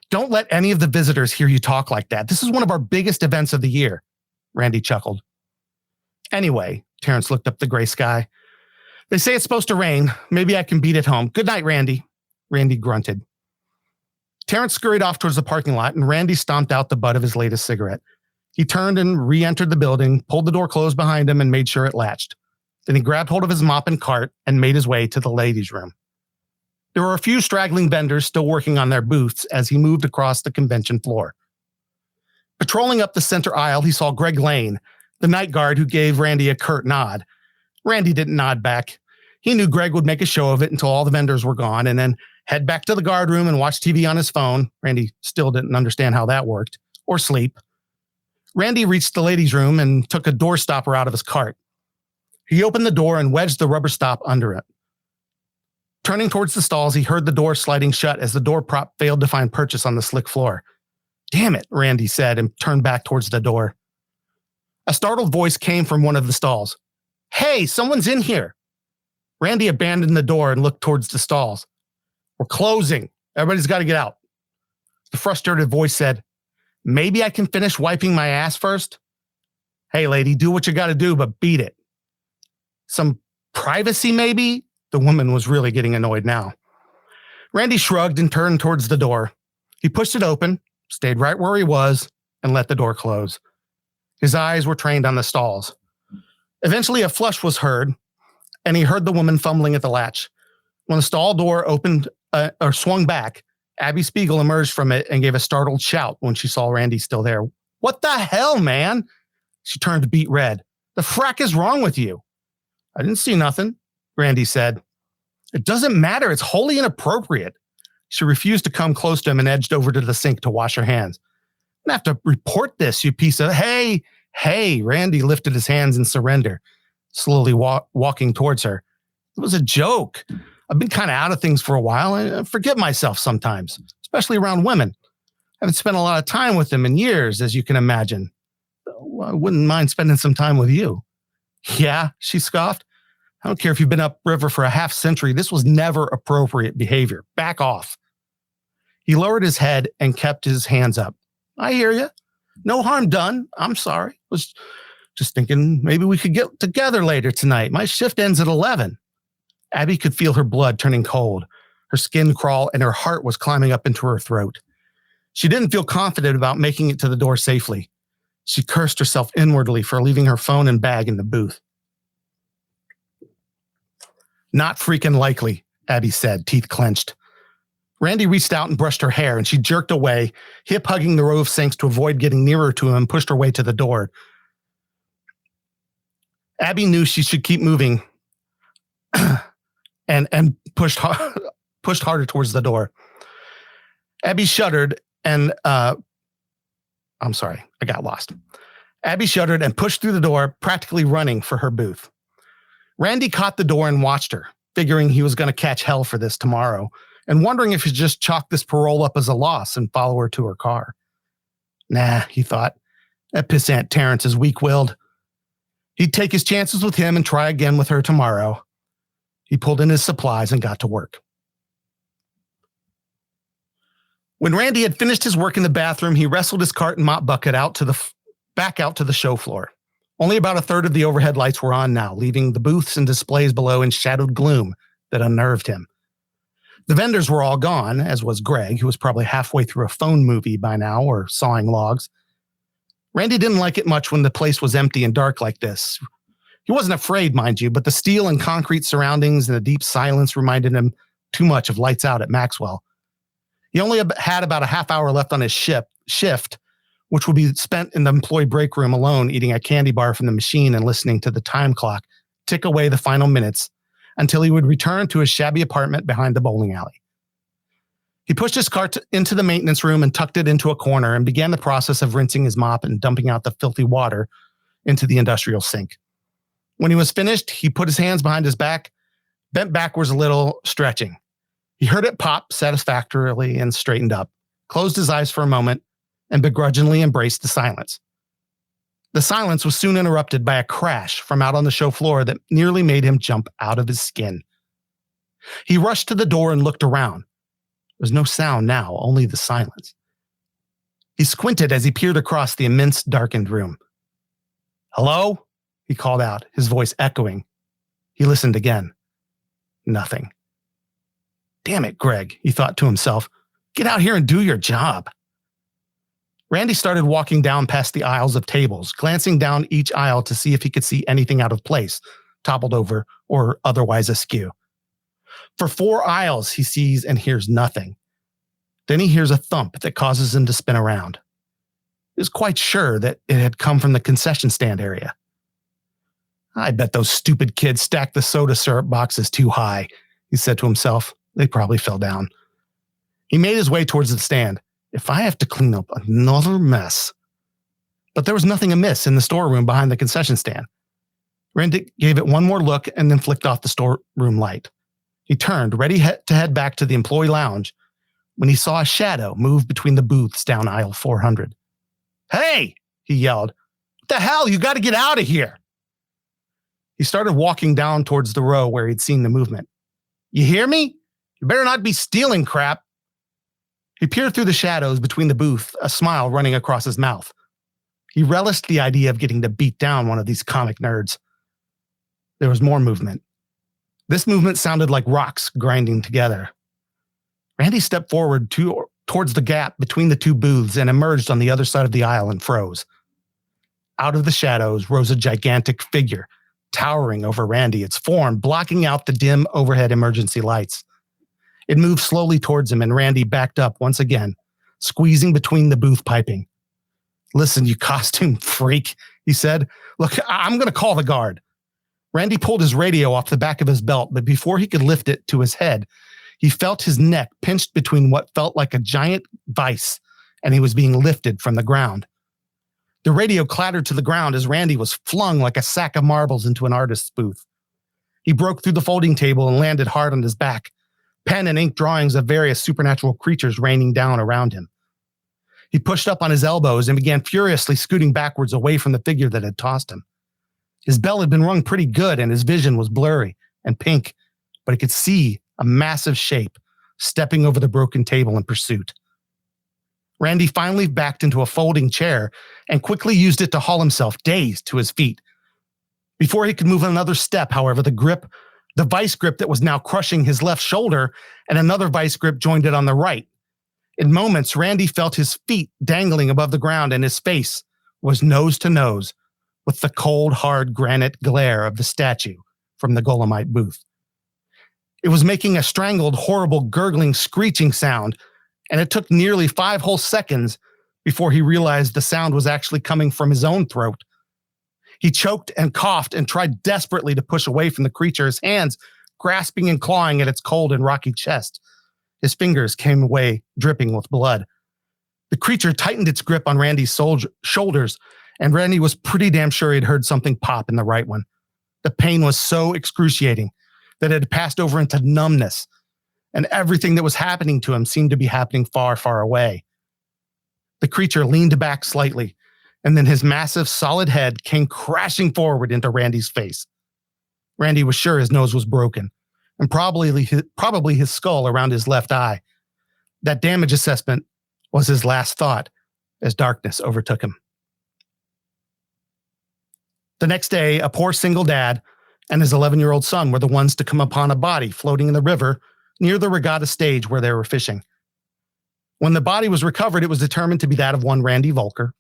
Don't let any of the visitors hear you talk like that. This is one of our biggest events of the year. Randy chuckled. Anyway, Terrence looked up the gray sky. They say it's supposed to rain. Maybe I can beat it home. Good night, Randy. Randy grunted. Terrence scurried off towards the parking lot, and Randy stomped out the butt of his latest cigarette. He turned and re-entered the building, pulled the door closed behind him, and made sure it latched. Then he grabbed hold of his mop and cart and made his way to the ladies' room. There were a few straggling vendors still working on their booths as he moved across the convention floor. Patrolling up the center aisle, he saw Greg Lane, the night guard who gave Randy a curt nod. Randy didn't nod back. He knew Greg would make a show of it until all the vendors were gone and then head back to the guard room and watch TV on his phone. Randy still didn't understand how that worked, or sleep. Randy reached the ladies' room and took a door stopper out of his cart. He opened the door and wedged the rubber stop under it. Turning towards the stalls, he heard the door sliding shut as the door prop failed to find purchase on the slick floor. "Damn it," Randy said and turned back towards the door. A startled voice came from one of the stalls. "Hey, someone's in here." Randy abandoned the door and looked towards the stalls. "We're closing. Everybody's got to get out." The frustrated voice said, "Maybe I can finish wiping my ass first?" "Hey, lady, do what you got to do, but beat it." "Some privacy, maybe?" The woman was really getting annoyed now. Randy shrugged and turned towards the door. He pushed it open, stayed right where he was, and let the door close. His eyes were trained on the stalls. Eventually, a flush was heard, and he heard the woman fumbling at the latch. When the stall door opened or swung back, Abby Spiegel emerged from it and gave a startled shout when she saw Randy still there. "What the hell, man?" She turned beet red. "The frack is wrong with you?" "I didn't see nothing," Randy said. "It doesn't matter. It's wholly inappropriate." She refused to come close to him and edged over to the sink to wash her hands. "I'm going to have to report this, you piece of..." Hey, Randy lifted his hands in surrender, slowly walking towards her. "It was a joke. I've been kind of out of things for a while. I forget myself sometimes, especially around women. I haven't spent a lot of time with them in years, as you can imagine. I wouldn't mind spending some time with you." "Yeah," she scoffed. "I don't care if you've been upriver for a half century. This was never appropriate behavior. Back off." He lowered his head and kept his hands up. "I hear you. No harm done. I'm sorry. Was just thinking maybe we could get together later tonight. My shift ends at 11. Abby could feel her blood turning cold, her skin crawl, and her heart was climbing up into her throat. She didn't feel confident about making it to the door safely. She cursed herself inwardly for leaving her phone and bag in the booth. "Not freaking likely," Abby said, teeth clenched. Randy reached out and brushed her hair, and she jerked away, hip hugging the row of sinks to avoid getting nearer to him, and pushed her way to the door. Abby knew she should keep moving and pushed harder towards the door. Abby shuddered and I'm sorry, I got lost. Abby shuddered and pushed through the door, practically running for her booth. Randy caught the door and watched her, figuring he was going to catch hell for this tomorrow, and wondering if he'd just chalk this parole up as a loss and follow her to her car. Nah, he thought, that pissant Terrence is weak-willed. He'd take his chances with him and try again with her tomorrow. He pulled in his supplies and got to work. When Randy had finished his work in the bathroom, he wrestled his cart and mop bucket back out to the show floor. Only about a third of the overhead lights were on now, leaving the booths and displays below in shadowed gloom that unnerved him. The vendors were all gone, as was Greg, who was probably halfway through a phone movie by now or sawing logs. Randy didn't like it much when the place was empty and dark like this. He wasn't afraid, mind you, but the steel and concrete surroundings and the deep silence reminded him too much of Lights Out at Maxwell. He only had about a half hour left on his shift, which would be spent in the employee break room alone, eating a candy bar from the machine and listening to the time clock tick away the final minutes until he would return to his shabby apartment behind the bowling alley. He pushed his cart into the maintenance room and tucked it into a corner and began the process of rinsing his mop and dumping out the filthy water into the industrial sink. When he was finished, he put his hands behind his back, bent backwards a little, stretching. He heard it pop satisfactorily and straightened up, closed his eyes for a moment, and begrudgingly embraced the silence. The silence was soon interrupted by a crash from out on the show floor that nearly made him jump out of his skin. He rushed to the door and looked around. There was no sound now, only the silence. He squinted as he peered across the immense darkened room. "Hello?" he called out, his voice echoing. He listened again. Nothing. "Damn it, Greg," he thought to himself. "Get out here and do your job." Randy started walking down past the aisles of tables, glancing down each aisle to see if he could see anything out of place, toppled over, or otherwise askew. For 4 aisles, he sees and hears nothing. Then he hears a thump that causes him to spin around. He was quite sure that it had come from the concession stand area. I bet those stupid kids stacked the soda syrup boxes too high, he said to himself. They probably fell down. He made his way towards the stand. If I have to clean up another mess. But there was nothing amiss in the storeroom behind the concession stand. Randy gave it one more look and then flicked off the storeroom light. He turned, ready to head back to the employee lounge, when he saw a shadow move between the booths down aisle 400. Hey, he yelled. What the hell? You got to get out of here. He started walking down towards the row where he'd seen the movement. You hear me? You better not be stealing crap. He peered through the shadows between the booth, a smile running across his mouth. He relished the idea of getting to beat down one of these comic nerds. There was more movement. This movement sounded like rocks grinding together. Randy stepped forward towards the gap between the 2 booths and emerged on the other side of the aisle and froze. Out of the shadows rose a gigantic figure, towering over Randy, its form blocking out the dim overhead emergency lights. It moved slowly towards him, and Randy backed up once again, squeezing between the booth piping. Listen, you costume freak, he said. Look, I'm going to call the guard. Randy pulled his radio off the back of his belt, but before he could lift it to his head, he felt his neck pinched between what felt like a giant vice, and he was being lifted from the ground. The radio clattered to the ground as Randy was flung like a sack of marbles into an artist's booth. He broke through the folding table and landed hard on his back, pen and ink drawings of various supernatural creatures raining down around him. He pushed up on his elbows and began furiously scooting backwards away from the figure that had tossed him. His bell had been rung pretty good and his vision was blurry and pink, but he could see a massive shape stepping over the broken table in pursuit. Randy finally backed into a folding chair and quickly used it to haul himself, dazed, to his feet. Before he could move another step, however, the vice grip that was now crushing his left shoulder and another vice grip joined it on the right. In moments, Randy felt his feet dangling above the ground and his face was nose to nose with the cold, hard granite glare of the statue from the Golemite booth. It was making a strangled, horrible, gurgling, screeching sound, and it took nearly 5 whole seconds before he realized the sound was actually coming from his own throat. He choked and coughed and tried desperately to push away from the creature, his hands grasping and clawing at its cold and rocky chest. His fingers came away, dripping with blood. The creature tightened its grip on Randy's shoulders, and Randy was pretty damn sure he'd heard something pop in the right one. The pain was so excruciating that it had passed over into numbness, and everything that was happening to him seemed to be happening far, far away. The creature leaned back slightly, and then his massive, solid head came crashing forward into Randy's face. Randy was sure his nose was broken, and probably his skull around his left eye. That damage assessment was his last thought as darkness overtook him. The next day, a poor single dad and his 11-year-old son were the ones to come upon a body floating in the river near the regatta stage where they were fishing. When the body was recovered, it was determined to be that of one Randy Volker,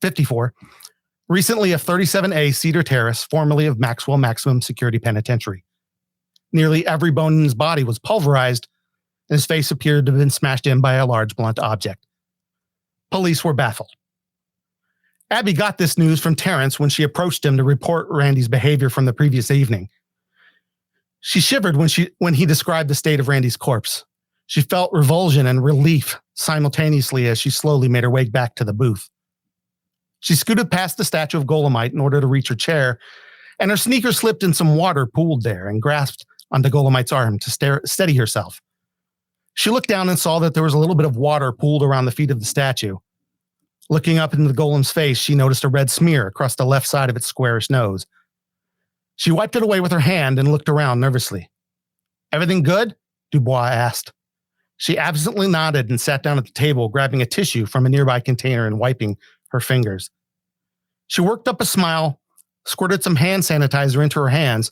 54, recently of 37A Cedar Terrace, formerly of Maxwell Maximum Security Penitentiary. Nearly every bone in his body was pulverized, and his face appeared to have been smashed in by a large blunt object. Police were baffled. Abby got this news from Terrence when she approached him to report Randy's behavior from the previous evening. She shivered when he described the state of Randy's corpse. She felt revulsion and relief simultaneously as she slowly made her way back to the booth. She scooted past the statue of Golemite in order to reach her chair, and her sneaker slipped in some water pooled there and grasped onto Golemite's arm to steady herself. She looked down and saw that there was a little bit of water pooled around the feet of the statue. Looking up into the golem's face, she noticed a red smear across the left side of its squarish nose. She wiped it away with her hand and looked around nervously. "Everything good?" Dubois asked. She absently nodded and sat down at the table, grabbing a tissue from a nearby container and wiping her fingers. She worked up a smile, squirted some hand sanitizer into her hands,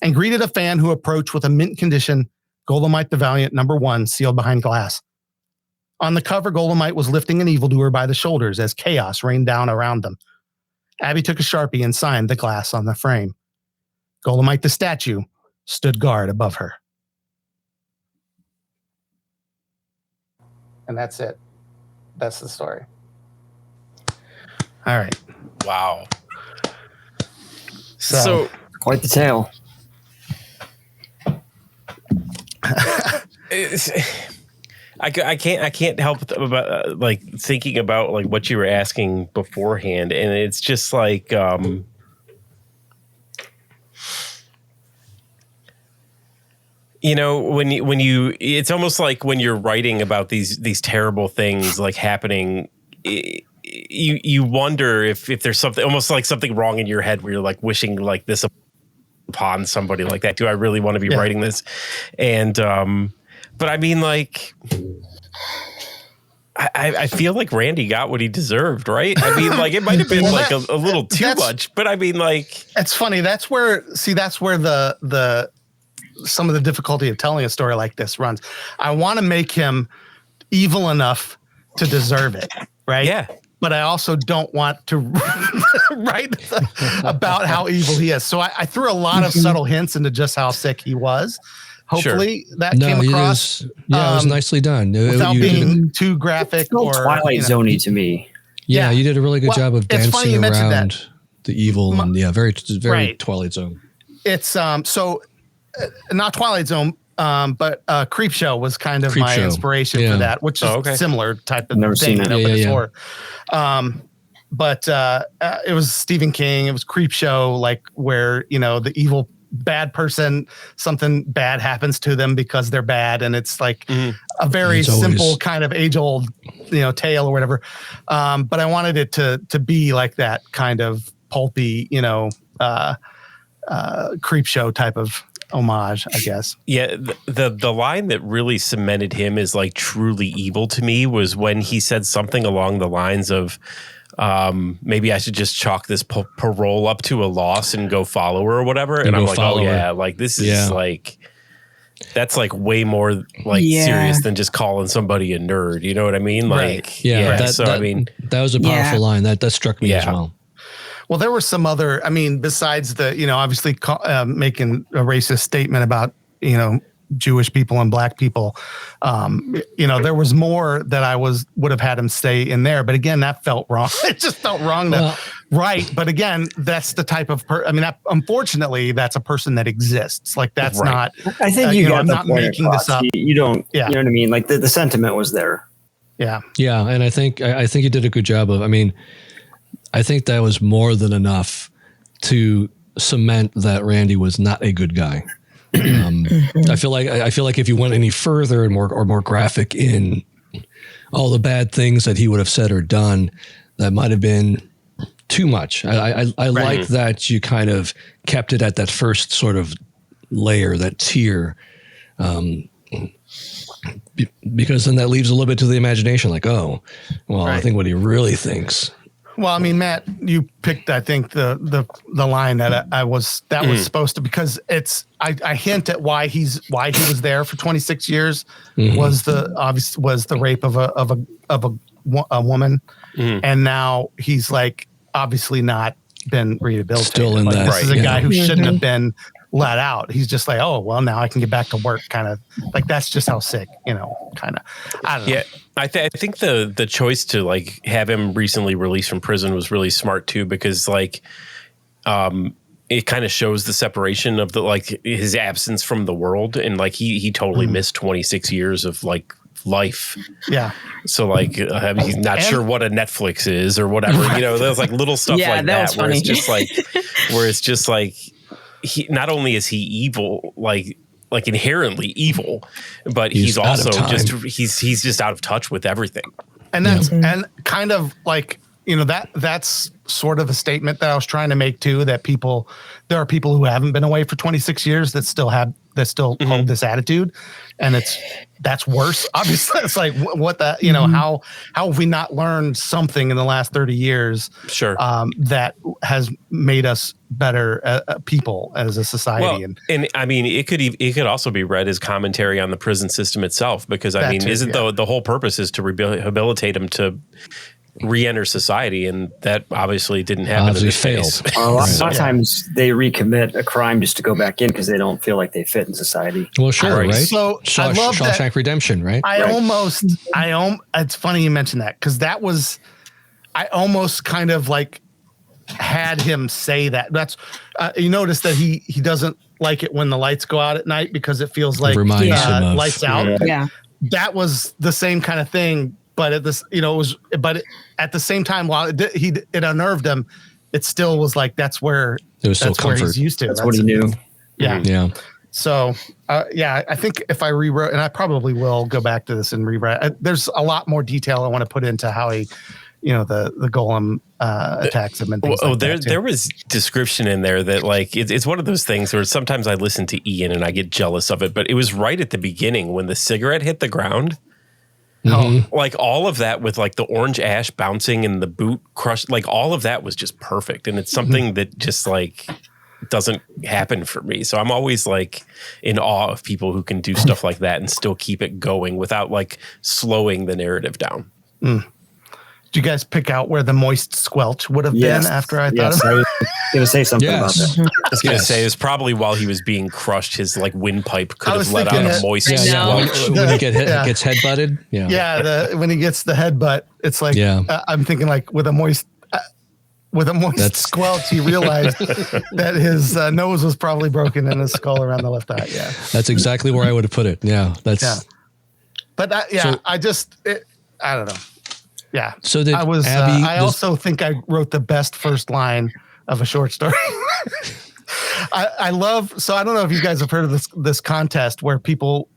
and greeted a fan who approached with a mint condition Golemite the Valiant #1 sealed behind glass. On the cover, Golemite was lifting an evildoer by the shoulders as chaos rained down around them. Abby took a Sharpie and signed the glass on the frame. Golemite the statue stood guard above her. And that's it. That's the story. All right. Wow. So quite the tale. I can't help about like thinking about like what you were asking beforehand, and it's just like you know, when you it's almost like when you're writing about these terrible things like happening, you wonder if there's something almost like something wrong in your head where you're like wishing like this upon somebody like that. Do I really want to be writing this? And but I mean, like, I feel like Randy got what he deserved, right? I mean, like, it might have been like a little too much, but I mean, like, it's funny. That's where the some of the difficulty of telling a story like this runs. I want to make him evil enough to deserve it, right? Yeah. But I also don't want to write about how evil he is. So I threw a lot of subtle hints into just how sick he was. Hopefully that came across. It was nicely done. Without being too graphic or Twilight Zone-y to me. Yeah, you did a really good job of dancing around the evil and very right. Twilight Zone. It's not Twilight Zone, but Creepshow was kind of my inspiration for that, which is similar type of thing. Before. But it was Stephen King. It was Creepshow, like where the evil bad person, something bad happens to them because they're bad, and it's like a very simple kind of age-old tale or whatever. But I wanted it to be like that kind of pulpy, Creepshow type of homage, I guess. Yeah, the line that really cemented him as like truly evil to me was when he said something along the lines of maybe I should just chalk this parole up to a loss and go follow her or whatever. And I'm like, oh yeah, like this is like, that's like way more like serious than just calling somebody a nerd. You know what I mean? Like, I mean, that was a powerful line that struck me as well. Well, there were some other, besides the, obviously making a racist statement about, Jewish people and black people, there was more that I would have had him stay in there. But again, that felt wrong. It just felt wrong. Right. But again, that's the type of, unfortunately, that's a person that exists. Like that's not, I think I'm not making this up. You don't, you know what I mean? Like the sentiment was there. Yeah. Yeah. And I think you did a good job of, I think that was more than enough to cement that Randy was not a good guy. I feel like if you went any further and more graphic in all the bad things that he would have said or done, that might have been too much. I like that you kind of kept it at that first sort of layer, that tier, because then that leaves a little bit to the imagination. Like, I think what he really thinks. Well, Matt, you picked, I think, the line that was supposed to, because I hint at why he was there for 26 years was the rape of a woman, and now he's like obviously not been rehabilitated. Still in that. This is a guy who shouldn't have been let out. He's just like, oh well, now I can get back to work. Kind of like that's just how sick, kind of. I don't know. Yeah, I think the choice to like have him recently released from prison was really smart too, because like, it kind of shows the separation of his absence from the world, and like he totally missed 26 years of like life. Yeah. So like he's not sure what a Netflix is or whatever. There's like little stuff like that where it's just like he not only is he evil, like inherently evil, but he's also just he's just out of touch with everything. And that's and kind of like that's sort of a statement that I was trying to make too, that there are people who haven't been away for 26 years that still have hold this attitude, and that's worse. Obviously, it's like what the how have we not learned something in the last 30 years? Sure, that has made us better people as a society. Well, and I mean, it could also be read as commentary on the prison system itself, because I mean, isn't the whole purpose is to rehabilitate them to re-enter society, and that obviously didn't happen. In this case. A lot of times they recommit a crime just to go back in because they don't feel like they fit in society. Well, sure, right? So I love Shawshank Redemption, right? It's funny you mentioned that, because I almost kind of like had him say that. That's you notice that he doesn't like it when the lights go out at night, because it feels like lights out. Yeah, that was the same kind of thing. But at this, at the same time, while it unnerved him, it still was like that's where he's used to. That's what he knew. Yeah, yeah. So, I think if I rewrote, and I probably will go back to this and rewrite. There's a lot more detail I want to put into how he, the golem attacks him and things like that. There was description in there that like it's one of those things where sometimes I listen to Ian and I get jealous of it, but it was right at the beginning when the cigarette hit the ground. Mm-hmm. Like all of that with like the orange ash bouncing and the boot crushed, like all of that was just perfect. And it's something that just like doesn't happen for me. So I'm always like in awe of people who can do stuff like that and still keep it going without like slowing the narrative down. Did you guys pick out where the moist squelch would have been after I thought I was going to say something about that. I was going to say it's probably while he was being crushed, his like windpipe could have let out a moist squelch. When he gets headbutted. When he gets the headbutt, it's like I'm thinking like with a moist squelch, he realized that his nose was probably broken and his skull around the left eye. Yeah, that's exactly where I would have put it. Yeah, But I don't know. Yeah. So I also think I wrote the best first line of a short story. I love. So I don't know if you guys have heard of this contest where people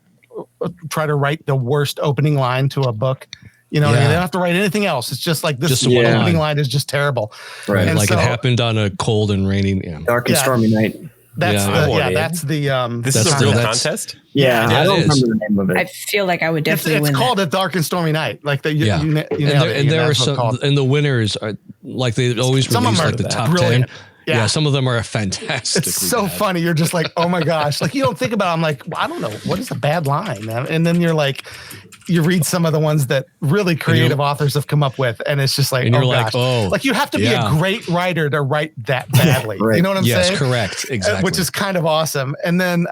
try to write the worst opening line to a book. They don't have to write anything else. It's just like this opening line is just terrible. Right. And like it happened on a cold and rainy, dark and stormy night. That's the This is a real contest? Yeah, I don't remember the name of it. I feel like I would definitely win. It's called A Dark and Stormy Night. Like and there are some, and the winners are like they always release like the top 10. Yeah, some of them are fantastic. It's so funny. You're just like, oh my gosh. Like you don't think about it. I'm like, well, I don't know. What is a bad line, man? And then you're like, you read some of the ones that really creative authors have come up with, and it's just like, like you have to be a great writer to write that badly. Right. You know what I'm saying? Yes, correct. Exactly. Which is kind of awesome. And then,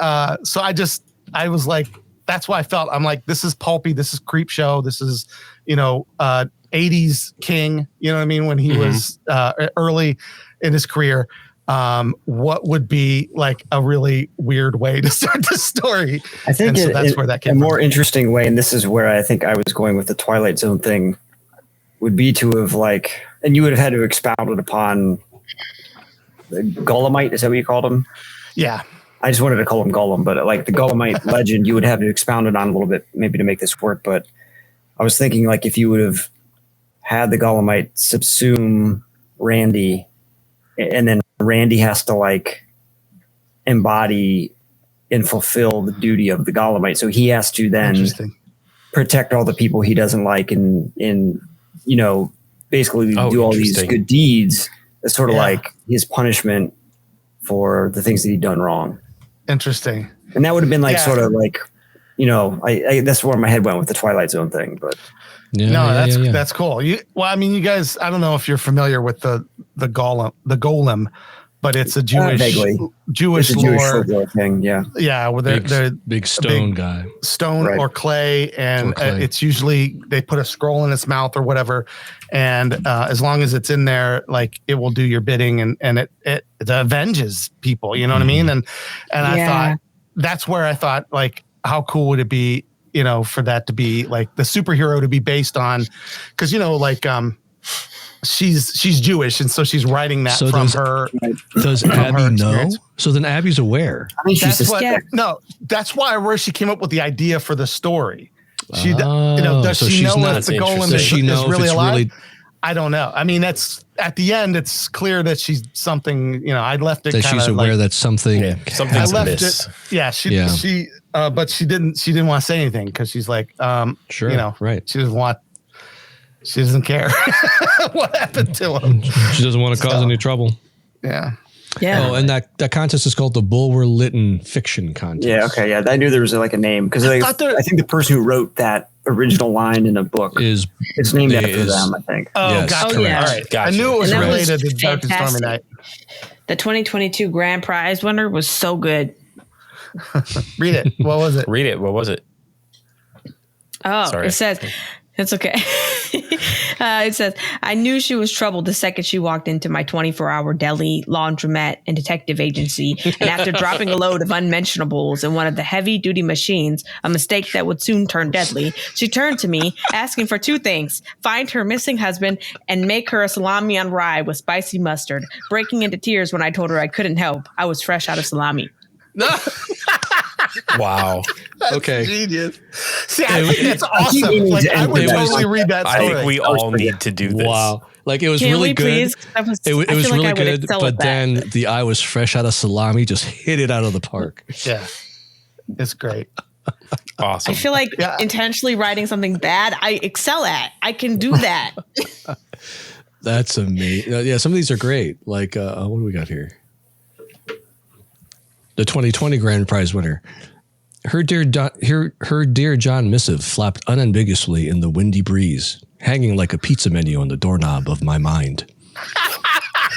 so I was like, that's why I felt, I'm like, this is pulpy. This is creep show. This is, 80s King, you know what I mean? When he was early in his career. What would be like a really weird way to start the story? I think that's where that came from. A more interesting way, and this is where I think I was going with the Twilight Zone thing, would be to have like, and you would have had to expound it upon the Golemite. Is that what you called him? Yeah. I just wanted to call him Golem, but like the Golemite legend, you would have to expound it on a little bit, maybe to make this work. But I was thinking like if you would have had the Golemite subsume Randy, and then Randy has to like embody and fulfill the duty of the Golemite. So he has to then protect all the people he doesn't like and basically do all these good deeds. It's sort of like his punishment for the things that he'd done wrong. Interesting. And that would have been like sort of like, I that's where my head went with the Twilight Zone thing, but that's cool. You guys, I don't know if you're familiar with the golem, but it's a Jewish lore thing. Yeah. Yeah. Well, they're big stone guy, or clay. And it's usually they put a scroll in its mouth or whatever. And as long as it's in there, like it will do your bidding and it avenges people, you know what I mean? And I thought that's where I thought like, how cool would it be, for that to be like the superhero to be based on, because she's Jewish, and so she's writing that from her. Does Abby know? So then Abby's aware. I mean, that's where she came up with the idea for the story. She, does she know if the golem is really alive? I don't know. I mean, that's at the end. It's clear that she's something. You know, I left it that she's aware that something's something's I left amiss. it. Yeah, she. But she didn't want to say anything because she's like, sure, you know, right. She doesn't care what happened to him. She doesn't want to cause any trouble. Yeah. Yeah. Oh, and that contest is called the Bulwer Lytton Fiction Contest. Yeah. Okay. Yeah. I knew there was like a name because I think the person who wrote that original line in a book it's named after them. I think. Oh, yes, gotcha. yeah. All right. Gotcha. I knew it was And that related was to Dark and Stormy Night. The 2022 grand prize winner was so good. Read it. What was it? Read it. What was it? Oh, Sorry. it says, it's okay. It says, I knew she was trouble the second she walked into my 24-hour deli, laundromat, and detective agency. And after dropping a load of unmentionables in one of the heavy-duty machines, a mistake that would soon turn deadly, she turned to me, asking for two things: find her missing husband and make her a salami on rye with spicy mustard, breaking into tears when I told her I couldn't help. I was fresh out of salami. Wow. Okay. Genius. See, I think that's awesome. Like, I would totally read that I story. think we all need to do this. Wow. Like it was Can really we good. please? It was really good, but then the I was fresh out of salami just hit it out of the park. Yeah. It's great. Awesome. I feel like intentionally writing something bad, I excel at. I can do that. That's amazing. Yeah, some of these are great. Like, what do we got here? The 2020 grand prize winner. Her dear John missive flapped unambiguously in the windy breeze, hanging like a pizza menu on the doorknob of my mind.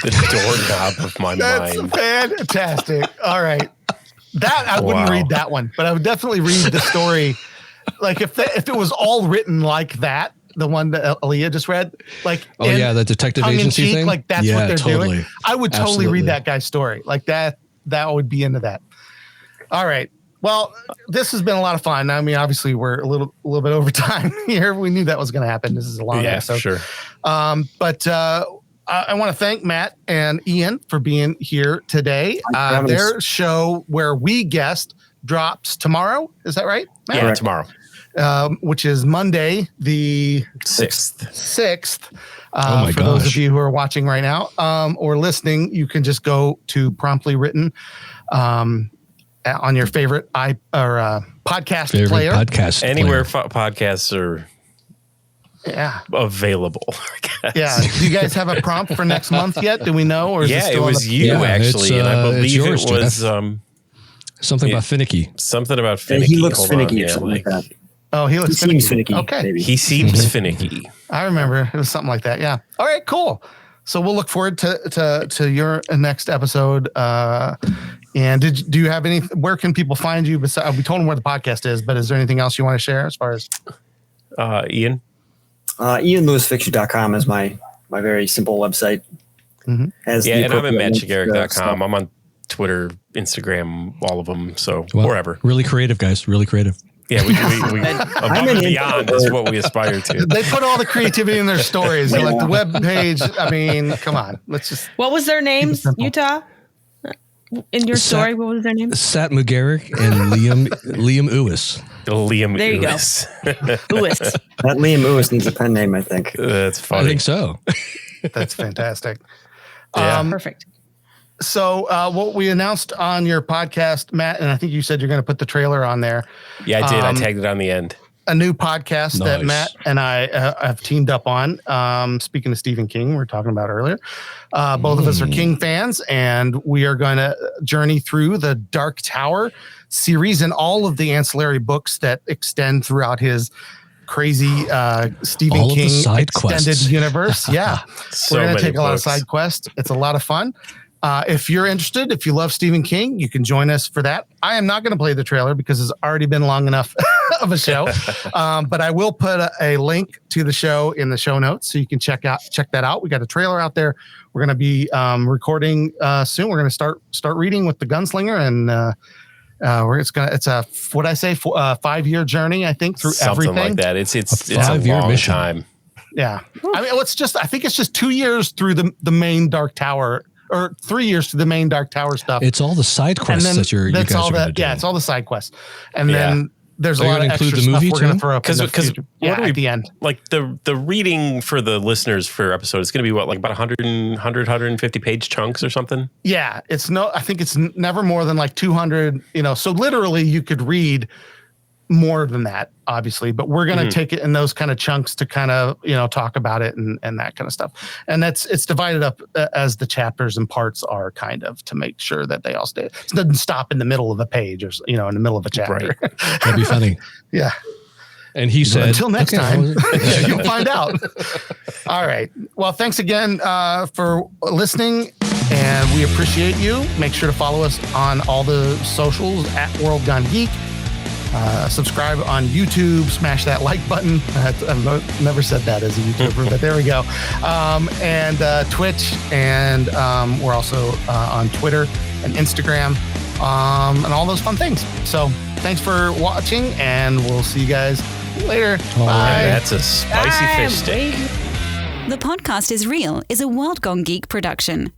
The doorknob of my That's mind. fantastic. All right. That I wouldn't read that one, but I would definitely read the story. Like if it was all written like that, the one that Allea just read, like the detective agency thing, like that's what they're doing. I would totally read that guy's story like that. That would be into that. All right. Well, this has been a lot of fun. I mean, obviously, we're a little bit over time here. We knew that was going to happen. This is a long episode. Sure. But I want to thank Matt and Ian for being here today. Their show where we guest drops tomorrow. Is that right, Matt? Yeah, tomorrow. Which is Monday, the 6th. For those of you who are watching right now or listening, you can just go to Promptly Written on your favorite podcast player. Anywhere podcasts are available. I guess. Yeah. Do you guys have a prompt for next month yet? Do we know? Or is it was you actually, and I believe it was something about finicky. Something about finicky. He looks finicky or something like that. Oh, he looks finicky. Okay. Maybe. He seems finicky. I remember it was something like that. Yeah. All right, cool. So we'll look forward to your next episode. And do you have any? Where can people find you? Besides, we told them where the podcast is, but is there anything else you want to share as far as Ian? IanLewisFiction.com is my very simple website. Mm-hmm. And I'm at MattChigaric.com. I'm on Twitter, Instagram, all of them. So wherever. Really creative, guys. Really creative. Yeah, we above and beyond is what we aspire to. They put all the creativity in their stories. They're like the web page. I mean, come on. Let's just. What was their names, Yuta? In your story, what was their names? Sat McGarrick and Liam Uwis. Liam there you Uwis. Go. Uwis. That Liam Uwis needs a pen name, I think. That's funny. I think so. That's fantastic. Yeah. Perfect. So what we announced on your podcast, Matt, and I think you said you're going to put the trailer on there. Yeah, I did. I tagged it on the end. A new podcast that Matt and I have teamed up on. Speaking of Stephen King, we were talking about earlier. Both of us are King fans, and we are going to journey through the Dark Tower series and all of the ancillary books that extend throughout his crazy Stephen all King of the side extended quests. universe. Yeah. We're going to take a lot of books. side quests. It's a lot of fun. If you're interested, if you love Stephen King, you can join us for that. I am not going to play the trailer because it's already been long enough of a show. But I will put a link to the show in the show notes so you can check that out. We got a trailer out there. We're going to be recording soon. We're going to start reading with the Gunslinger, and it's a 5-year journey, I think, through something everything like that. It's a 5-year long mission. Time. Yeah, I mean, I think it's just 2 years through the main Dark Tower. Or 3 years to the main Dark Tower stuff. It's all the side quests that you guys are going to do. Yeah, it's all the side quests. And then there's a lot of extra stuff we're going to throw up because at the end. Like the reading for the listeners for episode is going to be what, like about 150 page chunks or something? Yeah, I think it's never more than like 200, so literally you could read more than that, obviously, but we're going to take it in those kind of chunks to kind of, talk about it and that kind of stuff. And it's divided up as the chapters and parts are, kind of, to make sure that they all stay. It doesn't stop in the middle of a page or, in the middle of a chapter. Right. That'd be funny. Yeah. And he said, until next time, you'll find out. All right. Well, thanks again for listening, and we appreciate you. Make sure to follow us on all the socials at World Gone Geek. Subscribe on YouTube, smash that like button. I've never said that as a YouTuber, but there we go. And Twitch, and we're also on Twitter and Instagram, and all those fun things. So thanks for watching, and we'll see you guys later. Bye. Right, that's a spicy fish stick. The Podcast is Real is a World Gone Geek production.